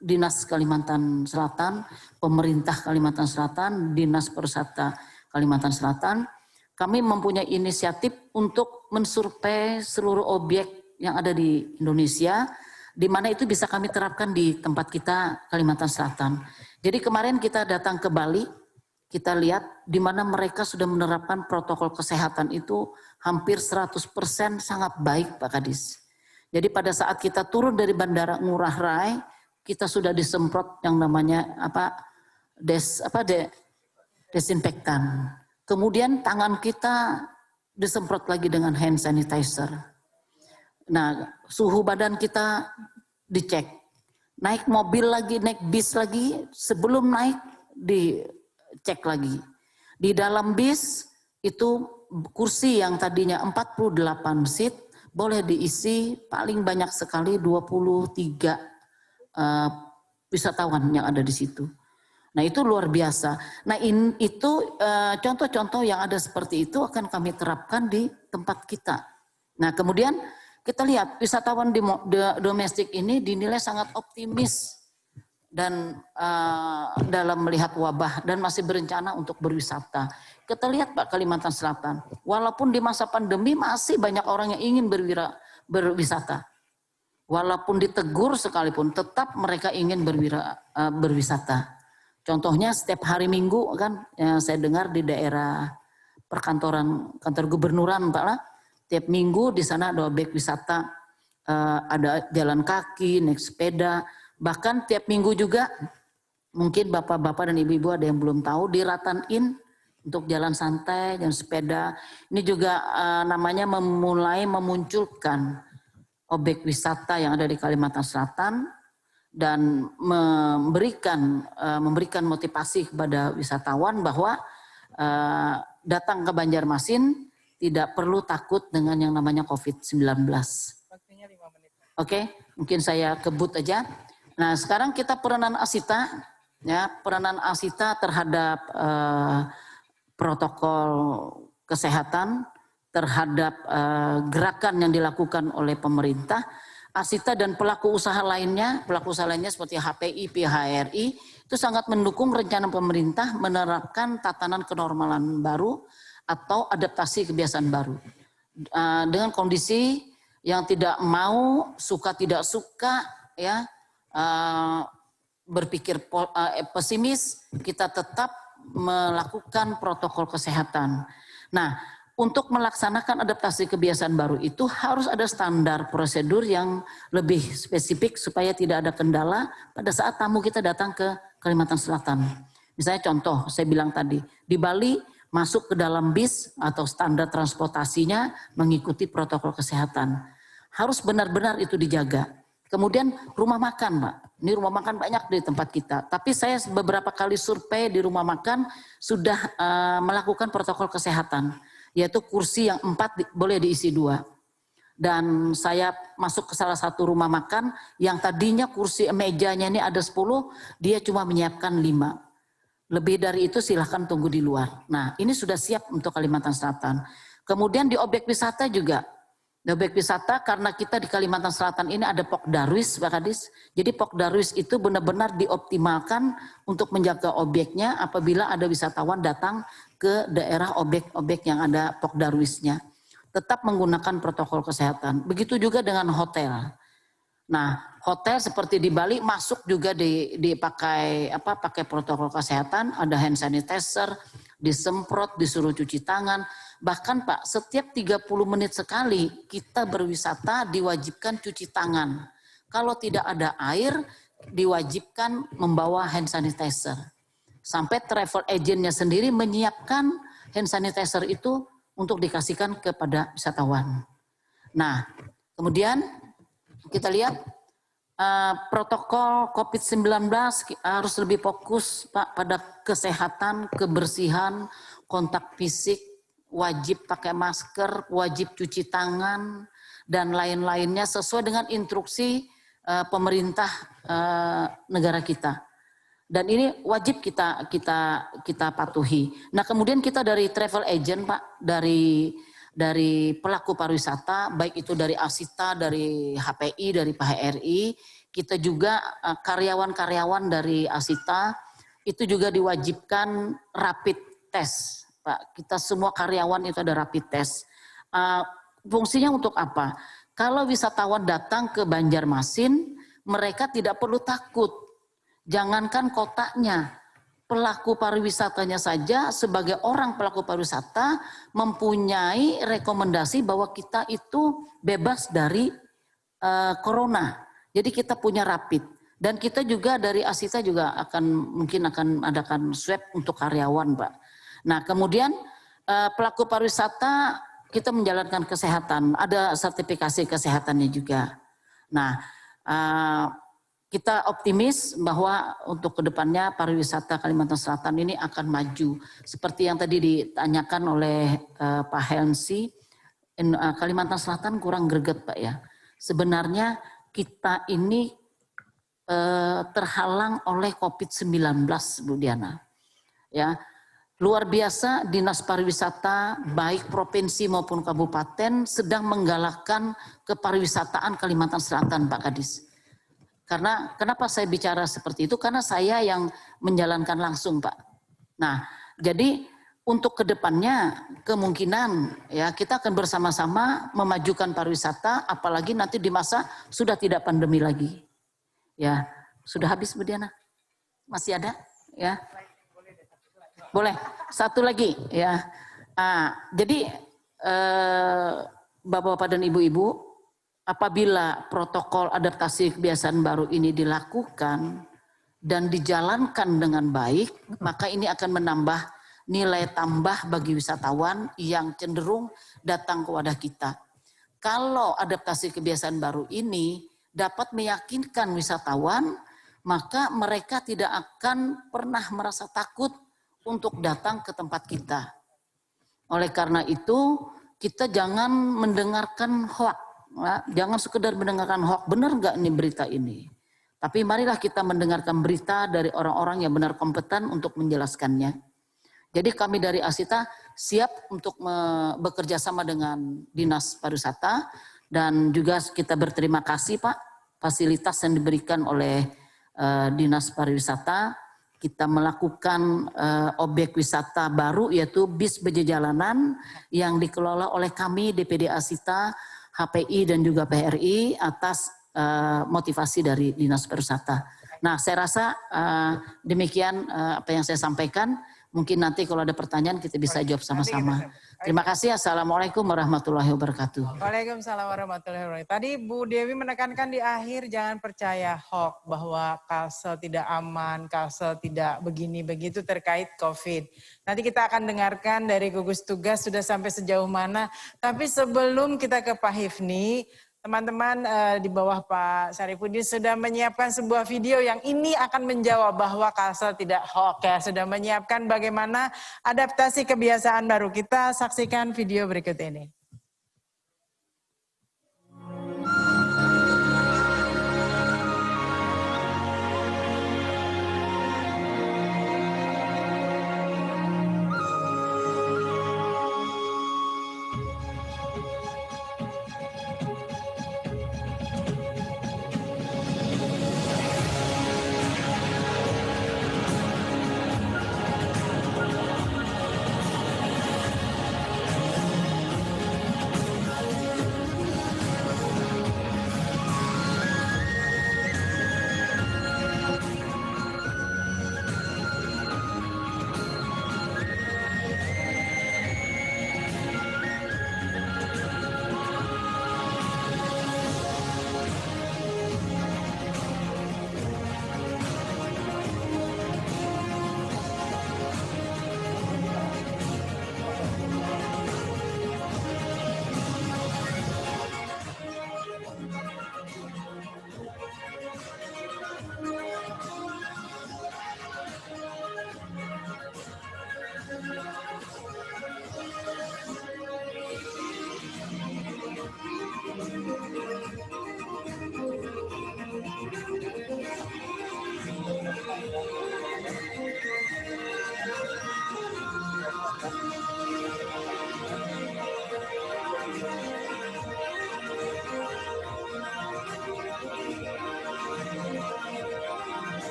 S12: Dinas Kalimantan Selatan, pemerintah Kalimantan Selatan, Dinas Pariwisata Kalimantan Selatan. Kami mempunyai inisiatif untuk mensurvei seluruh objek yang ada di Indonesia, di mana itu bisa kami terapkan di tempat kita Kalimantan Selatan. Jadi kemarin kita datang ke Bali, kita lihat di mana mereka sudah menerapkan protokol kesehatan itu hampir 100% sangat baik Pak Kadis. Jadi pada saat kita turun dari Bandara Ngurah Rai, kita sudah disemprot yang namanya desinfektan. Kemudian tangan kita disemprot lagi dengan hand sanitizer. Nah, suhu badan kita dicek. Naik mobil lagi, naik bis lagi, sebelum naik dicek lagi. Di dalam bis itu kursi yang tadinya 48 seat boleh diisi paling banyak sekali 23 wisatawan yang ada di situ. Nah itu luar biasa. Nah itu contoh-contoh yang ada seperti itu akan kami terapkan di tempat kita. Nah kemudian kita lihat wisatawan domestik ini dinilai sangat optimis dan dalam melihat wabah dan masih berencana untuk berwisata. Kita lihat Pak Kalimantan Selatan, walaupun di masa pandemi masih banyak orang yang ingin berwisata. Walaupun ditegur sekalipun tetap mereka ingin berwisata. Contohnya setiap hari Minggu kan saya dengar di daerah perkantoran kantor gubernuran Pak lah, tiap minggu di sana ada objek wisata, ada jalan kaki, naik sepeda, bahkan tiap minggu juga mungkin bapak-bapak dan ibu-ibu ada yang belum tahu di Ratan Inn untuk jalan santai, jalan sepeda. Ini juga namanya mulai memunculkan objek wisata yang ada di Kalimantan Selatan dan memberikan motivasi kepada wisatawan bahwa datang ke Banjarmasin tidak perlu takut dengan yang namanya COVID-19. Oke, mungkin saya kebut aja. Nah, sekarang kita peranan Asita, ya, peranan Asita terhadap protokol kesehatan, terhadap gerakan yang dilakukan oleh pemerintah. Asita dan pelaku usaha lainnya seperti HPI, PHRI itu sangat mendukung rencana pemerintah menerapkan tatanan kenormalan baru atau adaptasi kebiasaan baru. Dengan kondisi yang tidak mau, suka tidak suka, ya berpikir pesimis, kita tetap melakukan protokol kesehatan. Nah, untuk melaksanakan adaptasi kebiasaan baru itu harus ada standar prosedur yang lebih spesifik supaya tidak ada kendala pada saat tamu kita datang ke Kalimantan Selatan. Misalnya contoh, saya bilang tadi, di Bali masuk ke dalam bis atau standar transportasinya mengikuti protokol kesehatan. Harus benar-benar itu dijaga. Kemudian rumah makan, Pak. Ini rumah makan banyak di tempat kita. Tapi saya beberapa kali survei di rumah makan sudah melakukan protokol kesehatan. Yaitu kursi yang 4 boleh diisi 2. Dan saya masuk ke salah satu rumah makan yang tadinya kursi mejanya ini ada 10, dia cuma menyiapkan 5. Lebih dari itu silahkan tunggu di luar. Nah ini sudah siap untuk Kalimantan Selatan. Kemudian di objek wisata juga Objek wisata karena kita di Kalimantan Selatan ini ada Pok Darwis, Pak Kadis. Jadi Pok Darwis itu benar-benar dioptimalkan untuk menjaga objeknya apabila ada wisatawan datang ke daerah objek-objek yang ada Pok Darwisnya. Tetap menggunakan protokol kesehatan. Begitu juga dengan hotel. Nah, hotel seperti di Bali masuk juga dipakai pakai protokol kesehatan, ada hand sanitizer, disemprot, disuruh cuci tangan. Bahkan Pak, setiap 30 menit sekali kita berwisata diwajibkan cuci tangan. Kalau tidak ada air, diwajibkan membawa hand sanitizer. Sampai travel agentnya sendiri menyiapkan hand sanitizer itu untuk dikasihkan kepada wisatawan. Nah, kemudian kita lihat protokol COVID-19 harus lebih fokus Pak pada kesehatan, kebersihan, kontak fisik, wajib pakai masker, wajib cuci tangan, dan lain-lainnya sesuai dengan instruksi pemerintah negara kita. Dan ini wajib kita patuhi. Nah, kemudian kita dari travel agent Pak, dari pelaku pariwisata, baik itu dari Asita, dari HPI, dari PHRI, kita juga karyawan-karyawan dari Asita itu juga diwajibkan rapid test. Pak, kita semua karyawan itu ada rapid test. Fungsinya untuk apa? Kalau wisatawan datang ke Banjarmasin, mereka tidak perlu takut. Jangankan kotanya, pelaku pariwisatanya saja sebagai orang pelaku pariwisata mempunyai rekomendasi bahwa kita itu bebas dari corona. Jadi kita punya rapid. Dan kita juga dari Asita juga mungkin akan adakan swab untuk karyawan, Pak. Nah, kemudian pelaku pariwisata kita menjalankan kesehatan, ada sertifikasi kesehatannya juga. Nah, kita optimis bahwa untuk kedepannya pariwisata Kalimantan Selatan ini akan maju. Seperti yang tadi ditanyakan oleh Pak Helsi, Kalimantan Selatan kurang greget Pak ya. Sebenarnya kita ini terhalang oleh COVID-19 Bu Diana. Ya. Luar biasa Dinas Pariwisata baik provinsi maupun kabupaten sedang menggalakkan kepariwisataan Kalimantan Selatan Pak Kadis. Karena kenapa saya bicara seperti itu? Karena saya yang menjalankan langsung Pak. Nah, jadi untuk kedepannya kemungkinan ya kita akan bersama-sama memajukan pariwisata, apalagi nanti di masa sudah tidak pandemi lagi. Ya, sudah habis Bu Diana? Masih ada? Ya. Boleh, satu lagi ya. Jadi Bapak-bapak dan Ibu-ibu, apabila protokol adaptasi kebiasaan baru ini dilakukan dan dijalankan dengan baik, maka ini akan menambah nilai tambah bagi wisatawan yang cenderung datang ke wadah kita. Kalau adaptasi kebiasaan baru ini dapat meyakinkan wisatawan, maka mereka tidak akan pernah merasa takut untuk datang ke tempat kita. Oleh karena itu, kita jangan mendengarkan hoax. Jangan sekedar mendengarkan hoax, benar nggak ini berita ini. Tapi marilah kita mendengarkan berita dari orang-orang yang benar kompeten untuk menjelaskannya. Jadi kami dari Asita siap untuk bekerja sama dengan Dinas Pariwisata. Dan juga kita berterima kasih Pak, fasilitas yang diberikan oleh Dinas Pariwisata. Kita melakukan objek wisata baru yaitu bis berjalanan yang dikelola oleh kami DPD Asita, HPI dan juga PRI atas motivasi dari Dinas Pariwisata. Nah, saya rasa demikian apa yang saya sampaikan. Mungkin nanti kalau ada pertanyaan kita bisa jawab sama-sama. Terima kasih. Assalamualaikum warahmatullahi wabarakatuh.
S9: Waalaikumsalam warahmatullahi wabarakatuh. Tadi Bu Dewi menekankan di akhir jangan percaya hoax bahwa Kalsel tidak aman, Kalsel tidak begini begitu terkait COVID. Nanti kita akan dengarkan dari gugus tugas sudah sampai sejauh mana. Tapi sebelum kita ke Pak Hifni, teman-teman di bawah Pak Syarifudin sudah menyiapkan sebuah video yang ini akan menjawab bahwa Kalsel tidak hoax ya. Sudah menyiapkan bagaimana adaptasi kebiasaan baru. Kita saksikan video berikut ini.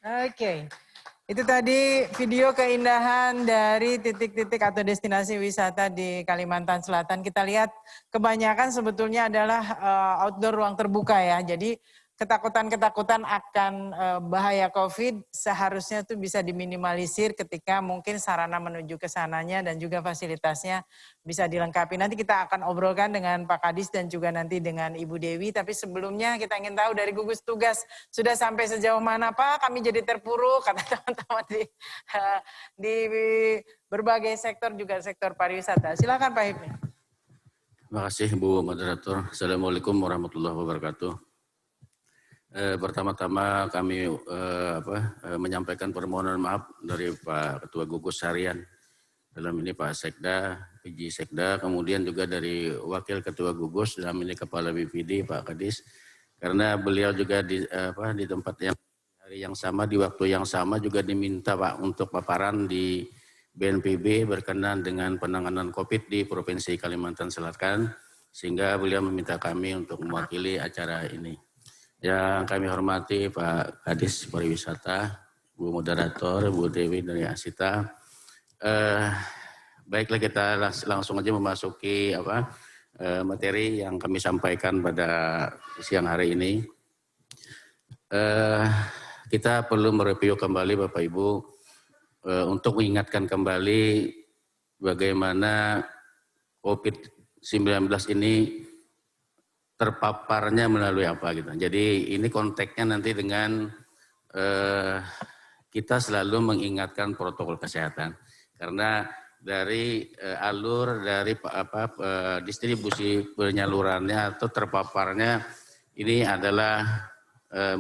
S9: Oke. Itu tadi video keindahan dari titik-titik atau destinasi wisata di Kalimantan Selatan. Kita lihat kebanyakan sebetulnya adalah outdoor ruang terbuka ya. Jadi ketakutan-ketakutan akan bahaya COVID seharusnya itu bisa diminimalisir ketika mungkin sarana menuju ke sananya dan juga fasilitasnya bisa dilengkapi. Nanti kita akan obrolkan dengan Pak Kadis dan juga nanti dengan Ibu Dewi. Tapi sebelumnya kita ingin tahu dari gugus tugas sudah sampai sejauh mana Pak? Kami jadi terpuruk kata teman-teman di berbagai sektor juga sektor pariwisata. Silakan Pak Hipmi.
S13: Terima kasih Bu Moderator. Assalamualaikum warahmatullahi wabarakatuh. Pertama-tama kami menyampaikan permohonan maaf dari Pak Ketua Gugus Harian. Dalam ini Pak Sekda, PJ Sekda, kemudian juga dari Wakil Ketua Gugus, dalam ini Kepala BPD Pak Kadis. Karena beliau juga di tempat yang hari yang sama, di waktu yang sama juga diminta Pak untuk paparan di BNPB berkenaan dengan penanganan COVID di Provinsi Kalimantan Selatan. Sehingga beliau meminta kami untuk mewakili acara ini. Yang kami hormati Pak Kadis Pariwisata, Bu Moderator, Bu Dewi dari Asita. Baiklah kita langsung aja memasuki materi yang kami sampaikan pada siang hari ini. Kita perlu mereview kembali Bapak Ibu untuk mengingatkan kembali bagaimana COVID-19 ini terpaparnya melalui apa gitu. Jadi ini konteksnya nanti dengan kita selalu mengingatkan protokol kesehatan karena dari alur dari distribusi penyalurannya atau terpaparnya ini adalah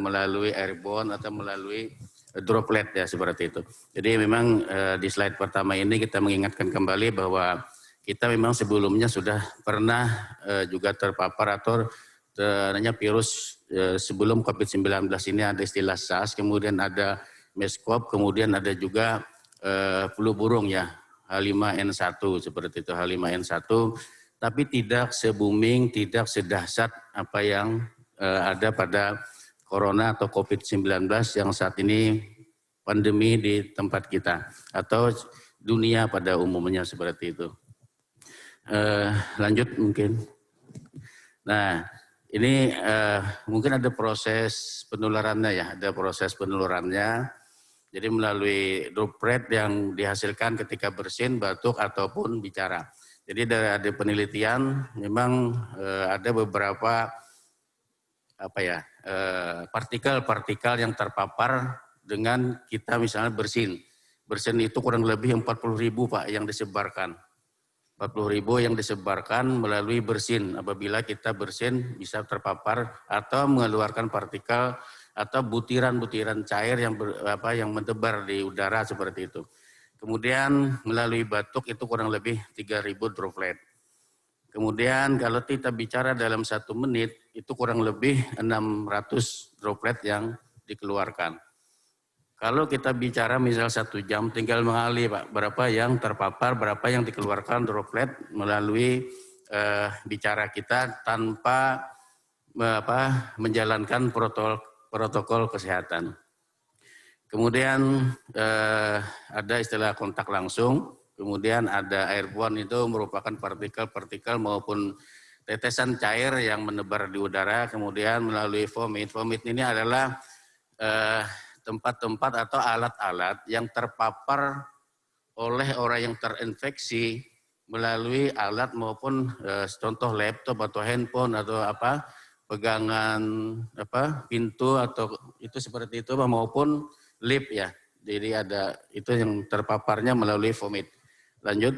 S13: melalui airborne atau melalui droplet ya seperti itu. Jadi memang di slide pertama ini kita mengingatkan kembali bahwa kita memang sebelumnya sudah pernah juga terpapar atau ternyata virus sebelum COVID-19 ini ada istilah SARS, kemudian ada MERS-CoV, kemudian ada juga flu burung ya, H5N1 seperti itu, H5N1, tapi tidak se-booming, tidak sedahsyat apa yang ada pada Corona atau COVID-19 yang saat ini pandemi di tempat kita atau dunia pada umumnya seperti itu. Lanjut mungkin. Nah, ini mungkin ada proses penularannya ya, ada proses penularannya. Jadi melalui droplet yang dihasilkan ketika bersin, batuk ataupun bicara. Jadi ada penelitian, memang ada beberapa partikel-partikel yang terpapar dengan kita misalnya bersin. Bersin itu kurang lebih 40.000 Pak yang disebarkan. 40.000 yang disebarkan melalui bersin. Apabila kita bersin bisa terpapar atau mengeluarkan partikel atau butiran-butiran cair yang mentebar di udara seperti itu. Kemudian melalui batuk itu kurang lebih 3.000 droplet. Kemudian kalau kita bicara dalam 1 menit itu kurang lebih 600 droplet yang dikeluarkan. Kalau kita bicara misal 1 jam tinggal mengali Pak, berapa yang terpapar, berapa yang dikeluarkan droplet melalui bicara kita tanpa menjalankan protokol kesehatan. Kemudian ada istilah kontak langsung, kemudian ada airborne itu merupakan partikel-partikel maupun tetesan cair yang menebar di udara, kemudian melalui vomit. Vomit ini adalah tempat-tempat atau alat-alat yang terpapar oleh orang yang terinfeksi melalui alat maupun contoh laptop atau handphone atau pegangan pintu atau itu seperti itu maupun lift ya. Jadi ada itu yang terpaparnya melalui vomit. Lanjut.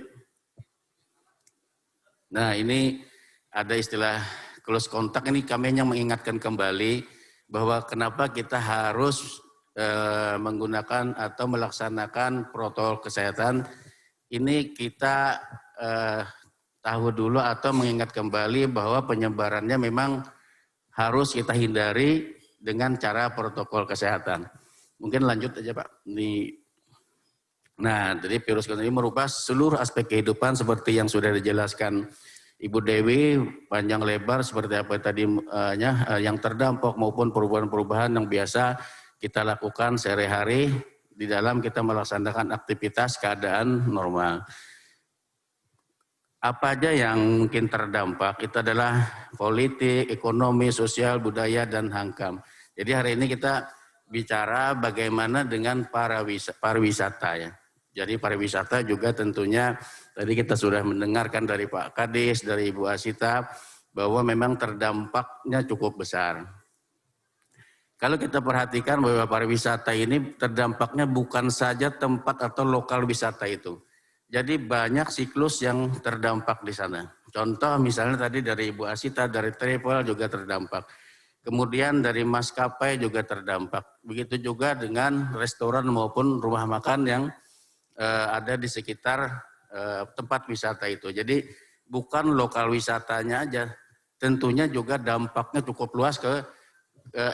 S13: Nah, ini ada istilah close contact, ini kami yang mengingatkan kembali bahwa kenapa kita harus menggunakan atau melaksanakan protokol kesehatan. Ini kita tahu dulu atau mengingat kembali bahwa penyebarannya memang harus kita hindari dengan cara protokol kesehatan. Mungkin lanjut aja Pak. Nah, jadi virus corona ini merubah seluruh aspek kehidupan seperti yang sudah dijelaskan Ibu Dewi, panjang lebar seperti apa tadi yang terdampak maupun perubahan-perubahan yang biasa kita lakukan sehari-hari di dalam kita melaksanakan aktivitas keadaan normal. Apa aja yang mungkin terdampak itu adalah politik, ekonomi, sosial, budaya, dan HANKAM. Jadi hari ini kita bicara bagaimana dengan pariwisata ya. Jadi pariwisata juga tentunya tadi kita sudah mendengarkan dari Pak Kadis, dari Ibu Asita, bahwa memang terdampaknya cukup besar. Kalau kita perhatikan bahwa pariwisata ini terdampaknya bukan saja tempat atau lokal wisata itu. Jadi banyak siklus yang terdampak di sana. Contoh misalnya tadi dari Ibu Asita, dari travel juga terdampak. Kemudian dari maskapai juga terdampak. Begitu juga dengan restoran maupun rumah makan yang ada di sekitar tempat wisata itu. Jadi bukan lokal wisatanya aja, tentunya juga dampaknya cukup luas ke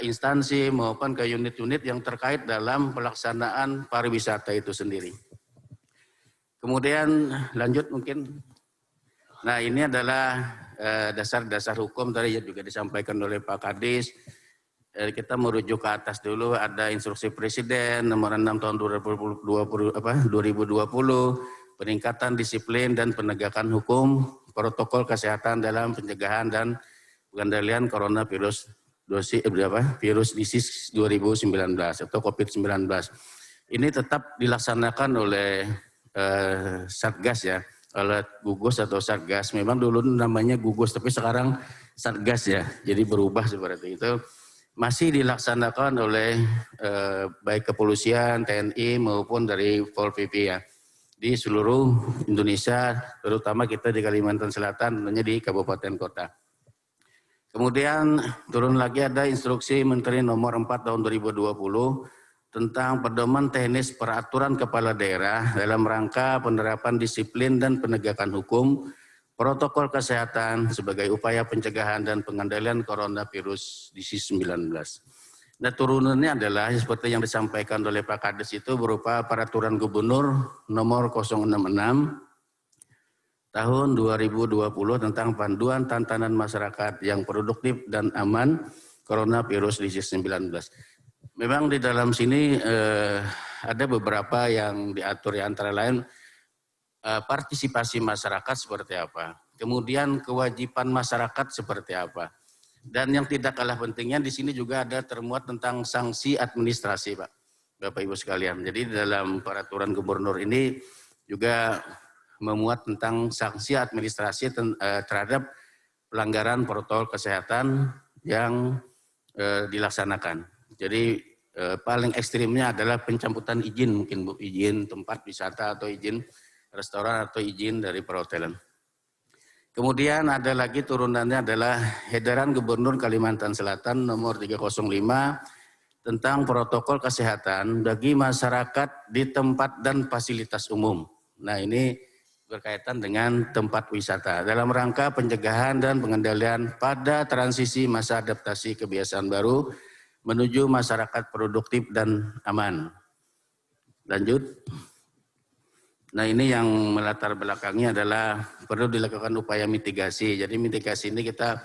S13: instansi maupun ke unit-unit yang terkait dalam pelaksanaan pariwisata itu sendiri. Kemudian lanjut mungkin. Nah ini adalah dasar-dasar hukum tadi juga disampaikan oleh Pak Kadis. Kita merujuk ke atas dulu, ada instruksi Presiden nomor 6 tahun 2020, peningkatan disiplin dan penegakan hukum, protokol kesehatan dalam pencegahan dan pengendalian coronavirus virus disease 2019 atau COVID-19. Ini tetap dilaksanakan oleh Satgas ya, oleh gugus atau Satgas. Memang dulu namanya gugus, tapi sekarang Satgas ya, jadi berubah seperti itu. Masih dilaksanakan oleh baik kepolisian, TNI maupun dari Pol PP ya, di seluruh Indonesia, terutama kita di Kalimantan Selatan, tentunya di kabupaten kota. Kemudian turun lagi ada instruksi Menteri nomor 4 tahun 2020 tentang pedoman teknis peraturan kepala daerah dalam rangka penerapan disiplin dan penegakan hukum, protokol kesehatan sebagai upaya pencegahan dan pengendalian coronavirus disease 19. Nah turunannya adalah seperti yang disampaikan oleh Pak Kades itu berupa peraturan gubernur nomor 066 tahun 2020 tentang panduan tantangan masyarakat yang produktif dan aman coronavirus disease 19. Memang di dalam sini ada beberapa yang diatur, ya, antara lain partisipasi masyarakat seperti apa, kemudian kewajiban masyarakat seperti apa, dan yang tidak kalah pentingnya di sini juga ada termuat tentang sanksi administrasi, Pak, Bapak Ibu sekalian. Jadi dalam peraturan gubernur ini juga memuat tentang sanksi administrasi terhadap pelanggaran protokol kesehatan yang dilaksanakan. Jadi paling ekstrimnya adalah pencabutan izin, mungkin Bu, izin tempat wisata atau izin restoran atau izin dari perhotelan. Kemudian ada lagi turunannya adalah edaran Gubernur Kalimantan Selatan nomor 305 tentang protokol kesehatan bagi masyarakat di tempat dan fasilitas umum. Nah ini berkaitan dengan tempat wisata dalam rangka pencegahan dan pengendalian pada transisi masa adaptasi kebiasaan baru menuju masyarakat produktif dan aman. Lanjut. Nah ini yang melatar belakangnya adalah perlu dilakukan upaya mitigasi. Jadi mitigasi ini kita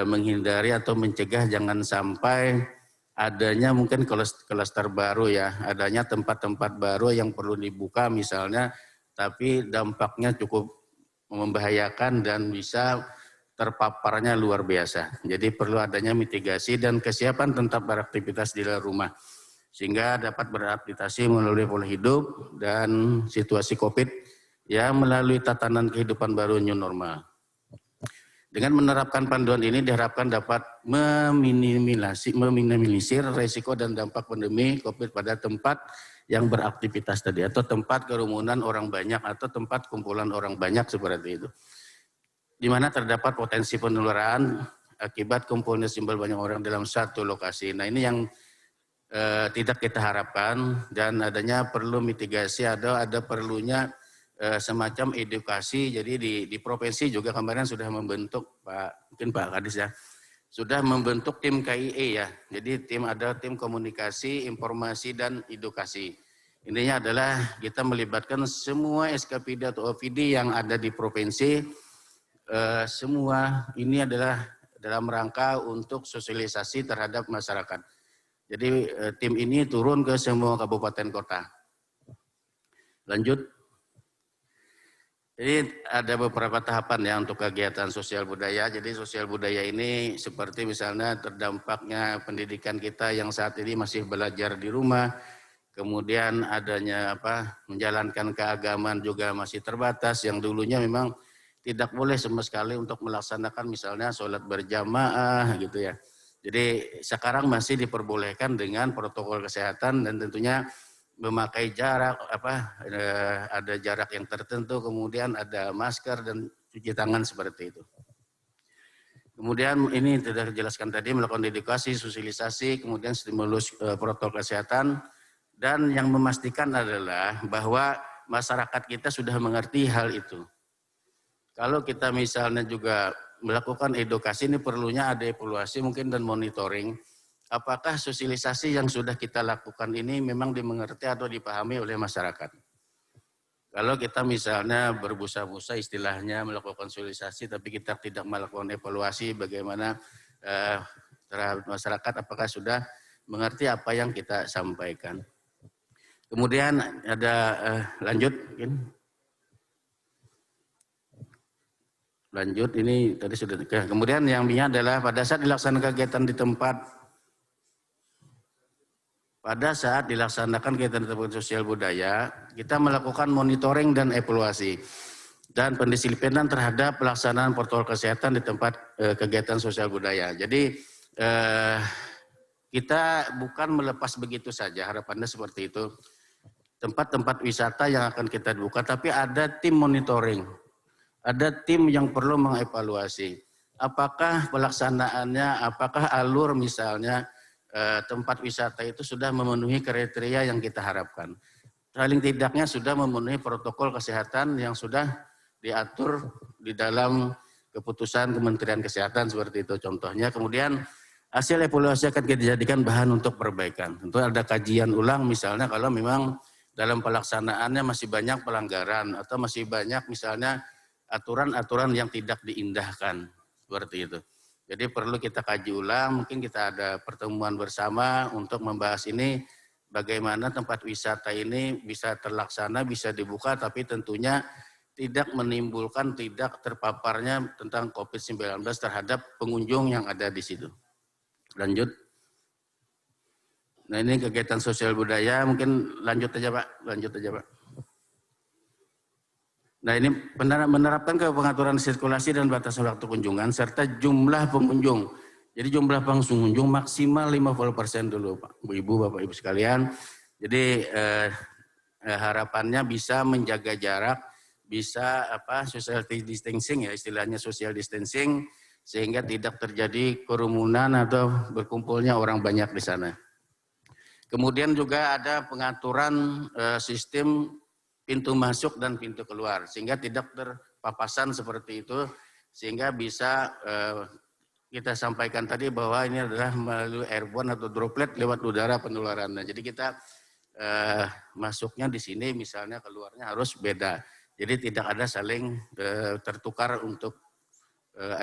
S13: menghindari atau mencegah jangan sampai adanya mungkin klaster baru ya, adanya tempat-tempat baru yang perlu dibuka misalnya, tapi dampaknya cukup membahayakan dan bisa terpaparnya luar biasa. Jadi perlu adanya mitigasi dan kesiapan tetap beraktivitas di dalam rumah, sehingga dapat beradaptasi melalui pola hidup dan situasi COVID yang melalui tatanan kehidupan baru new normal. Dengan menerapkan panduan ini diharapkan dapat meminimalisir resiko dan dampak pandemi COVID pada tempat yang beraktivitas tadi, atau tempat kerumunan orang banyak atau tempat kumpulan orang banyak seperti itu, di mana terdapat potensi penularan akibat kumpulnya simbol banyak orang dalam satu lokasi. Nah ini yang tidak kita harapkan, dan adanya perlu mitigasi, ada perlunya semacam edukasi. Jadi di provinsi juga kemarin sudah membentuk mungkin Pak Kadis ya, sudah membentuk tim KIE ya. Jadi ada tim komunikasi, informasi dan edukasi. Intinya adalah kita melibatkan semua SKPD atau OPD yang ada di provinsi. Semua ini adalah dalam rangka untuk sosialisasi terhadap masyarakat. Jadi tim ini turun ke semua kabupaten kota. Lanjut. Jadi ada beberapa tahapan ya untuk kegiatan sosial budaya. Jadi sosial budaya ini seperti misalnya terdampaknya pendidikan kita yang saat ini masih belajar di rumah. Kemudian adanya menjalankan keagamaan juga masih terbatas. Yang dulunya memang tidak boleh sama sekali untuk melaksanakan misalnya sholat berjamaah gitu ya. Jadi sekarang masih diperbolehkan dengan protokol kesehatan dan tentunya memakai jarak ada jarak yang tertentu, kemudian ada masker dan cuci tangan seperti itu. Kemudian ini sudah dijelaskan tadi melakukan edukasi, sosialisasi, kemudian stimulus protokol kesehatan dan yang memastikan adalah bahwa masyarakat kita sudah mengerti hal itu. Kalau kita misalnya juga melakukan edukasi ini perlunya ada evaluasi mungkin dan monitoring. Apakah sosialisasi yang sudah kita lakukan ini memang dimengerti atau dipahami oleh masyarakat? Kalau kita misalnya berbusa-busa istilahnya melakukan sosialisasi tapi kita tidak melakukan evaluasi bagaimana terhadap masyarakat apakah sudah mengerti apa yang kita sampaikan. Kemudian ada lanjut mungkin. Lanjut, ini tadi sudah. Kemudian yang ini adalah pada saat dilaksanakan kegiatan di tempat, sosial budaya, kita melakukan monitoring dan evaluasi dan pendisiplinan terhadap pelaksanaan protokol kesehatan di tempat kegiatan sosial budaya. Jadi kita bukan melepas begitu saja, harapannya seperti itu. Tempat-tempat wisata yang akan kita buka, tapi ada tim monitoring. Ada tim yang perlu mengevaluasi. Apakah pelaksanaannya, apakah alur misalnya tempat wisata itu sudah memenuhi kriteria yang kita harapkan. Paling tidaknya sudah memenuhi protokol kesehatan yang sudah diatur di dalam keputusan Kementerian Kesehatan seperti itu contohnya. Kemudian hasil evaluasi akan kita jadikan bahan untuk perbaikan. Tentu ada kajian ulang misalnya kalau memang dalam pelaksanaannya masih banyak pelanggaran atau masih banyak misalnya aturan-aturan yang tidak diindahkan seperti itu. Jadi perlu kita kaji ulang, mungkin kita ada pertemuan bersama untuk membahas ini bagaimana tempat wisata ini bisa terlaksana, bisa dibuka tapi tentunya tidak menimbulkan tidak terpaparnya tentang COVID-19 terhadap pengunjung yang ada di situ. Lanjut. Nah ini kegiatan sosial budaya, mungkin lanjut aja Pak, Nah ini menerapkan ke pengaturan sirkulasi dan batasan waktu kunjungan serta jumlah pengunjung. Jadi jumlah pengunjung maksimal 50% dulu Pak, Ibu, Bapak Ibu sekalian. Jadi harapannya bisa menjaga jarak, bisa social distancing ya istilahnya social distancing sehingga tidak terjadi kerumunan atau berkumpulnya orang banyak di sana. Kemudian juga ada pengaturan sistem pintu masuk dan pintu keluar sehingga tidak terpapasan seperti itu sehingga bisa kita sampaikan tadi bahwa ini adalah melalui airborne atau droplet lewat udara penularannya. Jadi kita masuknya di sini misalnya keluarnya harus beda. Jadi tidak ada saling tertukar untuk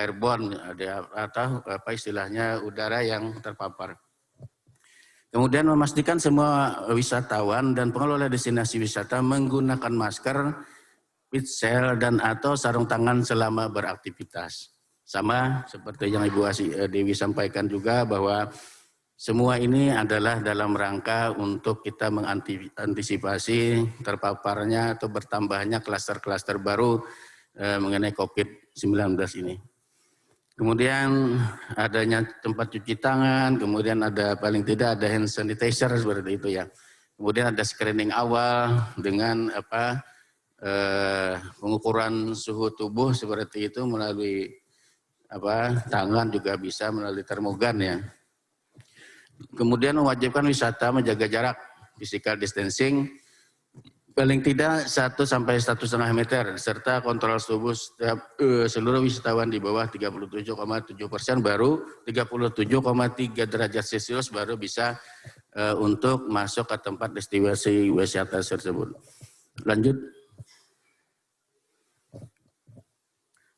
S13: airborne atau istilahnya udara yang terpapar. Kemudian memastikan semua wisatawan dan pengelola destinasi wisata menggunakan masker, face shield dan atau sarung tangan selama beraktivitas. Sama seperti yang Ibu Dewi sampaikan juga bahwa semua ini adalah dalam rangka untuk kita mengantisipasi terpaparnya atau bertambahnya klaster-klaster baru mengenai COVID-19 ini. Kemudian adanya tempat cuci tangan, kemudian ada paling tidak ada hand sanitizer seperti itu ya. Kemudian ada screening awal dengan pengukuran suhu tubuh seperti itu melalui tangan juga bisa melalui termogan ya. Kemudian mewajibkan wisata menjaga jarak, physical distancing, paling tidak 1 sampai 1,5 meter serta kontrol suhu setiap seluruh wisatawan di bawah 37,7% baru 37,3 derajat Celcius baru bisa untuk masuk ke tempat destinasi wisata tersebut. Lanjut.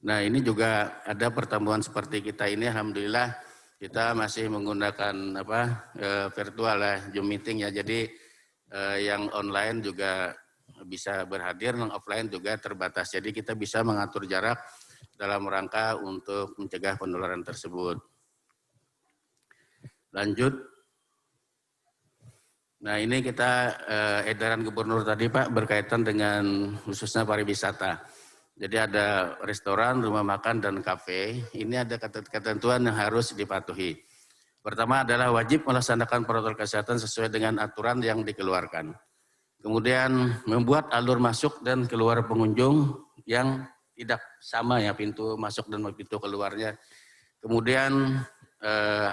S13: Nah ini juga ada pertemuan seperti kita ini alhamdulillah kita masih menggunakan virtual ya, Zoom meeting ya. Jadi yang online juga bisa berhadir, yang offline juga terbatas. Jadi kita bisa mengatur jarak dalam rangka untuk mencegah penularan tersebut. Lanjut. Nah ini kita edaran gubernur tadi Pak berkaitan dengan khususnya pariwisata. Jadi ada restoran, rumah makan, dan kafe. Ini ada ketentuan yang harus dipatuhi. Pertama adalah wajib melaksanakan protokol kesehatan sesuai dengan aturan yang dikeluarkan. Kemudian membuat alur masuk dan keluar pengunjung yang tidak sama ya, pintu masuk dan pintu keluarnya. Kemudian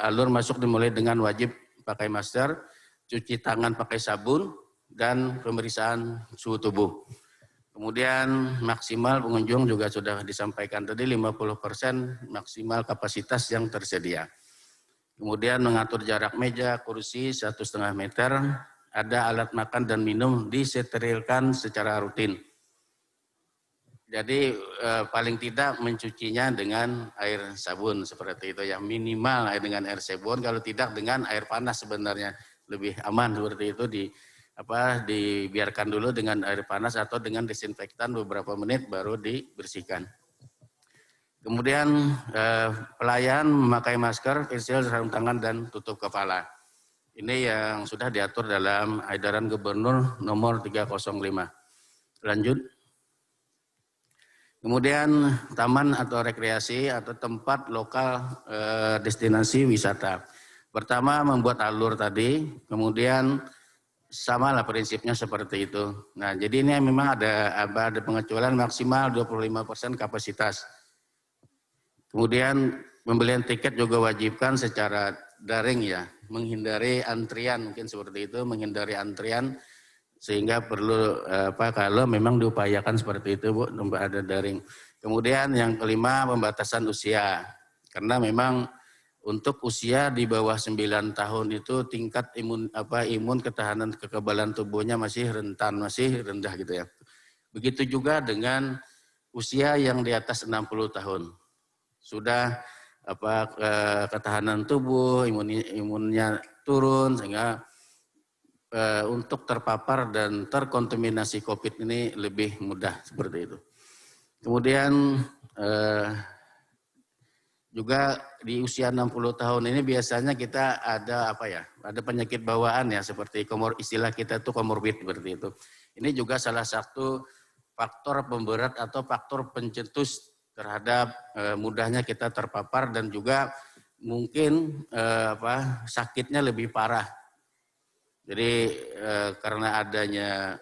S13: alur masuk dimulai dengan wajib pakai masker, cuci tangan pakai sabun, dan pemeriksaan suhu tubuh. Kemudian maksimal pengunjung juga sudah disampaikan tadi 50% maksimal kapasitas yang tersedia. Kemudian mengatur jarak meja, kursi 1,5 meter, ada alat makan dan minum disterilkan secara rutin. Jadi paling tidak mencucinya dengan air sabun seperti itu ya, minimal dengan air sabun, kalau tidak dengan air panas sebenarnya lebih aman seperti itu, dibiarkan dulu dengan air panas atau dengan disinfektan beberapa menit baru dibersihkan. Kemudian pelayan memakai masker, face shield, sarung tangan, dan tutup kepala. Ini yang sudah diatur dalam edaran gubernur nomor 305. Lanjut. Kemudian taman atau rekreasi atau tempat lokal destinasi wisata. Pertama membuat alur tadi, kemudian samalah prinsipnya seperti itu. Nah, jadi ini memang ada pengecualian maksimal 25% kapasitas. Kemudian pembelian tiket juga wajibkan secara daring ya, menghindari antrian, mungkin seperti itu, menghindari antrian, sehingga perlu kalau memang diupayakan seperti itu Bu, ada daring. Kemudian yang kelima pembatasan usia, karena memang untuk usia di bawah 9 tahun itu tingkat imun ketahanan kekebalan tubuhnya masih rentan, masih rendah gitu ya. Begitu juga dengan usia yang di atas 60 tahun. Sudah ketahanan tubuh, imunnya turun sehingga untuk terpapar dan terkontaminasi COVID ini lebih mudah seperti itu. Kemudian juga di usia 60 tahun ini biasanya kita ada ada penyakit bawaan ya, seperti istilah kita itu komorbid seperti itu. Ini juga salah satu faktor pemberat atau faktor pencetus terhadap mudahnya kita terpapar, dan juga mungkin sakitnya lebih parah. Jadi karena adanya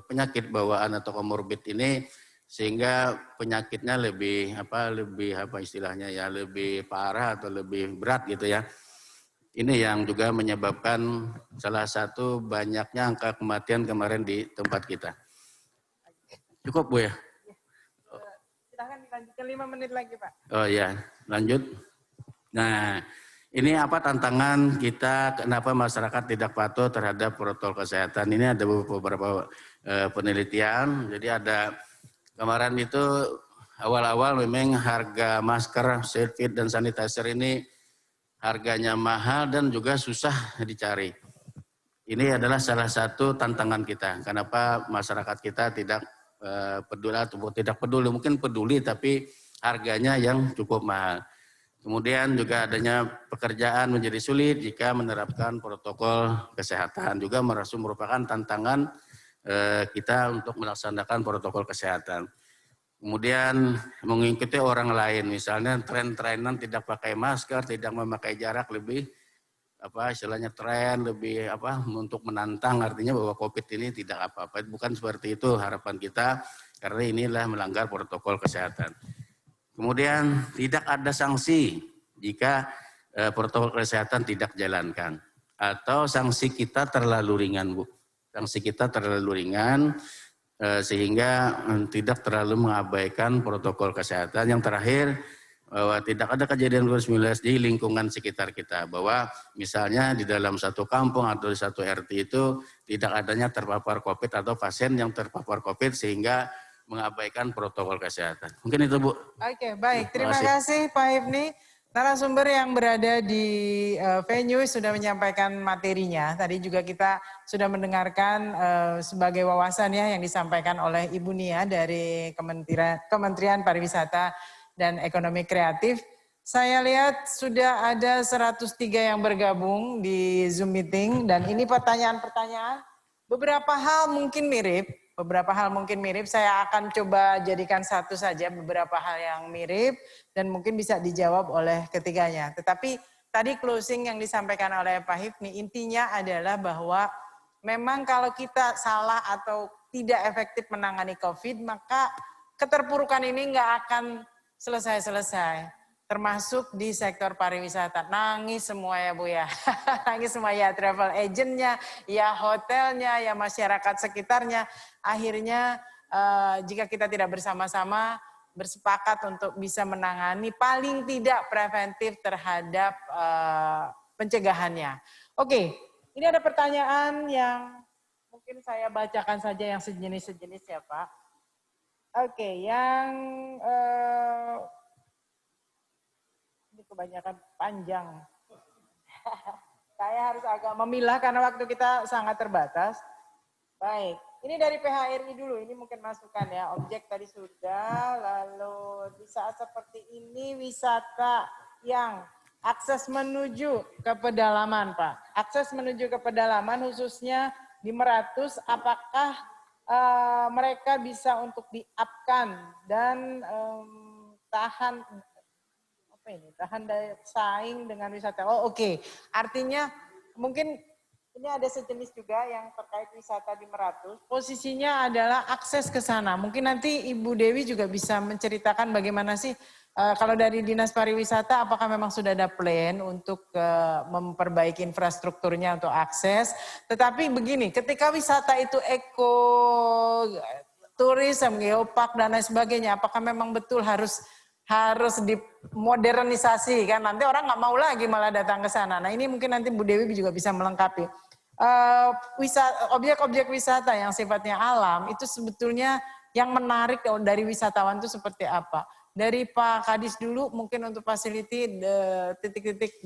S13: penyakit bawaan atau komorbid ini, sehingga penyakitnya lebih lebih parah atau lebih berat gitu ya. Ini yang juga menyebabkan salah satu banyaknya angka kematian kemarin di tempat kita. Cukup Bu ya?
S9: Silahkan dilanjutkan 5 menit lagi Pak.
S13: Oh ya, lanjut. Nah, ini apa tantangan kita, kenapa masyarakat tidak patuh terhadap protokol kesehatan? Ini ada beberapa penelitian. Jadi ada kemarin itu awal-awal memang harga masker, face dan sanitizer ini harganya mahal dan juga susah dicari. Ini adalah salah satu tantangan kita. Kenapa masyarakat kita tidak peduli atau tidak peduli, mungkin peduli tapi harganya yang cukup mahal. Kemudian juga adanya pekerjaan menjadi sulit jika menerapkan protokol kesehatan, juga merupakan tantangan kita untuk melaksanakan protokol kesehatan. Kemudian mengikuti orang lain, misalnya tren-trenan tidak pakai masker, tidak memakai jarak, lebih istilahnya tren, lebih untuk menantang, artinya bahwa COVID ini tidak apa-apa. Bukan seperti itu harapan kita, karena inilah melanggar protokol kesehatan. Kemudian tidak ada sanksi jika protokol kesehatan tidak dijalankan, atau sanksi kita terlalu ringan Bu. Sanksi kita terlalu ringan sehingga tidak terlalu mengabaikan protokol kesehatan. Yang terakhir, bahwa tidak ada kejadian COVID-19 di lingkungan sekitar kita, bahwa misalnya di dalam satu kampung atau di satu RT itu tidak adanya terpapar COVID atau pasien yang terpapar COVID sehingga mengabaikan protokol kesehatan. Mungkin itu Bu.
S9: Oke, baik. Terima kasih Pak Hifni. narasumber yang berada di venue sudah menyampaikan materinya. Tadi juga kita sudah mendengarkan sebagai wawasan ya yang disampaikan oleh Ibu Nia dari Kementerian Pariwisata dan Ekonomi Kreatif. Saya lihat sudah ada 103 yang bergabung di Zoom meeting dan ini pertanyaan-pertanyaan. Beberapa hal mungkin mirip. Saya akan coba jadikan satu saja beberapa hal yang mirip dan mungkin bisa dijawab oleh ketiganya. Tetapi tadi closing yang disampaikan oleh Pak Hifni intinya adalah bahwa memang kalau kita salah atau tidak efektif menangani COVID, maka keterpurukan ini nggak akan selesai-selesai. Termasuk di sektor pariwisata. Nangis semua ya Bu ya. Nangis semua ya travel agentnya, ya hotelnya, ya masyarakat sekitarnya. Akhirnya jika kita tidak bersama-sama bersepakat untuk bisa menangani paling tidak preventif terhadap pencegahannya. Oke, ini ada pertanyaan yang mungkin saya bacakan saja yang sejenis-sejenis ya Pak. Oke, yang ini kebanyakan panjang. Saya harus agak memilah karena waktu kita sangat terbatas. Baik, ini dari PHRI dulu, ini mungkin masukan ya. Objek tadi sudah, lalu di saat seperti ini wisata yang akses menuju ke pedalaman Pak. Akses menuju ke pedalaman khususnya di Meratus, apakah mereka bisa untuk di-up-kan dan tahan daya saing dengan wisata. Oh oke. Artinya mungkin ini ada sejenis juga yang terkait wisata di Meratus. Posisinya adalah akses ke sana. Mungkin nanti Ibu Dewi juga bisa menceritakan bagaimana sih kalau dari Dinas Pariwisata apakah memang sudah ada plan untuk memperbaiki infrastrukturnya untuk akses. Tetapi begini, ketika wisata itu eko, turisme, geopark dan lain sebagainya, apakah memang betul harus dimodernisasi kan, nanti orang nggak mau lagi malah datang ke sana. Nah ini mungkin nanti Bu Dewi juga bisa melengkapi. Objek-objek wisata yang sifatnya alam itu sebetulnya yang menarik dari wisatawan itu seperti apa? Dari Pak Kadis dulu mungkin untuk fasiliti titik-titik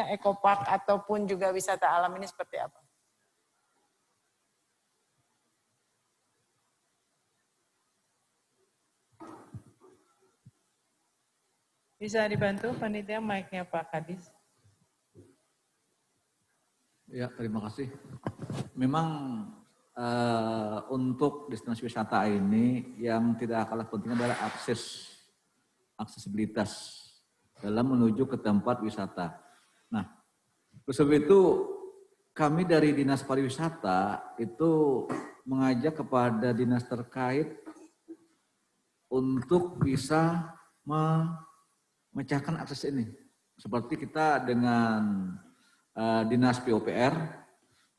S9: ekopark ataupun juga wisata alam ini seperti apa? Bisa dibantu panitia mic-nya Pak Kadis.
S7: Ya, terima kasih. Memang untuk destinasi wisata ini yang tidak kalah penting adalah aksesibilitas dalam menuju ke tempat wisata. Nah, oleh sebab itu kami dari Dinas Pariwisata itu mengajak kepada dinas terkait untuk bisa memecahkan akses ini. Seperti kita dengan Dinas PUPR,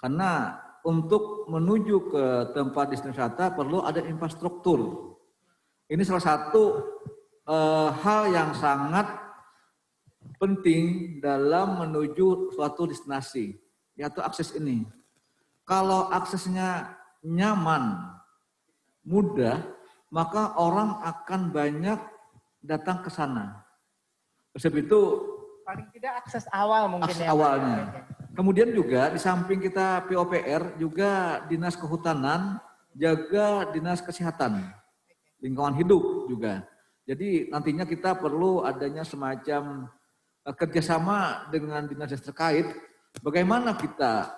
S7: karena untuk menuju ke tempat destinasi wisata perlu ada infrastruktur. Ini salah satu hal yang sangat penting dalam menuju suatu destinasi, yaitu akses ini. Kalau aksesnya nyaman, mudah, maka orang akan banyak datang ke sana. Sebab itu
S9: paling tidak akses awal mungkin
S7: akses
S9: ya.
S7: Awalnya. Kemudian juga di samping kita PUPR juga Dinas Kehutanan, jaga Dinas Kesehatan, lingkungan hidup juga. Jadi nantinya kita perlu adanya semacam kerjasama dengan dinas terkait. Bagaimana kita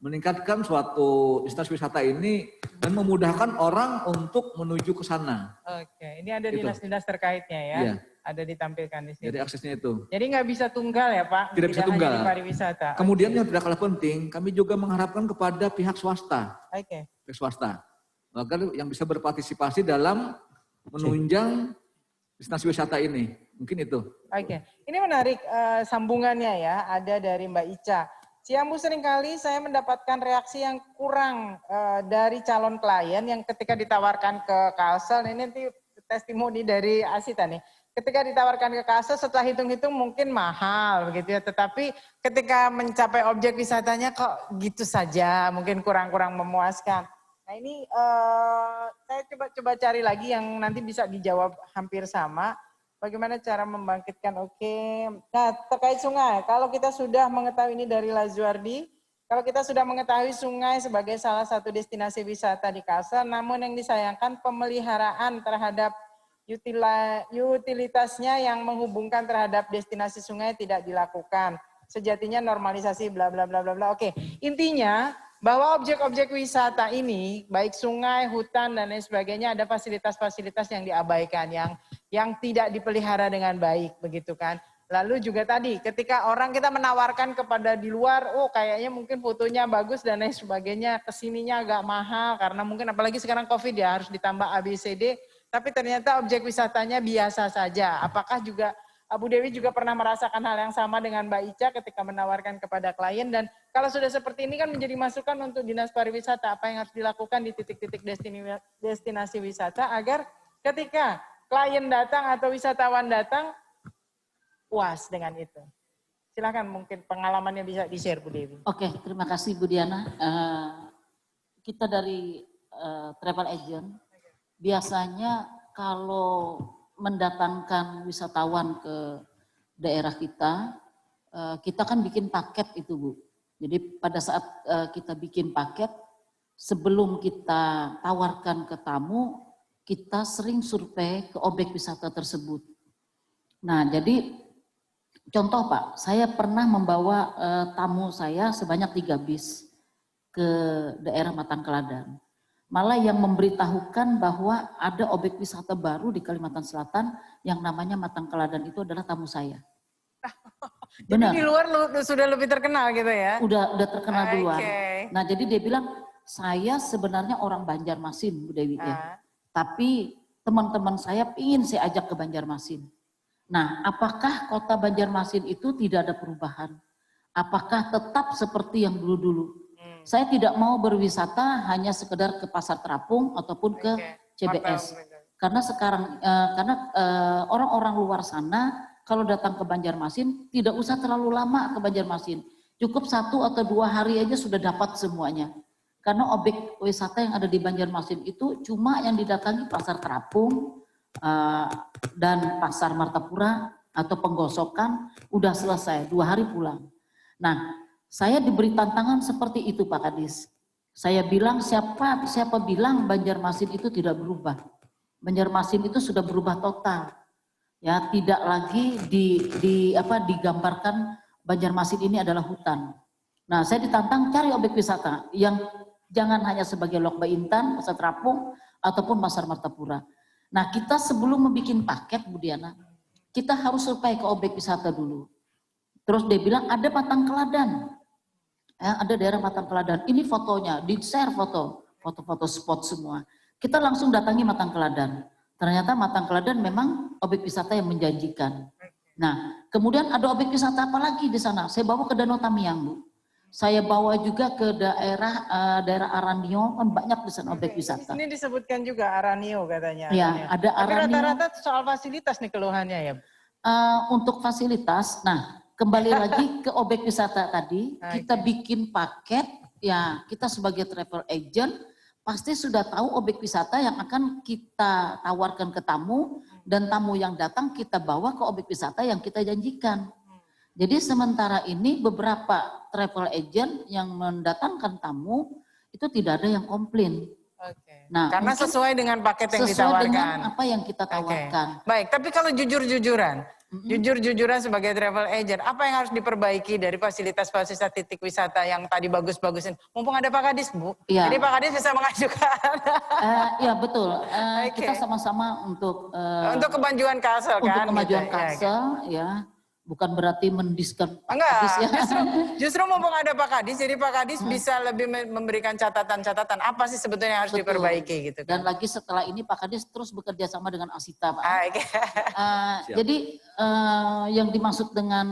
S7: meningkatkan suatu destinasi wisata ini dan memudahkan orang untuk menuju ke sana.
S9: Oke, ini ada dinas-dinas terkaitnya ya.
S7: Iya.
S9: Ada ditampilkan di sini.
S7: Jadi aksesnya itu.
S9: Jadi nggak bisa tunggal ya Pak?
S7: Tidak bisa tunggal.
S9: Hanya di pariwisata.
S7: Kemudian yang tidak kalah penting, kami juga mengharapkan kepada pihak swasta.
S9: Oke.
S7: Pihak swasta. Agar yang bisa berpartisipasi dalam menunjang destinasi wisata ini. Mungkin itu.
S9: Oke. Ini menarik sambungannya ya. Ada dari Mbak Ica. Ciambu seringkali saya mendapatkan reaksi yang kurang dari calon klien yang ketika ditawarkan ke Kalsel, ini nanti testimoni dari Asita nih. Ketika ditawarkan ke Kalsel setelah hitung-hitung mungkin mahal begitu ya, tetapi ketika mencapai objek wisatanya kok gitu saja, mungkin kurang-kurang memuaskan. Nah ini saya coba cari lagi yang nanti bisa dijawab hampir sama. Bagaimana cara membangkitkan? Oke. Nah, terkait sungai, kalau kita sudah mengetahui ini dari Lazuardi, kalau kita sudah mengetahui sungai sebagai salah satu destinasi wisata di Kalsel, namun yang disayangkan pemeliharaan terhadap utilitasnya yang menghubungkan terhadap destinasi sungai tidak dilakukan. Sejatinya normalisasi bla bla bla bla bla. Oke, intinya bahwa objek-objek wisata ini, baik sungai, hutan, dan lain sebagainya, ada fasilitas-fasilitas yang diabaikan, yang tidak dipelihara dengan baik, begitu kan. Lalu juga tadi, ketika orang kita menawarkan kepada di luar, oh kayaknya mungkin fotonya bagus dan lain sebagainya, kesininya agak mahal, karena mungkin apalagi sekarang COVID ya, harus ditambah ABCD, tapi ternyata objek wisatanya biasa saja. Apakah juga Bu Dewi juga pernah merasakan hal yang sama dengan Mbak Ica ketika menawarkan kepada klien, dan kalau sudah seperti ini kan menjadi masukan untuk Dinas Pariwisata apa yang harus dilakukan di titik-titik destinasi wisata agar ketika klien datang atau wisatawan datang puas dengan itu. Silakan, mungkin pengalamannya bisa di-share Bu Dewi.
S12: Oke, terima kasih Bu Diana. Kita dari travel agent biasanya kalau mendatangkan wisatawan ke daerah kita, kita kan bikin paket itu Bu. Jadi pada saat kita bikin paket, sebelum kita tawarkan ke tamu, kita sering survei ke objek wisata tersebut. Nah jadi contoh Pak, saya pernah membawa tamu saya sebanyak 3 bis ke daerah Matang Keladan. Malah yang memberitahukan bahwa ada objek wisata baru di Kalimantan Selatan yang namanya Matang Keladan itu adalah tamu saya. Benar.
S9: Jadi di luar sudah lebih terkenal gitu ya?
S12: Udah terkenal duluan. Nah jadi dia bilang, saya sebenarnya orang Banjarmasin Bu Dewi ya. Tapi teman-teman saya ingin saya ajak ke Banjarmasin. Nah apakah kota Banjarmasin itu tidak ada perubahan? Apakah tetap seperti yang dulu-dulu? Saya tidak mau berwisata hanya sekedar ke Pasar Terapung ataupun ke CBS. Karena sekarang orang-orang luar sana kalau datang ke Banjarmasin tidak usah terlalu lama ke Banjarmasin. Cukup 1 atau 2 hari aja sudah dapat semuanya. Karena objek wisata yang ada di Banjarmasin itu cuma yang didatangi Pasar Terapung dan Pasar Martapura atau Penggosokan, udah selesai 2 hari pulang. Nah, saya diberi tantangan seperti itu Pak Kadis. Saya bilang siapa bilang Banjarmasin itu tidak berubah. Banjarmasin itu sudah berubah total. Ya, tidak lagi digambarkan Banjarmasin ini adalah hutan. Nah, saya ditantang cari objek wisata yang jangan hanya sebagai Lok Baintan, Pasar Terapung ataupun Pasar Martapura. Nah, kita sebelum membuat paket Bu Diana, kita harus survei ke objek wisata dulu. Terus dia bilang ada Matang Keladan. Ya, ada daerah Matang Keladan, ini fotonya, di-share foto-foto spot semua. Kita langsung datangi Matang Keladan. Ternyata Matang Keladan memang objek wisata yang menjanjikan. Nah, kemudian ada objek wisata apa lagi di sana? Saya bawa ke Danau Tamiang, Bu. Saya bawa juga ke daerah Aranio, kan banyak di sana objek wisata.
S9: Ini disebutkan juga Aranio katanya.
S12: Ya, ada Aranio.
S9: Tapi rata-rata soal fasilitas nih keluhannya ya.
S12: Untuk fasilitas, nah kembali lagi ke objek wisata tadi, kita bikin paket, ya kita sebagai travel agent pasti sudah tahu objek wisata yang akan kita tawarkan ke tamu, dan tamu yang datang kita bawa ke objek wisata yang kita janjikan. Jadi sementara ini beberapa travel agent yang mendatangkan tamu itu tidak ada yang komplain. Nah,
S9: karena sesuai dengan paket yang ditawarkan.
S12: Sesuai dengan apa yang kita tawarkan.
S9: Baik, tapi kalau jujur-jujuran, jujur-jujuran sebagai travel agent, apa yang harus diperbaiki dari fasilitas-fasilitas titik wisata yang tadi bagus-bagusin? Mumpung ada Pak Kadis, Bu.
S12: Ya.
S9: Jadi Pak Kadis bisa mengajukan.
S12: Ya betul. Kita sama-sama untuk
S9: kemajuan Kalsel kan?
S12: Untuk kemajuan
S9: gitu.
S12: Kalsel, ya. Bukan berarti mendiskan Pak
S9: Enggak,
S12: Kadis ya.
S9: justru mumpung ada Pak Kadis, jadi Pak Kadis bisa lebih memberikan catatan-catatan apa sih sebetulnya yang harus diperbaiki gitu.
S12: Dan lagi setelah ini Pak Kadis terus bekerja sama dengan Asita Pak.
S9: Okay.
S12: Jadi yang dimaksud dengan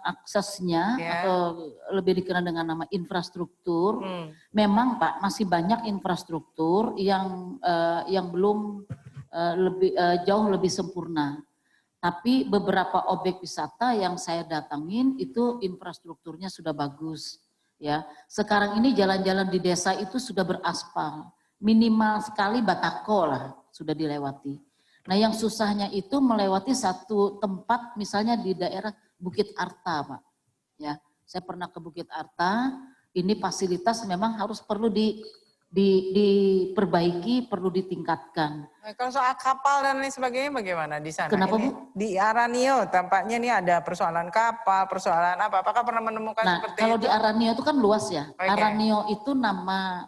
S12: aksesnya atau lebih dikenal dengan nama infrastruktur, memang Pak masih banyak infrastruktur yang belum jauh lebih sempurna. Tapi beberapa objek wisata yang saya datangin itu infrastrukturnya sudah bagus. Ya, sekarang ini jalan-jalan di desa itu sudah beraspal, minimal sekali batako lah sudah dilewati. Nah yang susahnya itu melewati satu tempat misalnya di daerah Bukit Arta Pak. Ya, saya pernah ke Bukit Arta, ini fasilitas memang harus perlu diperbaiki, perlu ditingkatkan.
S9: Nah, kalau soal kapal dan lain sebagainya bagaimana di sana?
S12: Kenapa
S9: ini,
S12: Bu?
S9: Di Aranio tampaknya ini ada persoalan kapal, persoalan apa? Apakah pernah menemukan seperti
S12: kalau
S9: itu?
S12: di Aranio itu kan luas ya.
S9: Okay.
S12: Aranio itu nama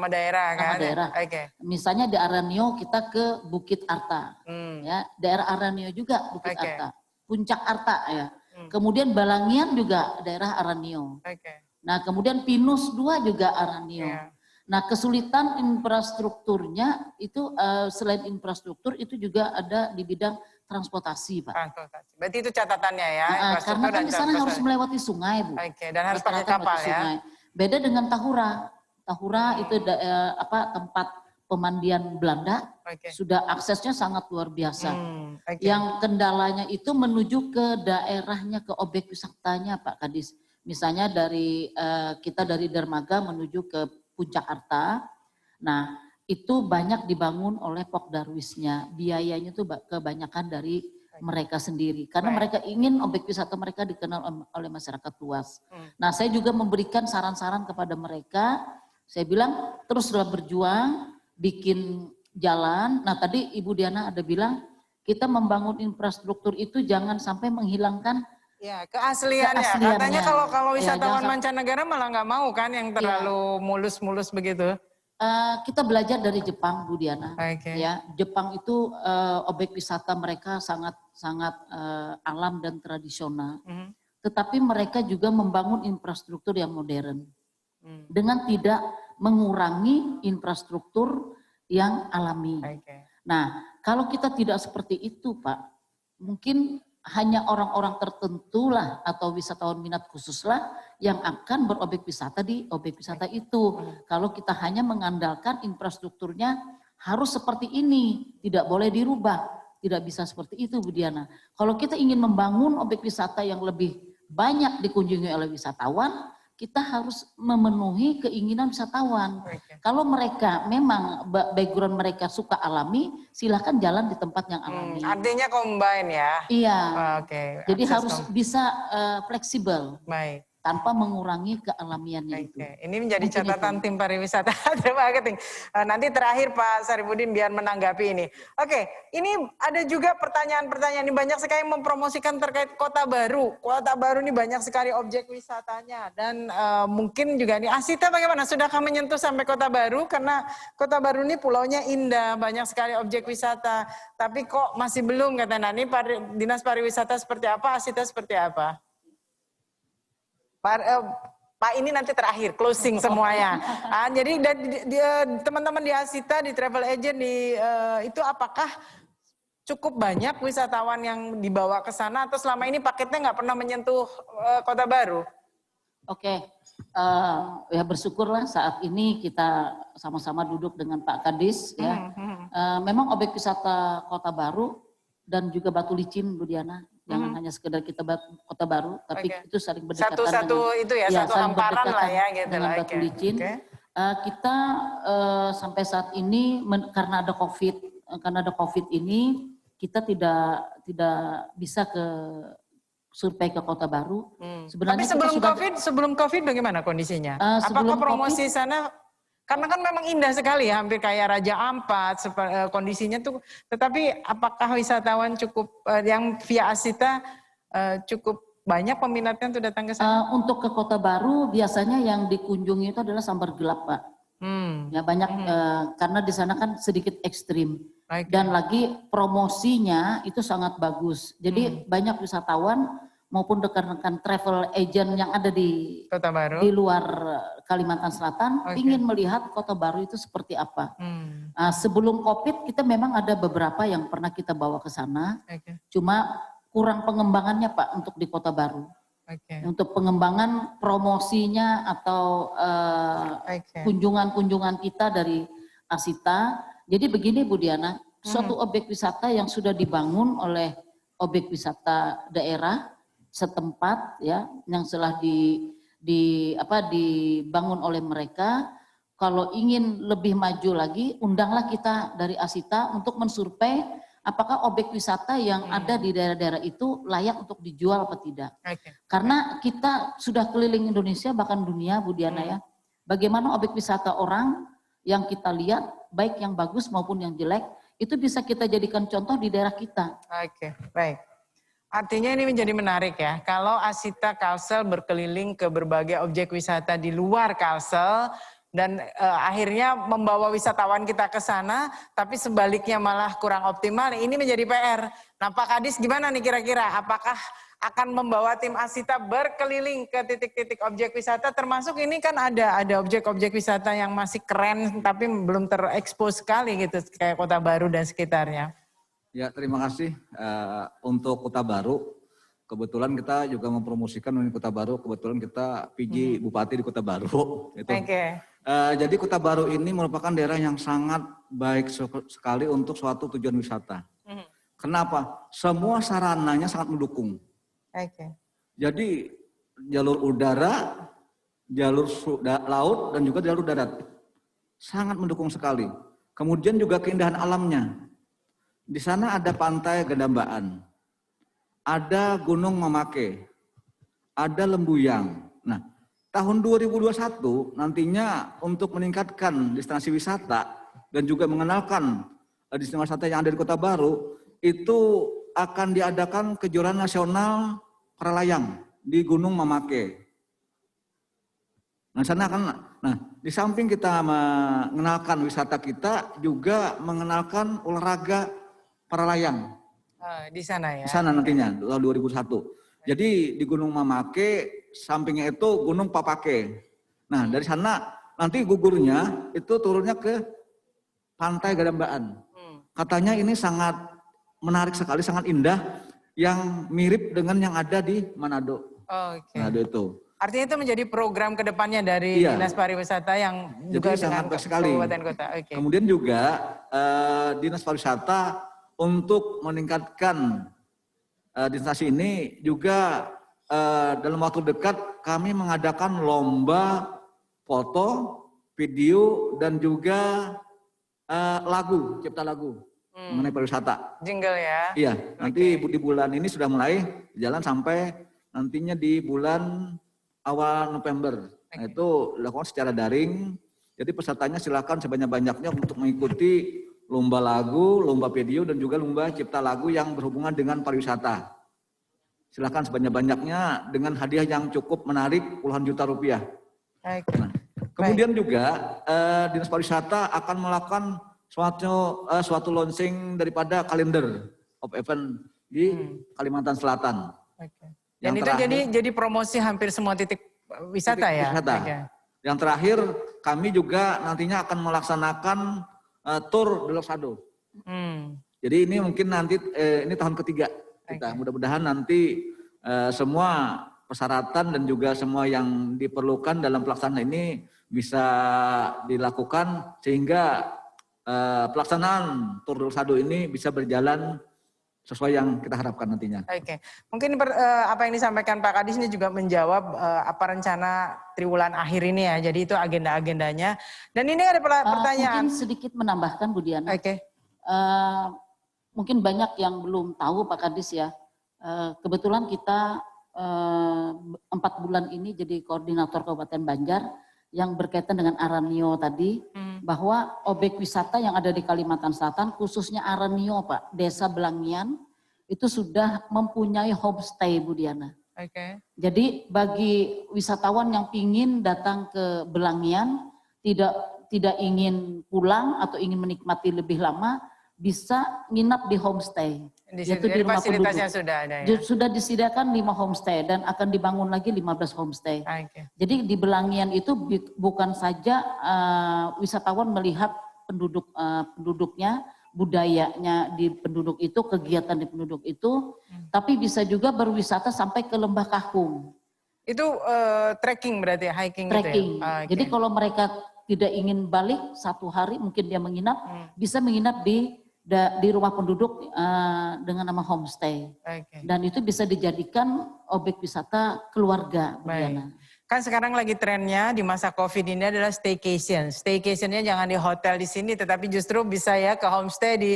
S9: daerah kan?
S12: Daerah.
S9: Okay.
S12: Misalnya di Aranio kita ke Bukit Arta. Ya, daerah Aranio juga Bukit Arta. Puncak Arta ya. Kemudian Balangian juga daerah Aranio. Nah, kemudian Pinus 2 juga Aranio. Nah, kesulitan infrastrukturnya itu selain infrastruktur itu juga ada di bidang transportasi, Pak.
S9: Transportasi. Berarti itu catatannya ya.
S12: Karena kan di sana harus melewati sungai, Bu.
S9: Dan harus pakai kapal ya.
S12: Beda dengan Tahura. Tahura itu tempat pemandian Belanda. Sudah aksesnya sangat luar biasa. Yang kendalanya itu menuju ke daerahnya, ke objek wisatanya, Pak Kadis. Misalnya dari kita dari Dermaga menuju ke Puncak Arta. Nah, itu banyak dibangun oleh Pokdarwisnya. Biayanya itu kebanyakan dari mereka sendiri. Karena mereka ingin objek wisata mereka dikenal oleh masyarakat luas. Nah, saya juga memberikan saran-saran kepada mereka. Saya bilang, teruslah berjuang, bikin jalan. Nah, tadi Ibu Diana ada bilang, kita membangun infrastruktur itu jangan sampai menghilangkan
S9: ya, keasliannya. Katanya kalau wisatawan mancanegara malah nggak mau kan yang terlalu mulus-mulus begitu.
S12: Kita belajar dari Jepang, Bu Diana. Ya, Jepang itu objek wisata mereka sangat alam dan tradisional. Tetapi mereka juga membangun infrastruktur yang modern dengan tidak mengurangi infrastruktur yang alami. Nah, kalau kita tidak seperti itu, Pak, mungkin hanya orang-orang tertentu lah atau wisatawan minat khusus lah yang akan berobjek wisata di objek wisata itu. Kalau kita hanya mengandalkan infrastrukturnya harus seperti ini, tidak boleh dirubah, tidak bisa seperti itu Bu Diana. Kalau kita ingin membangun objek wisata yang lebih banyak dikunjungi oleh wisatawan, kita harus memenuhi keinginan wisatawan. Kalau mereka memang background mereka suka alami, silahkan jalan di tempat yang alami.
S9: Artinya combine ya?
S12: Iya. Jadi harus bisa fleksibel.
S9: Baik.
S12: Tanpa mengurangi kealamiannya itu.
S9: Ini menjadi catatan tim pariwisata marketing. Nanti terakhir Pak Sarifudin biar menanggapi ini. Ini ada juga pertanyaan-pertanyaan ini banyak sekali yang mempromosikan terkait Kota Baru. Kota Baru ini banyak sekali objek wisatanya dan mungkin juga ini Asita bagaimana? Sudahkah menyentuh sampai Kota Baru? Karena Kota Baru ini pulaunya indah, banyak sekali objek wisata. Tapi kok masih belum katanya. Ini Dinas Pariwisata seperti apa? Asita seperti apa? Pak ini nanti terakhir closing semuanya. Jadi teman-teman di Asita, di travel agent itu apakah cukup banyak wisatawan yang dibawa ke sana atau selama ini paketnya nggak pernah menyentuh Kota Baru?
S12: Ya bersyukurlah saat ini kita sama-sama duduk dengan Pak Kadis ya. Memang objek wisata Kota Baru dan juga Batu Licin Bu Diana. Jangan hanya sekedar kita Kota Baru, tapi itu saling berdekatan
S9: satu itu ya, satu hamparan lah ya gitu
S12: dengan Batu Licin. Kita sampai saat ini karena ada COVID ini kita tidak bisa ke survei ke Kota Baru.
S9: Sebenarnya tapi sebelum COVID bagaimana kondisinya? Apakah promosi sana? Karena kan memang indah sekali ya, hampir kayak Raja Ampat kondisinya tuh. Tetapi apakah wisatawan cukup yang via Asita cukup banyak peminatnya untuk datang ke sana?
S12: Untuk ke Kota Baru biasanya yang dikunjungi itu adalah Sambar Gelap, Pak. Ya banyak karena di sana kan sedikit ekstrim. Dan lagi promosinya itu sangat bagus. Jadi banyak wisatawan maupun rekan-rekan travel agent yang ada di
S9: Kota Baru,
S12: di luar Kalimantan Selatan, ingin melihat Kota Baru itu seperti apa. Sebelum COVID kita memang ada beberapa yang pernah kita bawa ke sana, cuma kurang pengembangannya Pak untuk di Kota Baru. Untuk pengembangan promosinya atau kunjungan-kunjungan kita dari Asita. Jadi begini Bu Diana, suatu objek wisata yang sudah dibangun oleh objek wisata daerah setempat ya yang telah dibangun oleh mereka, kalau ingin lebih maju lagi undanglah kita dari Asita untuk mensurvei apakah objek wisata yang ada di daerah-daerah itu layak untuk dijual atau tidak. Karena kita sudah keliling Indonesia bahkan dunia, Bu Diana ya, bagaimana objek wisata orang yang kita lihat, baik yang bagus maupun yang jelek, itu bisa kita jadikan contoh di daerah kita.
S9: Oke, baik. Artinya ini menjadi menarik ya, kalau Asita Kalsel berkeliling ke berbagai objek wisata di luar Kalsel, dan akhirnya membawa wisatawan kita ke sana, tapi sebaliknya malah kurang optimal, ini menjadi PR. Nah Pak Kadis gimana nih kira-kira, apakah akan membawa tim Asita berkeliling ke titik-titik objek wisata, termasuk ini kan ada objek-objek wisata yang masih keren, tapi belum terekspos sekali gitu, kayak Kota Baru dan sekitarnya.
S7: Ya, terima kasih untuk Kota Baru. Kebetulan kita juga mempromosikan di Kota Baru. Kebetulan kita PJ Bupati di Kota Baru. Gitu. Jadi Kota Baru ini merupakan daerah yang sangat baik sekali untuk suatu tujuan wisata. Kenapa? Semua sarananya sangat mendukung. Jadi jalur udara, jalur laut, dan juga jalur darat. Sangat mendukung sekali. Kemudian juga keindahan alamnya. Di sana ada pantai Gedambaan, ada Gunung Mamake, ada Lembuyang. Nah, tahun 2021 nantinya untuk meningkatkan destinasi wisata dan juga mengenalkan destinasi wisata yang ada di Kota Baru, itu akan diadakan kejuaraan nasional para layang di Gunung Mamake. Nah, sana kan, di samping kita mengenalkan wisata kita, juga mengenalkan olahraga para layang.
S9: Di sana ya?
S7: Di sana nantinya, tahun 2001. Jadi di Gunung Mamake, sampingnya itu Gunung Papake. Nah dari sana nanti gugurnya itu turunnya ke Pantai Gedambaan. Katanya ini sangat menarik sekali, sangat indah, yang mirip dengan yang ada di Manado. Manado itu.
S9: Artinya itu menjadi program kedepannya dari Dinas Pariwisata yang juga dengan kabupaten kota.
S7: Kemudian juga Dinas Pariwisata untuk meningkatkan destinasi ini juga dalam waktu dekat kami mengadakan lomba foto, video, dan juga lagu, cipta lagu mengenai pariwisata.
S9: Jingle ya?
S7: Iya, nanti di bulan ini sudah mulai jalan sampai nantinya di bulan awal November. Nah, itu dilakukan secara daring, jadi pesertanya silakan sebanyak-banyaknya untuk mengikuti lomba lagu, lomba video, dan juga lomba cipta lagu yang berhubungan dengan pariwisata. Silakan sebanyak-banyaknya dengan hadiah yang cukup menarik puluhan juta rupiah. Nah, kemudian juga Dinas Pariwisata akan melakukan suatu launching daripada kalender of event di Kalimantan Selatan.
S9: Dan itu jadi promosi hampir semua titik wisata ya?
S7: Wisata. Yang terakhir kami juga nantinya akan melaksanakan tour de Losado. Jadi ini mungkin nanti ini tahun ketiga kita. Mudah-mudahan nanti semua persyaratan dan juga semua yang diperlukan dalam pelaksanaan ini bisa dilakukan sehingga pelaksanaan tour de Losado ini bisa berjalan sesuai yang kita harapkan nantinya.
S9: Mungkin apa yang disampaikan Pak Kadis ini juga menjawab apa rencana triwulan akhir ini ya. Jadi itu agenda-agendanya. Dan ini ada pertanyaan.
S12: Mungkin sedikit menambahkan Bu Diana. Mungkin banyak yang belum tahu Pak Kadis ya. Kebetulan kita 4 bulan ini jadi koordinator Kabupaten Banjar yang berkaitan dengan Aranio tadi, bahwa objek wisata yang ada di Kalimantan Selatan, khususnya Aranio Pak, Desa Belangian, itu sudah mempunyai homestay Bu Diana. Jadi bagi wisatawan yang ingin datang ke Belangian, tidak ingin pulang atau ingin menikmati lebih lama, bisa nginap di homestay. Yaitu di rumah
S9: fasilitasnya
S12: penduduk.
S9: sudah ada ya?
S12: Sudah disediakan 5 homestay dan akan dibangun lagi 15 homestay. Jadi di Belangian itu bukan saja wisatawan melihat penduduknya, budayanya di penduduk itu, kegiatan di penduduk itu, tapi bisa juga berwisata sampai ke Lembah Kahung.
S9: Itu trekking berarti, hiking
S12: trekking.
S9: Gitu ya?
S12: Jadi kalau mereka tidak ingin balik 1 hari, mungkin dia menginap, bisa menginap di rumah penduduk dengan nama homestay. Dan itu bisa dijadikan objek wisata keluarga.
S9: Kan sekarang lagi trennya di masa COVID ini adalah staycation. Staycationnya jangan di hotel di sini, tetapi justru bisa ya ke homestay di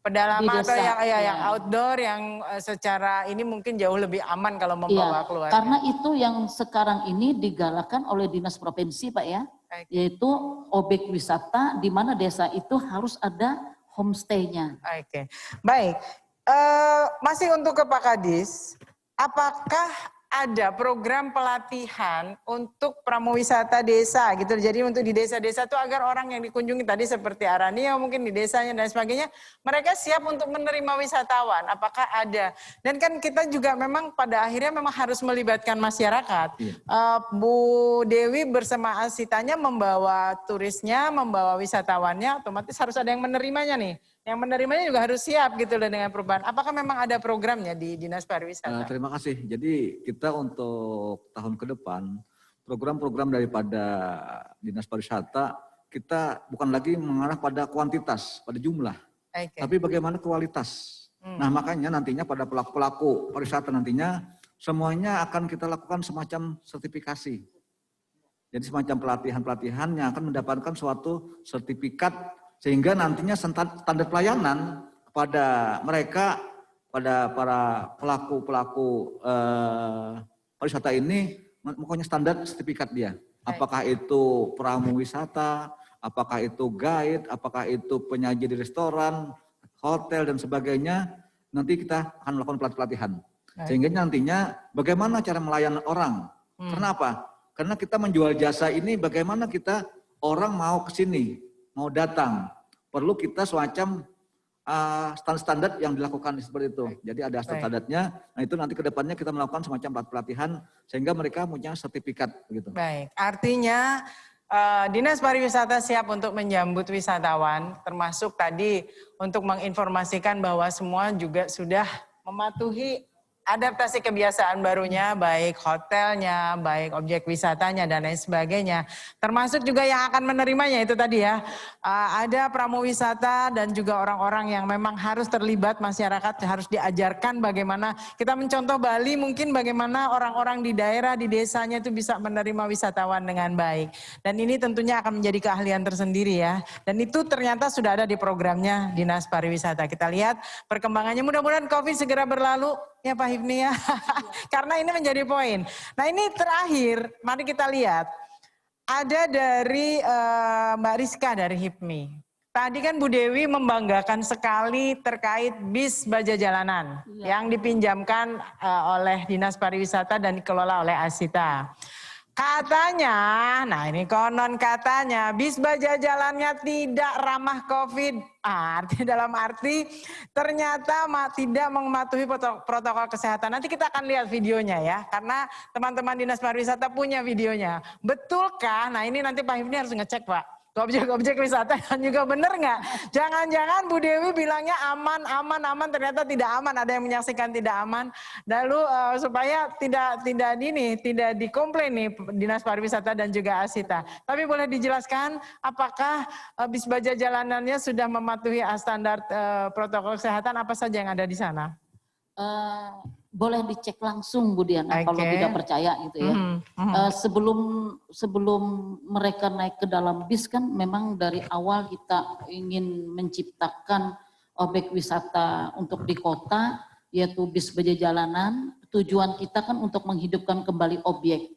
S9: pedalaman atau yang outdoor yang secara ini mungkin jauh lebih aman kalau membawa keluarga.
S12: Karena itu yang sekarang ini digalakkan oleh dinas provinsi Pak ya, yaitu objek wisata di mana desa itu harus ada homestay-nya.
S9: Oke, baik. Masih untuk ke Pak Kadis, apakah ada program pelatihan untuk pramuwisata desa gitu. Jadi untuk di desa-desa itu agar orang yang dikunjungi tadi seperti Aranio mungkin di desanya dan sebagainya, mereka siap untuk menerima wisatawan. Apakah ada? Dan kan kita juga memang pada akhirnya memang harus melibatkan masyarakat. Bu Dewi bersama Asitanya membawa turisnya, membawa wisatawannya, otomatis harus ada yang menerimanya nih. Yang menerimanya juga harus siap gitu loh dengan perubahan. Apakah memang ada programnya di Dinas Pariwisata?
S7: Terima kasih. Jadi kita untuk tahun ke depan, program-program daripada Dinas Pariwisata, kita bukan lagi mengarah pada kuantitas, pada jumlah, tapi bagaimana kualitas. Nah makanya nantinya pada pelaku-pelaku pariwisata nantinya, semuanya akan kita lakukan semacam sertifikasi. Jadi semacam pelatihan-pelatihan yang akan mendapatkan suatu sertifikat, sehingga nantinya standar pelayanan kepada mereka, pada para pelaku-pelaku pariwisata ini, pokoknya standar sertifikat dia. Apakah itu pramu wisata, apakah itu guide, apakah itu penyaji di restoran, hotel dan sebagainya, nanti kita akan melakukan pelatihan. Sehingga nantinya bagaimana cara melayani orang. Kenapa? Karena kita menjual jasa ini bagaimana kita orang mau ke sini, mau datang, perlu kita semacam standar yang dilakukan seperti itu. Jadi ada standarnya. Nah itu nanti ke depannya kita melakukan semacam pelatihan sehingga mereka punya sertifikat begitu.
S9: Baik, artinya Dinas Pariwisata siap untuk menyambut wisatawan, termasuk tadi untuk menginformasikan bahwa semua juga sudah mematuhi adaptasi kebiasaan barunya, baik hotelnya, baik objek wisatanya, dan lain sebagainya. Termasuk juga yang akan menerimanya itu tadi ya, ada pramuwisata dan juga orang-orang yang memang harus terlibat, masyarakat harus diajarkan bagaimana, kita mencontoh Bali mungkin bagaimana orang-orang di daerah, di desanya itu bisa menerima wisatawan dengan baik. Dan ini tentunya akan menjadi keahlian tersendiri ya. Dan itu ternyata sudah ada di programnya Dinas Pariwisata. Kita lihat perkembangannya, mudah-mudahan COVID segera berlalu. Ya Pak Hifni ya, karena ini menjadi poin. Nah ini terakhir, mari kita lihat. Ada dari Mbak Rizka dari HIPMI. Tadi kan Bu Dewi membanggakan sekali terkait bis baja jalanan yang dipinjamkan oleh Dinas Pariwisata dan dikelola oleh Asita. Katanya, nah ini konon katanya, bis baja jalannya tidak ramah COVID. Artinya dalam arti ternyata tidak mematuhi protokol kesehatan. Nanti kita akan lihat videonya ya, karena teman-teman Dinas Pariwisata punya videonya. Betulkah? Nah ini nanti Pak Hifni harus ngecek Pak. Objek-objek wisata dan juga benar nggak? Jangan-jangan Bu Dewi bilangnya aman, ternyata tidak aman. Ada yang menyaksikan tidak aman. Lalu supaya tidak dikomplain nih Dinas Pariwisata dan juga Asita. Tapi boleh dijelaskan apakah bis baja jalanannya sudah mematuhi standar protokol kesehatan apa saja yang ada di sana?
S12: Boleh dicek langsung Bu Diana kalau tidak percaya gitu ya. Sebelum mereka naik ke dalam bis kan memang dari awal kita ingin menciptakan objek wisata untuk di kota yaitu bis baja jalanan. Tujuan kita kan untuk menghidupkan kembali objek.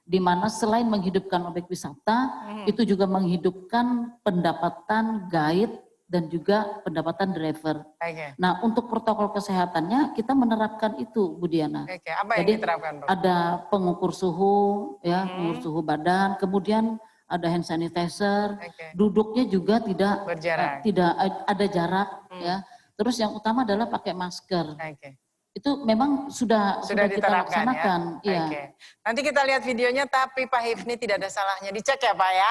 S12: Di mana selain menghidupkan objek wisata itu juga menghidupkan pendapatan guide dan juga pendapatan driver. Nah untuk protokol kesehatannya kita menerapkan itu Bu Diana.
S9: Apa yang
S12: jadi
S9: diterapkan, Bro?
S12: Ada pengukur suhu, ya pengukur suhu badan, kemudian ada hand sanitizer, duduknya juga tidak ada jarak, ya. Terus yang utama adalah pakai masker. Itu memang sudah kita laksanakan.
S9: Ya? Nanti kita lihat videonya, tapi Pak Hifni tidak ada salahnya dicek ya Pak ya.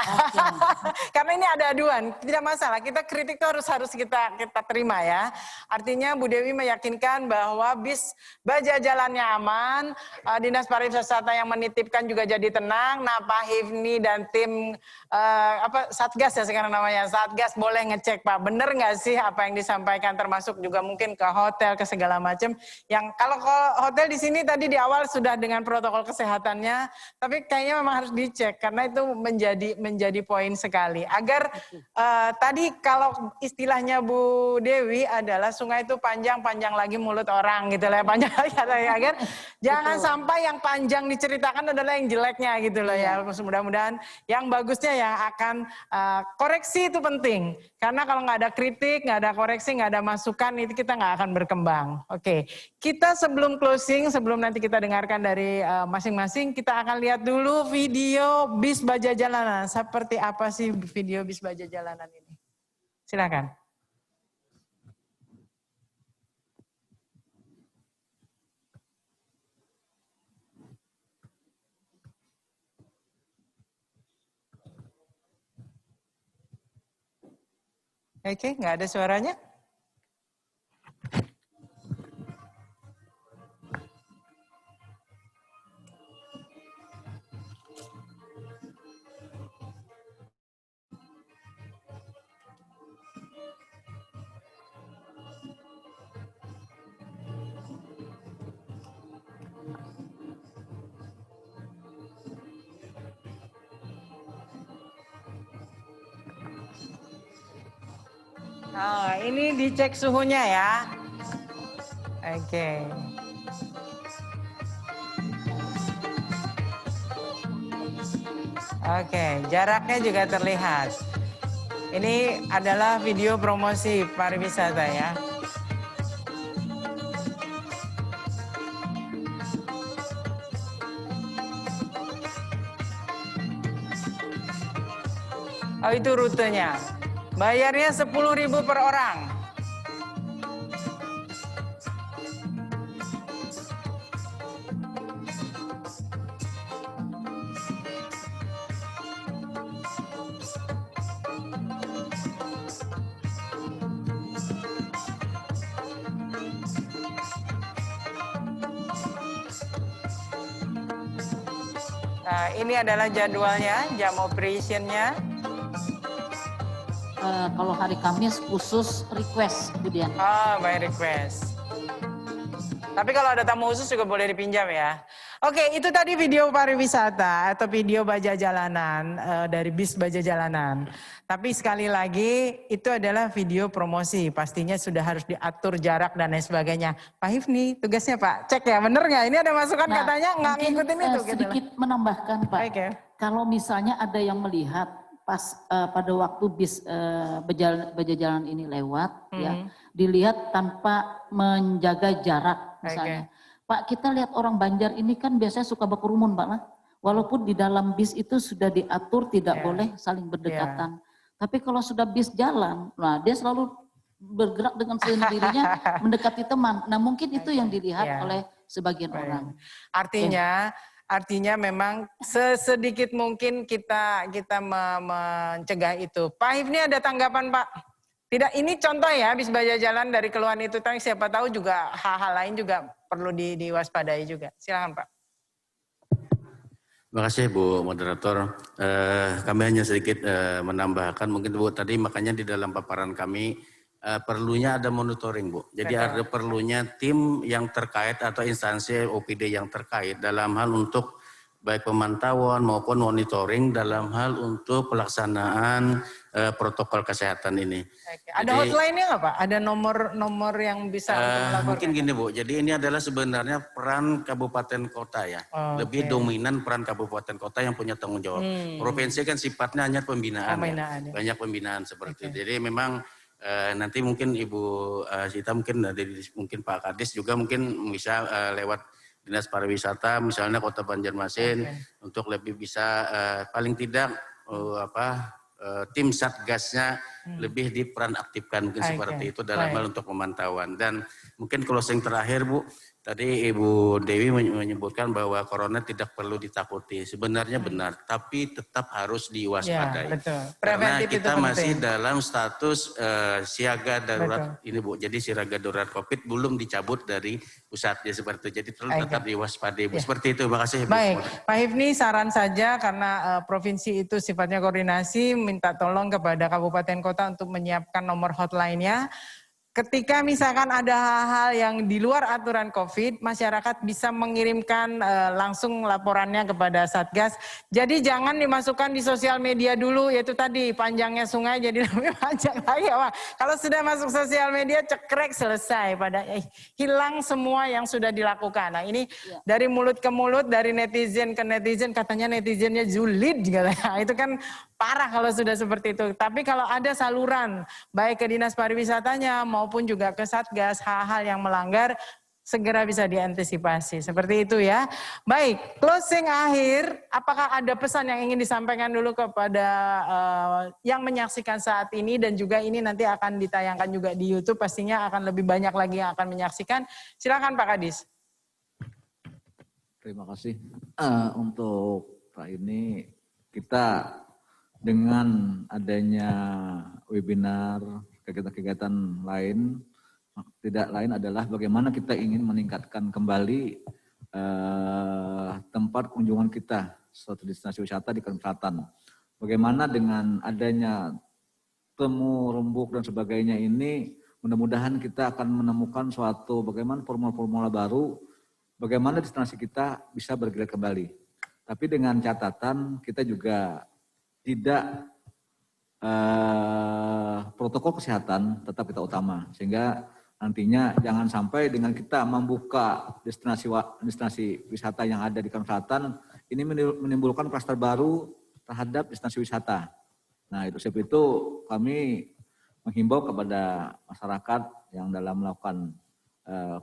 S9: Karena ini ada aduan, tidak masalah. Kita kritik itu harus kita terima ya. Artinya Bu Dewi meyakinkan bahwa bis baja jalannya aman, Dinas Pariwisata yang menitipkan juga jadi tenang. Nah Pak Hifni dan tim Satgas ya sekarang namanya, Satgas boleh ngecek Pak, bener nggak sih apa yang disampaikan, termasuk juga mungkin ke hotel, ke segala macam, yang yang kalau hotel di sini tadi di awal sudah dengan protokol kesehatannya, tapi kayaknya memang harus dicek karena itu menjadi poin sekali. Agar tadi kalau istilahnya Bu Dewi adalah sungai itu panjang lagi mulut orang gitu lah, panjang lagi agar jangan sampai yang panjang diceritakan adalah yang jeleknya gitu loh ya. Mudah-mudahan yang bagusnya yang akan koreksi itu penting. Karena kalau nggak ada kritik, nggak ada koreksi, nggak ada masukan, itu kita nggak akan berkembang. Oke, kita sebelum closing, sebelum nanti kita dengarkan dari masing-masing, kita akan lihat dulu video bis baja jalanan. Seperti apa sih video bis baja jalanan ini? Silakan. Oke, nggak ada suaranya? Oh, ini dicek suhunya ya. Oke. Oke, jaraknya juga terlihat. Ini adalah video promosi pariwisata ya. Oh, itu rutenya. Bayarnya 10.000 per orang. Nah, ini adalah jadwalnya, jam operationnya.
S12: Kalau hari Kamis khusus request, kemudian.
S9: Oh, by request. Tapi kalau ada tamu khusus juga boleh dipinjam ya. Oke, itu tadi video pariwisata atau video baja jalanan dari bis baja jalanan. Tapi sekali lagi itu adalah video promosi. Pastinya sudah harus diatur jarak dan lain sebagainya. Pak Hifni, tugasnya Pak, cek ya bener nggak? Ini ada masukan katanya nggak ngikutin itu.
S12: Sedikit gitu menambahkan Pak.
S9: Okay.
S12: Kalau misalnya ada yang melihat pas pada waktu bis baja jalan ini lewat, ya dilihat tanpa menjaga jarak misalnya. Pak, kita lihat orang Banjar ini kan biasanya suka berkerumun, Pak. Walaupun di dalam bis itu sudah diatur tidak boleh saling berdekatan. Tapi kalau sudah bis jalan, nah dia selalu bergerak dengan sendirinya mendekati teman. Nah mungkin itu yang dilihat oleh sebagian orang.
S9: Artinya memang sesedikit mungkin kita mencegah itu. Pak Hifni ada tanggapan Pak? Tidak, ini contoh ya bis baja jalan dari keluhan itu, tapi siapa tahu juga hal-hal lain juga perlu diwaspadai juga. Silakan Pak.
S13: Terima kasih Bu Moderator. Kami hanya sedikit menambahkan mungkin Bu tadi, makanya di dalam paparan kami perlunya ada monitoring Bu. Jadi ada perlunya tim yang terkait atau instansi OPD yang terkait dalam hal untuk baik pemantauan maupun monitoring dalam hal untuk pelaksanaan protokol kesehatan ini.
S9: Ada hotline-nya nggak Pak? Ada nomor yang bisa untuk melaporkan?
S13: Mungkin gini Bu, jadi ini adalah sebenarnya peran kabupaten kota ya. Lebih dominan peran kabupaten kota yang punya tanggung jawab. Provinsi kan sifatnya hanya pembinaan ya. Banyak pembinaan seperti itu. Jadi memang nanti mungkin Ibu Sita mungkin Pak Kadis juga mungkin bisa lewat Dinas Pariwisata misalnya Kota Banjarmasin untuk lebih bisa paling tidak tim satgasnya lebih diperan aktifkan mungkin seperti itu dalam hal untuk pemantauan. Dan mungkin closing terakhir Bu, tadi Ibu Dewi menyebutkan bahwa corona tidak perlu ditakuti. Sebenarnya benar, tapi tetap harus diwaspadai. Karena kita masih dalam status siaga darurat ini Bu. Jadi siaga darurat COVID belum dicabut dari pusatnya seperti itu. Jadi perlu tetap diwaspadai Bu. Seperti itu. Terima kasih Bu.
S9: Baik, Pak Hifni saran saja karena provinsi itu sifatnya koordinasi, minta tolong kepada kabupaten kota untuk menyiapkan nomor hotline-nya. ketika misalkan ada hal-hal yang di luar aturan COVID, masyarakat bisa mengirimkan langsung laporannya kepada Satgas. Jadi jangan dimasukkan di sosial media dulu, yaitu tadi panjangnya sungai jadi lebih panjang lagi. Kalau sudah masuk sosial media cekrek selesai, hilang semua yang sudah dilakukan. Nah ini dari mulut ke mulut, dari netizen ke netizen, katanya netizennya julid. Nah, itu kan parah kalau sudah seperti itu. Tapi kalau ada saluran, baik ke Dinas Pariwisatanya maupun juga ke Satgas, hal-hal yang melanggar segera bisa diantisipasi. Seperti itu ya. Baik, closing akhir, apakah ada pesan yang ingin disampaikan dulu kepada yang menyaksikan saat ini, dan juga ini nanti akan ditayangkan juga di YouTube, pastinya akan lebih banyak lagi yang akan menyaksikan. Silakan Pak Kadis.
S7: Terima kasih. Untuk Pak ini, kita dengan adanya webinar, kegiatan-kegiatan lain, tidak lain adalah bagaimana kita ingin meningkatkan kembali tempat kunjungan kita, suatu destinasi wisata di Kalimantan Selatan. Bagaimana dengan adanya temu, rembuk, dan sebagainya ini, mudah-mudahan kita akan menemukan suatu bagaimana formula-formula baru, bagaimana destinasi kita bisa bergerak kembali. Tapi dengan catatan kita juga tidak protokol kesehatan tetap kita utama, sehingga nantinya jangan sampai dengan kita membuka destinasi wisata yang ada di Kalimantan Selatan ini menimbulkan klaster baru terhadap destinasi wisata. Nah itu sebab itu kami menghimbau kepada masyarakat yang dalam melakukan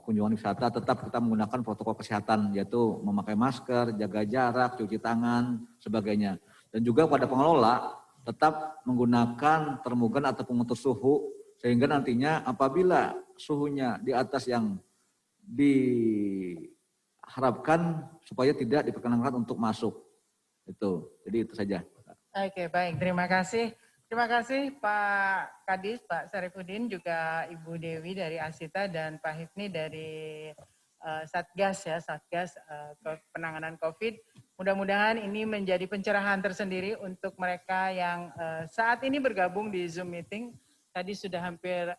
S7: kunjungan wisata tetap kita menggunakan protokol kesehatan, yaitu memakai masker, jaga jarak, cuci tangan, sebagainya. Dan juga pada pengelola tetap menggunakan termogan atau pengukur suhu, sehingga nantinya apabila suhunya di atas yang diharapkan supaya tidak diperkenankan untuk masuk. Jadi itu saja.
S9: Oke, baik. Terima kasih. Terima kasih Pak Kadis, Pak Sarifudin, juga Ibu Dewi dari Asita, dan Pak Hifni dari Satgas ya, Satgas penanganan COVID. Mudah-mudahan ini menjadi pencerahan tersendiri untuk mereka yang saat ini bergabung di Zoom meeting. Tadi sudah hampir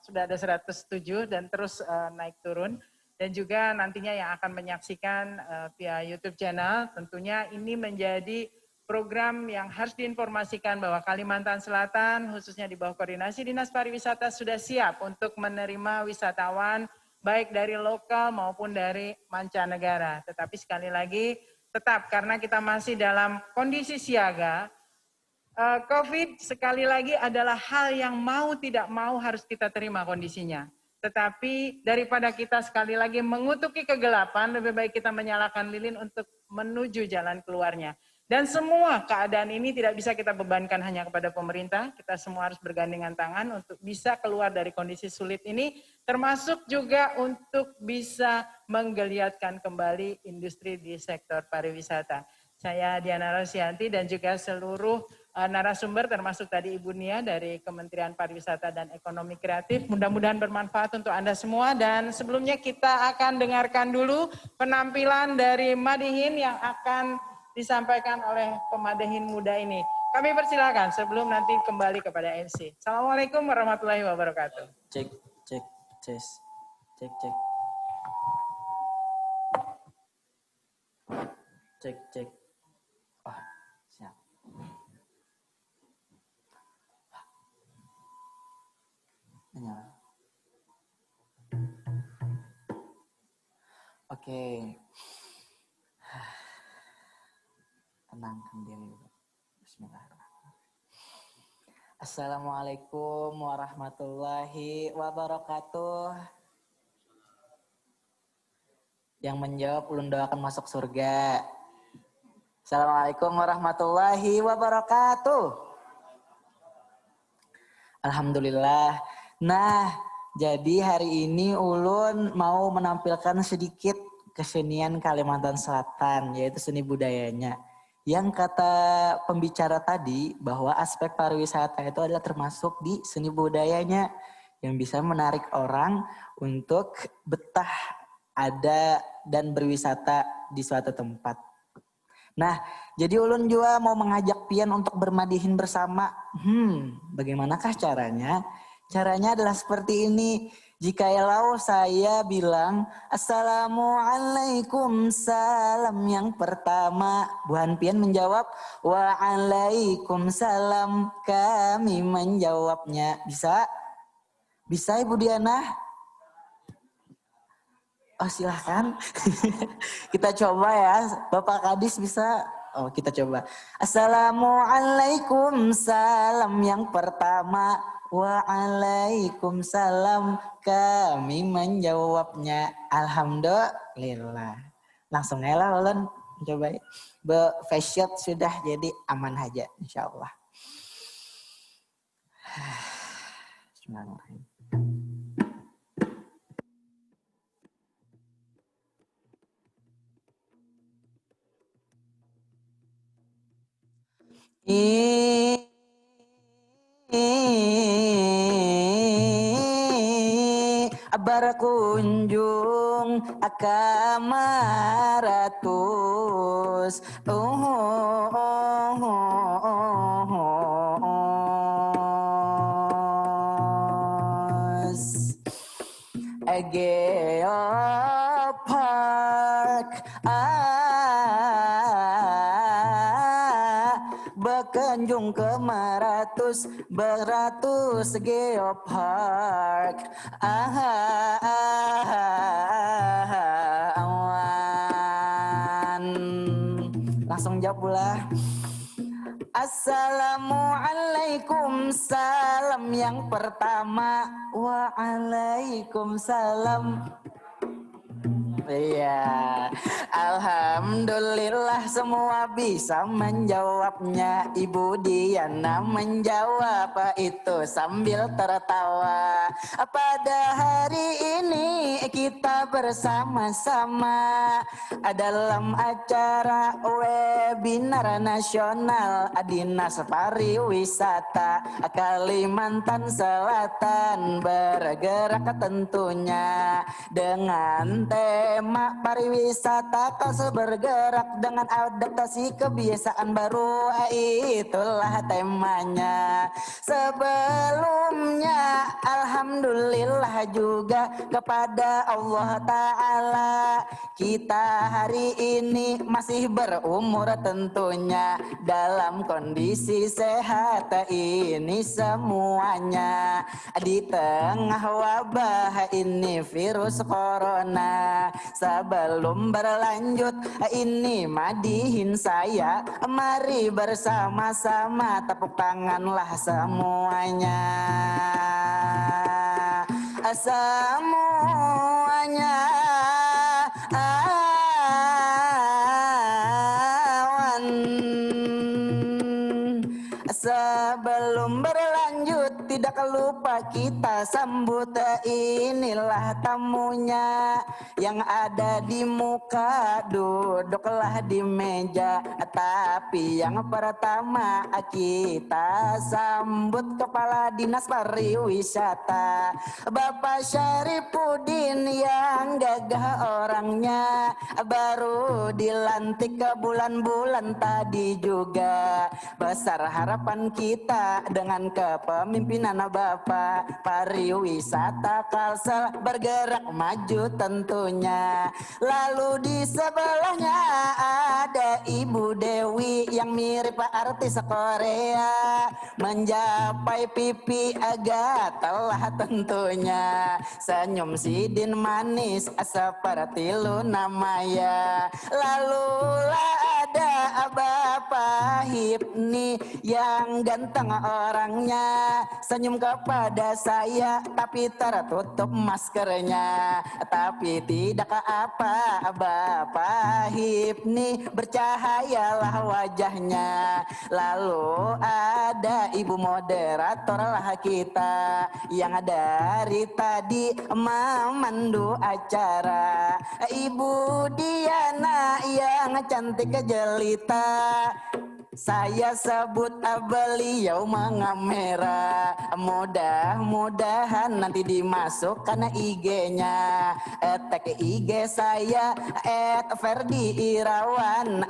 S9: sudah ada 107 dan terus naik turun. Dan juga nantinya yang akan menyaksikan via YouTube channel, tentunya ini menjadi program yang harus diinformasikan bahwa Kalimantan Selatan, khususnya di bawah koordinasi Dinas Pariwisata, sudah siap untuk menerima wisatawan baik dari lokal maupun dari mancanegara. Tetapi sekali lagi, tetap karena kita masih dalam kondisi siaga, COVID sekali lagi adalah hal yang mau tidak mau harus kita terima kondisinya. Tetapi daripada kita sekali lagi mengutuki kegelapan, lebih baik kita menyalakan lilin untuk menuju jalan keluarnya. Dan semua keadaan ini tidak bisa kita bebankan hanya kepada pemerintah, kita semua harus bergandengan tangan untuk bisa keluar dari kondisi sulit ini, termasuk juga untuk bisa menggeliatkan kembali industri di sektor pariwisata. Saya Diana Rosianti dan juga seluruh narasumber termasuk tadi Ibu Nia dari Kementerian Pariwisata dan Ekonomi Kreatif. Mudah-mudahan bermanfaat untuk Anda semua, dan sebelumnya kita akan dengarkan dulu penampilan dari Madihin yang akan disampaikan oleh pemadihin muda ini. Kami persilakan sebelum nanti kembali kepada MC. Assalamualaikum warahmatullahi wabarakatuh.
S14: Cek, cek, tes, cek, cek. Cek, cek. Oh, siap. Menyala. Oke. Tenangkan diri. Bismillahirrahmanirrahim. Assalamualaikum warahmatullahi wabarakatuh. Yang menjawab ulun doakan masuk surga. Assalamualaikum warahmatullahi wabarakatuh. Alhamdulillah. Nah, jadi hari ini ulun mau menampilkan sedikit kesenian Kalimantan Selatan, yaitu seni budayanya. Yang kata pembicara tadi bahwa aspek pariwisata itu adalah termasuk di seni budayanya yang bisa menarik orang untuk betah ada dan berwisata di suatu tempat. Nah, jadi ulun juga mau mengajak pian untuk bermadihin bersama. Bagaimanakah caranya? Caranya adalah seperti ini. Jikalau saya bilang Assalamualaikum, salam yang pertama, Bu Hanpian menjawab Waalaikumsalam, kami menjawabnya. Bisa? Bisa Ibu Diana? Oh silahkan. Kita coba ya, Bapak Kadis bisa? Oh kita coba. Assalamualaikum, salam yang pertama, Waalaikumsalam, kami menjawabnya. Alhamdulillah. Langsung ya lah ulun coba. Face shot sudah jadi aman aja insya Allah. Bismillahirrahmanirrahim. Berkunjung kamaratus Geopark berkunjung ke Maratus beratus Geopark awan. Langsung jawab pula. Assalamualaikum, salam yang pertama, Waalaikumsalam. Iya, alhamdulillah semua bisa menjawabnya. Ibu Diana menjawab itu sambil tertawa. Pada hari ini kita bersama-sama dalam acara webinar nasional Dinas Pariwisata Kalimantan Selatan, bergerak tentunya dengan tema pariwisata kasus bergerak dengan adaptasi kebiasaan baru, itulah temanya. Sebelumnya alhamdulillah juga kepada Allah Ta'ala, kita hari ini masih berumur tentunya dalam kondisi sehat ini semuanya. Di tengah wabah ini virus corona, sebelum berlanjut ini madihin saya, mari bersama-sama tepuk tanganlah semuanya. Semuanya awan. Sebelum berlanjut tidak lupa kita sambut, inilah tamunya yang ada di muka, duduklah di meja. Tapi yang pertama kita sambut Kepala Dinas Pariwisata Bapak Syarifuddin yang gagah orangnya, baru dilantik ke bulan-bulan tadi juga. Besar harapan kita dengan kepemimpinan Bapak, pariwisata Kalsel bergerak maju tentunya. Lalu di sebelahnya ada Ibu Dewi yang mirip artis Korea, menjapai pipi agak telah tentunya. Senyum sidin manis seperti Luna Maya. Lalu ada Bapak Hipni yang ganteng orangnya, senyum kepada saya tapi tertutup maskernya. Tapi tidak apa, Bapak Hipni bercahayalah wajahnya. Lalu ada Ibu moderator lah kita yang dari tadi memandu acara, Ibu Diana yang cantik jelita. Saya sebut beliau mengamera, mudah-mudahan nanti dimasukkan IG-nya.
S15: cek IG saya @ferdi_irawan_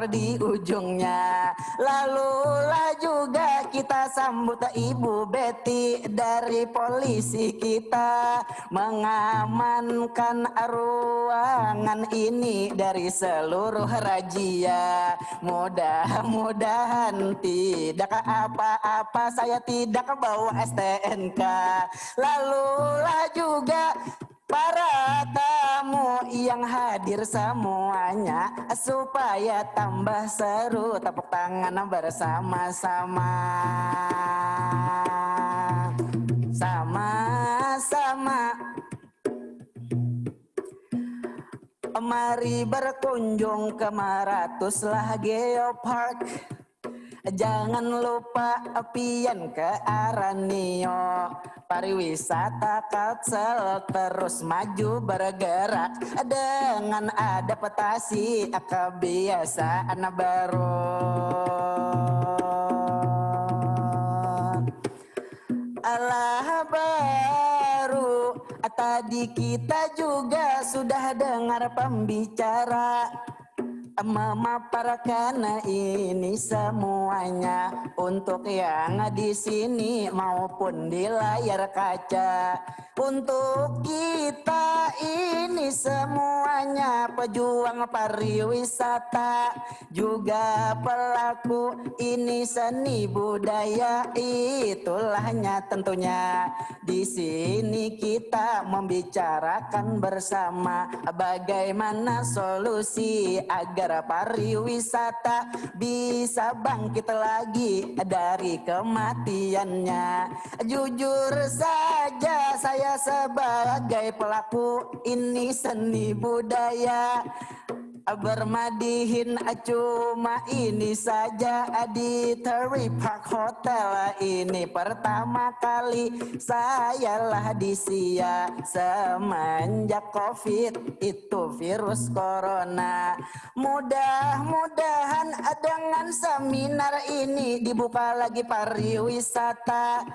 S15: di ujungnya. Lalu lah juga kita sambut Ibu Betty dari polisi kita, mengamankan ruangan ini dari seluruh razia. Mudah-mudahan tidak apa-apa, saya tidak bawa STNK. Lalu lah juga para tamu yang hadir semuanya, supaya tambah seru, tepuk tangan bersama-sama. Sama-sama. Mari berkunjung ke Maratuslah Geopark. Jangan lupa pian ke Aranio. Pariwisata Kalsel terus maju bergerak dengan adaptasi kebiasaan baru. Alah baru, tadi kita juga sudah dengar pembicara memaparkan ini semuanya untuk yang di sini maupun di layar kaca. Untuk kita ini semuanya pejuang pariwisata, juga pelaku ini seni budaya, itulahnya tentunya. Di sini kita membicarakan bersama bagaimana solusi agar pariwisata bisa bangkit lagi dari kematiannya. Jujur saja saya sebagai pelaku ini seni budaya, bermadihin cuma ini saja di Terry Park Hotel. Ini pertama kali saya lah di Sia semenjak COVID itu virus corona. Mudah-mudahan dengan seminar ini dibuka lagi pariwisata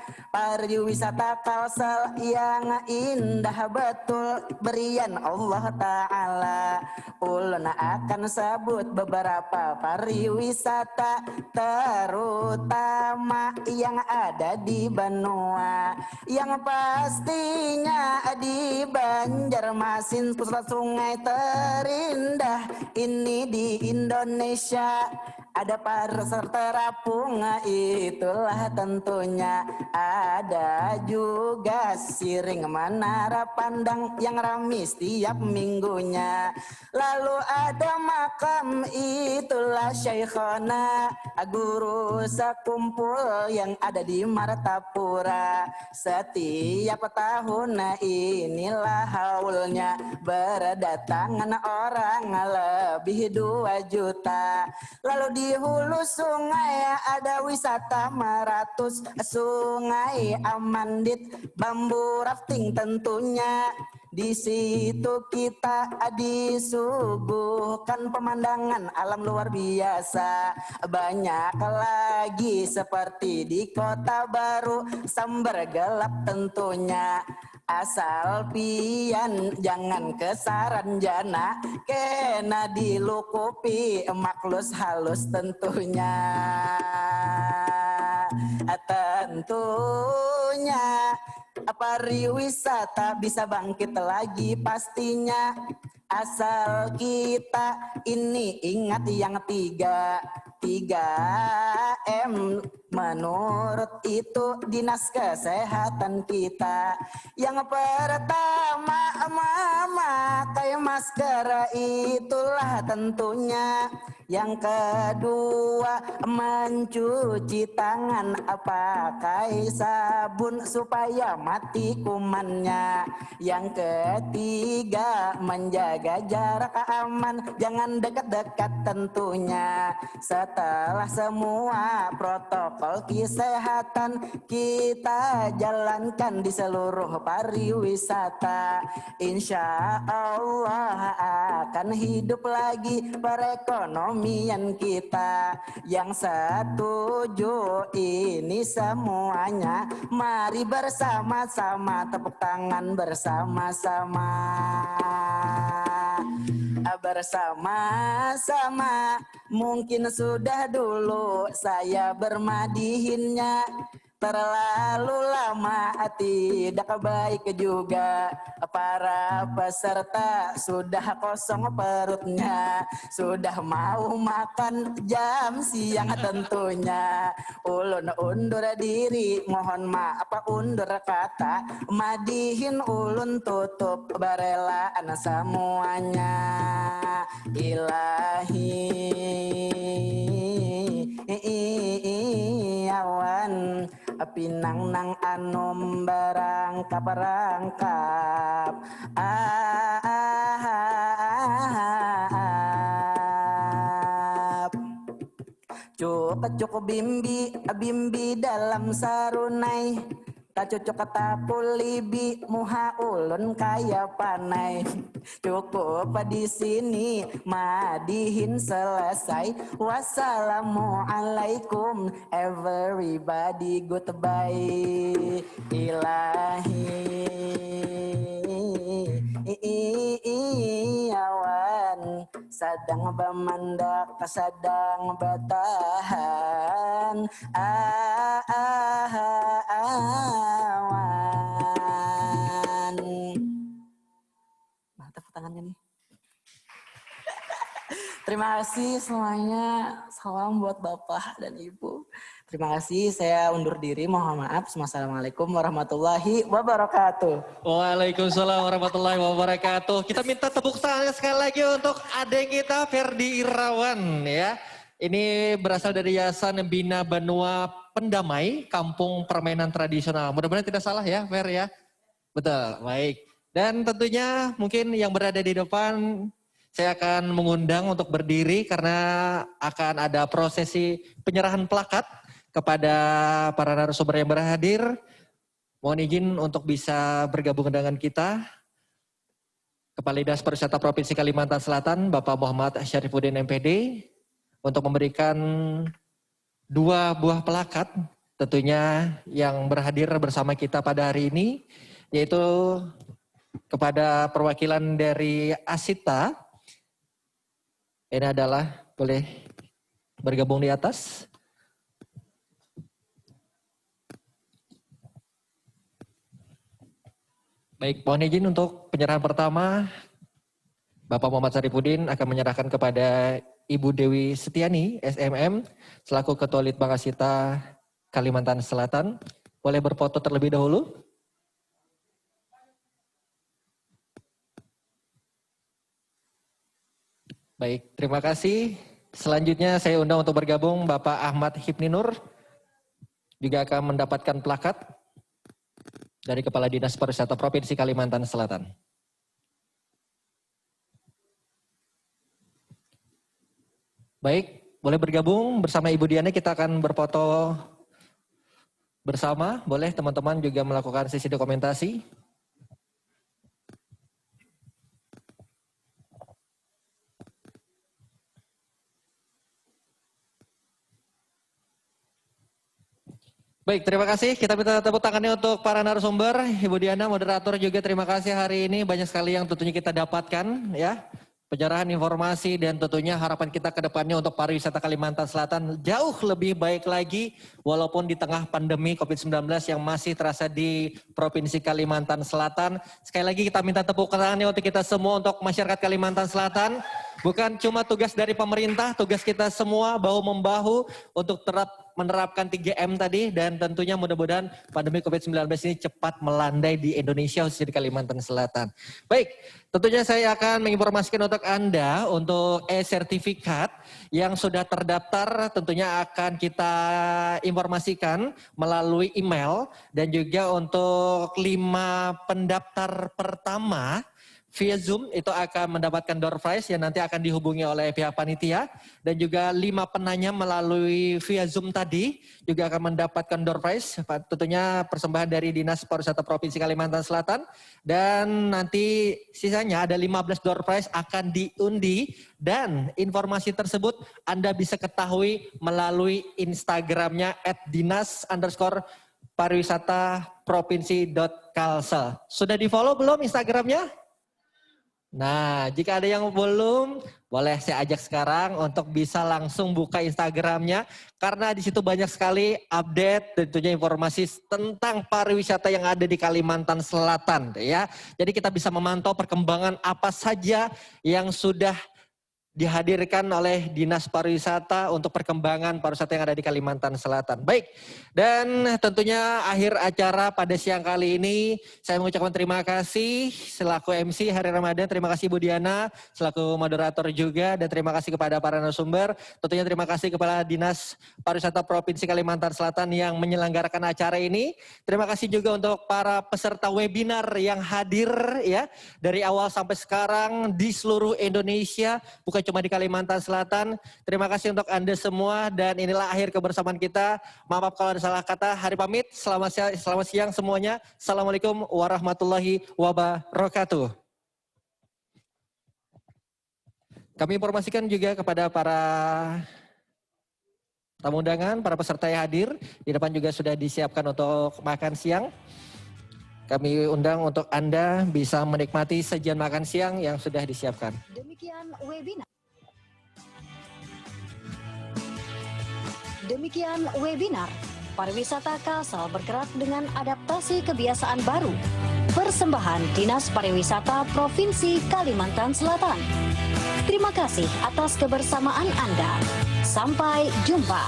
S15: Kalsel yang indah betul berian Allah Ta'ala. Ulun akan sebut beberapa pariwisata terutama yang ada di benua, yang pastinya di Banjarmasin, pusat sungai terindah ini di Indonesia. Ada pasar terapung, itulah tentunya. Ada juga Siring Menara Pandang yang ramai setiap minggunya. Lalu ada makam, itulah Syekhona, guru sekumpul yang ada di Martapura. Setiap tahun inilah haulnya, berdatangan orang lebih 2 juta. Lalu di hulu sungai ada wisata Maratus, Sungai Amandit, bambu rafting tentunya. Di situ kita disuguhkan pemandangan alam luar biasa. Banyak lagi seperti di Kota Baru, Sambar Gelap tentunya. Asal pian jangan kesaranjana, kena dilukupi maklus halus tentunya. Tentunya pariwisata bisa bangkit lagi pastinya, asal kita ini ingat yang 3M. Menurut itu Dinas Kesehatan kita. Yang pertama memakai masker, itulah tentunya. Yang kedua mencuci tangan, pakai sabun supaya mati kumannya. Yang ketiga menjaga jarak aman, jangan dekat-dekat tentunya. Setelah semua protokol kesehatan kita jalankan di seluruh pariwisata, insya Allah akan hidup lagi perekonomian kita. Yang setuju ini semuanya, mari bersama-sama tepuk tangan bersama-sama. bersama-sama. Mungkin sudah dulu saya bermadihinnya, terlalu lama tidak baik juga. Para peserta sudah kosong perutnya, sudah mau makan jam siang tentunya. Ulun undur diri, mohon maaf undur kata, madihin ulun tutup barelaan semuanya. Ilahi awan pinang nang anom barangkap Cuk bimbi dalam sarunai, tak cocok kata kulibi muha ulun kaya panai. Cukup di sini madihin selesai. Wassalamualaikum everybody, goodbye. Ilahi awan sadang bamandak sadang batahan awan. Mantap tangannya nih. Terima kasih semuanya. Salam buat Bapak dan Ibu. Terima kasih, saya undur diri. Mohon maaf. Wassalamualaikum warahmatullahi wabarakatuh.
S3: Waalaikumsalam warahmatullahi wabarakatuh. Kita minta tepuk tangan sekali lagi untuk adik kita Ferdi Irawan ya. Ini berasal dari Yayasan Bina Benua Pendamai, Kampung Permainan Tradisional. Mudah-mudahan tidak salah ya, Fer ya. Betul, baik. Dan tentunya mungkin yang berada di depan, saya akan mengundang untuk berdiri karena akan ada prosesi penyerahan plakat kepada para narasumber yang berhadir. Mohon izin untuk bisa bergabung dengan kita. Kepala Dinas Pariwisata Provinsi Kalimantan Selatan, Bapak Muhammad Syarifuddin MPD, untuk memberikan 2 buah plakat tentunya yang berhadir bersama kita pada hari ini, yaitu kepada perwakilan dari Asita. Ini adalah, boleh bergabung di atas. Baik, mohon izin untuk penyerahan pertama, Bapak Muhammad Syarifuddin akan menyerahkan kepada Ibu Dewi Setiani, SMM, selaku Ketua Litbang Asita Kalimantan Selatan. Boleh berfoto terlebih dahulu. Baik, terima kasih. Selanjutnya saya undang untuk bergabung Bapak Ahmad Hipninur, juga akan mendapatkan plakat dari Kepala Dinas Pariwisata Provinsi Kalimantan Selatan. Baik, boleh bergabung bersama Ibu Diana, kita akan berfoto bersama. Boleh teman-teman juga melakukan sesi dokumentasi. Baik, terima kasih. Kita minta tepuk tangannya untuk para narasumber. Ibu Diana, moderator juga terima kasih hari ini. Banyak sekali yang tentunya kita dapatkan ya. Penyerahan informasi dan tentunya harapan kita ke depannya untuk pariwisata Kalimantan Selatan jauh lebih baik lagi walaupun di tengah pandemi COVID-19 yang masih terasa di Provinsi Kalimantan Selatan. Sekali lagi kita minta tepuk tangannya untuk kita semua, untuk masyarakat Kalimantan Selatan. Bukan cuma tugas dari pemerintah, tugas kita semua bahu-membahu untuk menerapkan 3M tadi, dan tentunya mudah-mudahan pandemi COVID-19 ini cepat melandai di Indonesia, khususnya di Kalimantan Selatan. Baik, tentunya saya akan menginformasikan untuk Anda untuk e-sertifikat yang sudah terdaftar tentunya akan kita informasikan melalui email, dan juga untuk 5 pendaftar pertama via Zoom itu akan mendapatkan door prize yang nanti akan dihubungi oleh pihak panitia, dan juga 5 penanya melalui via Zoom tadi juga akan mendapatkan door prize, tentunya persembahan dari Dinas Pariwisata Provinsi Kalimantan Selatan, dan nanti sisanya ada 15 door prize akan diundi, dan informasi tersebut Anda bisa ketahui melalui Instagramnya @dinas_pariwisata_provinsi.kalsel. Sudah di follow belum Instagramnya? Nah, jika ada yang belum, boleh saya ajak sekarang untuk bisa langsung buka Instagramnya, karena di situ banyak sekali update tentunya informasi tentang pariwisata yang ada di Kalimantan Selatan, ya. Jadi kita bisa memantau perkembangan apa saja yang sudah dihadirkan oleh Dinas Pariwisata untuk perkembangan pariwisata yang ada di Kalimantan Selatan. Baik, dan tentunya akhir acara pada siang kali ini saya mengucapkan terima kasih selaku MC hari Ramadan, terima kasih Bu Diana selaku moderator juga, dan terima kasih kepada para narasumber. Tentunya terima kasih kepada Dinas Pariwisata Provinsi Kalimantan Selatan yang menyelenggarakan acara ini. Terima kasih juga untuk para peserta webinar yang hadir ya dari awal sampai sekarang di seluruh Indonesia, bukan cuma di Kalimantan Selatan. Terima kasih untuk Anda semua, dan inilah akhir kebersamaan kita. Maaf kalau ada salah kata. Hari pamit, selamat siang semuanya. Assalamualaikum warahmatullahi wabarakatuh. Kami informasikan juga kepada para tamu undangan, para peserta yang hadir. Di depan juga sudah disiapkan untuk makan siang. Kami undang untuk Anda bisa menikmati sajian makan siang yang sudah disiapkan.
S5: Demikian webinar Pariwisata Kalsel bergerak dengan adaptasi kebiasaan baru. Persembahan Dinas Pariwisata Provinsi Kalimantan Selatan. Terima kasih atas kebersamaan Anda. Sampai jumpa.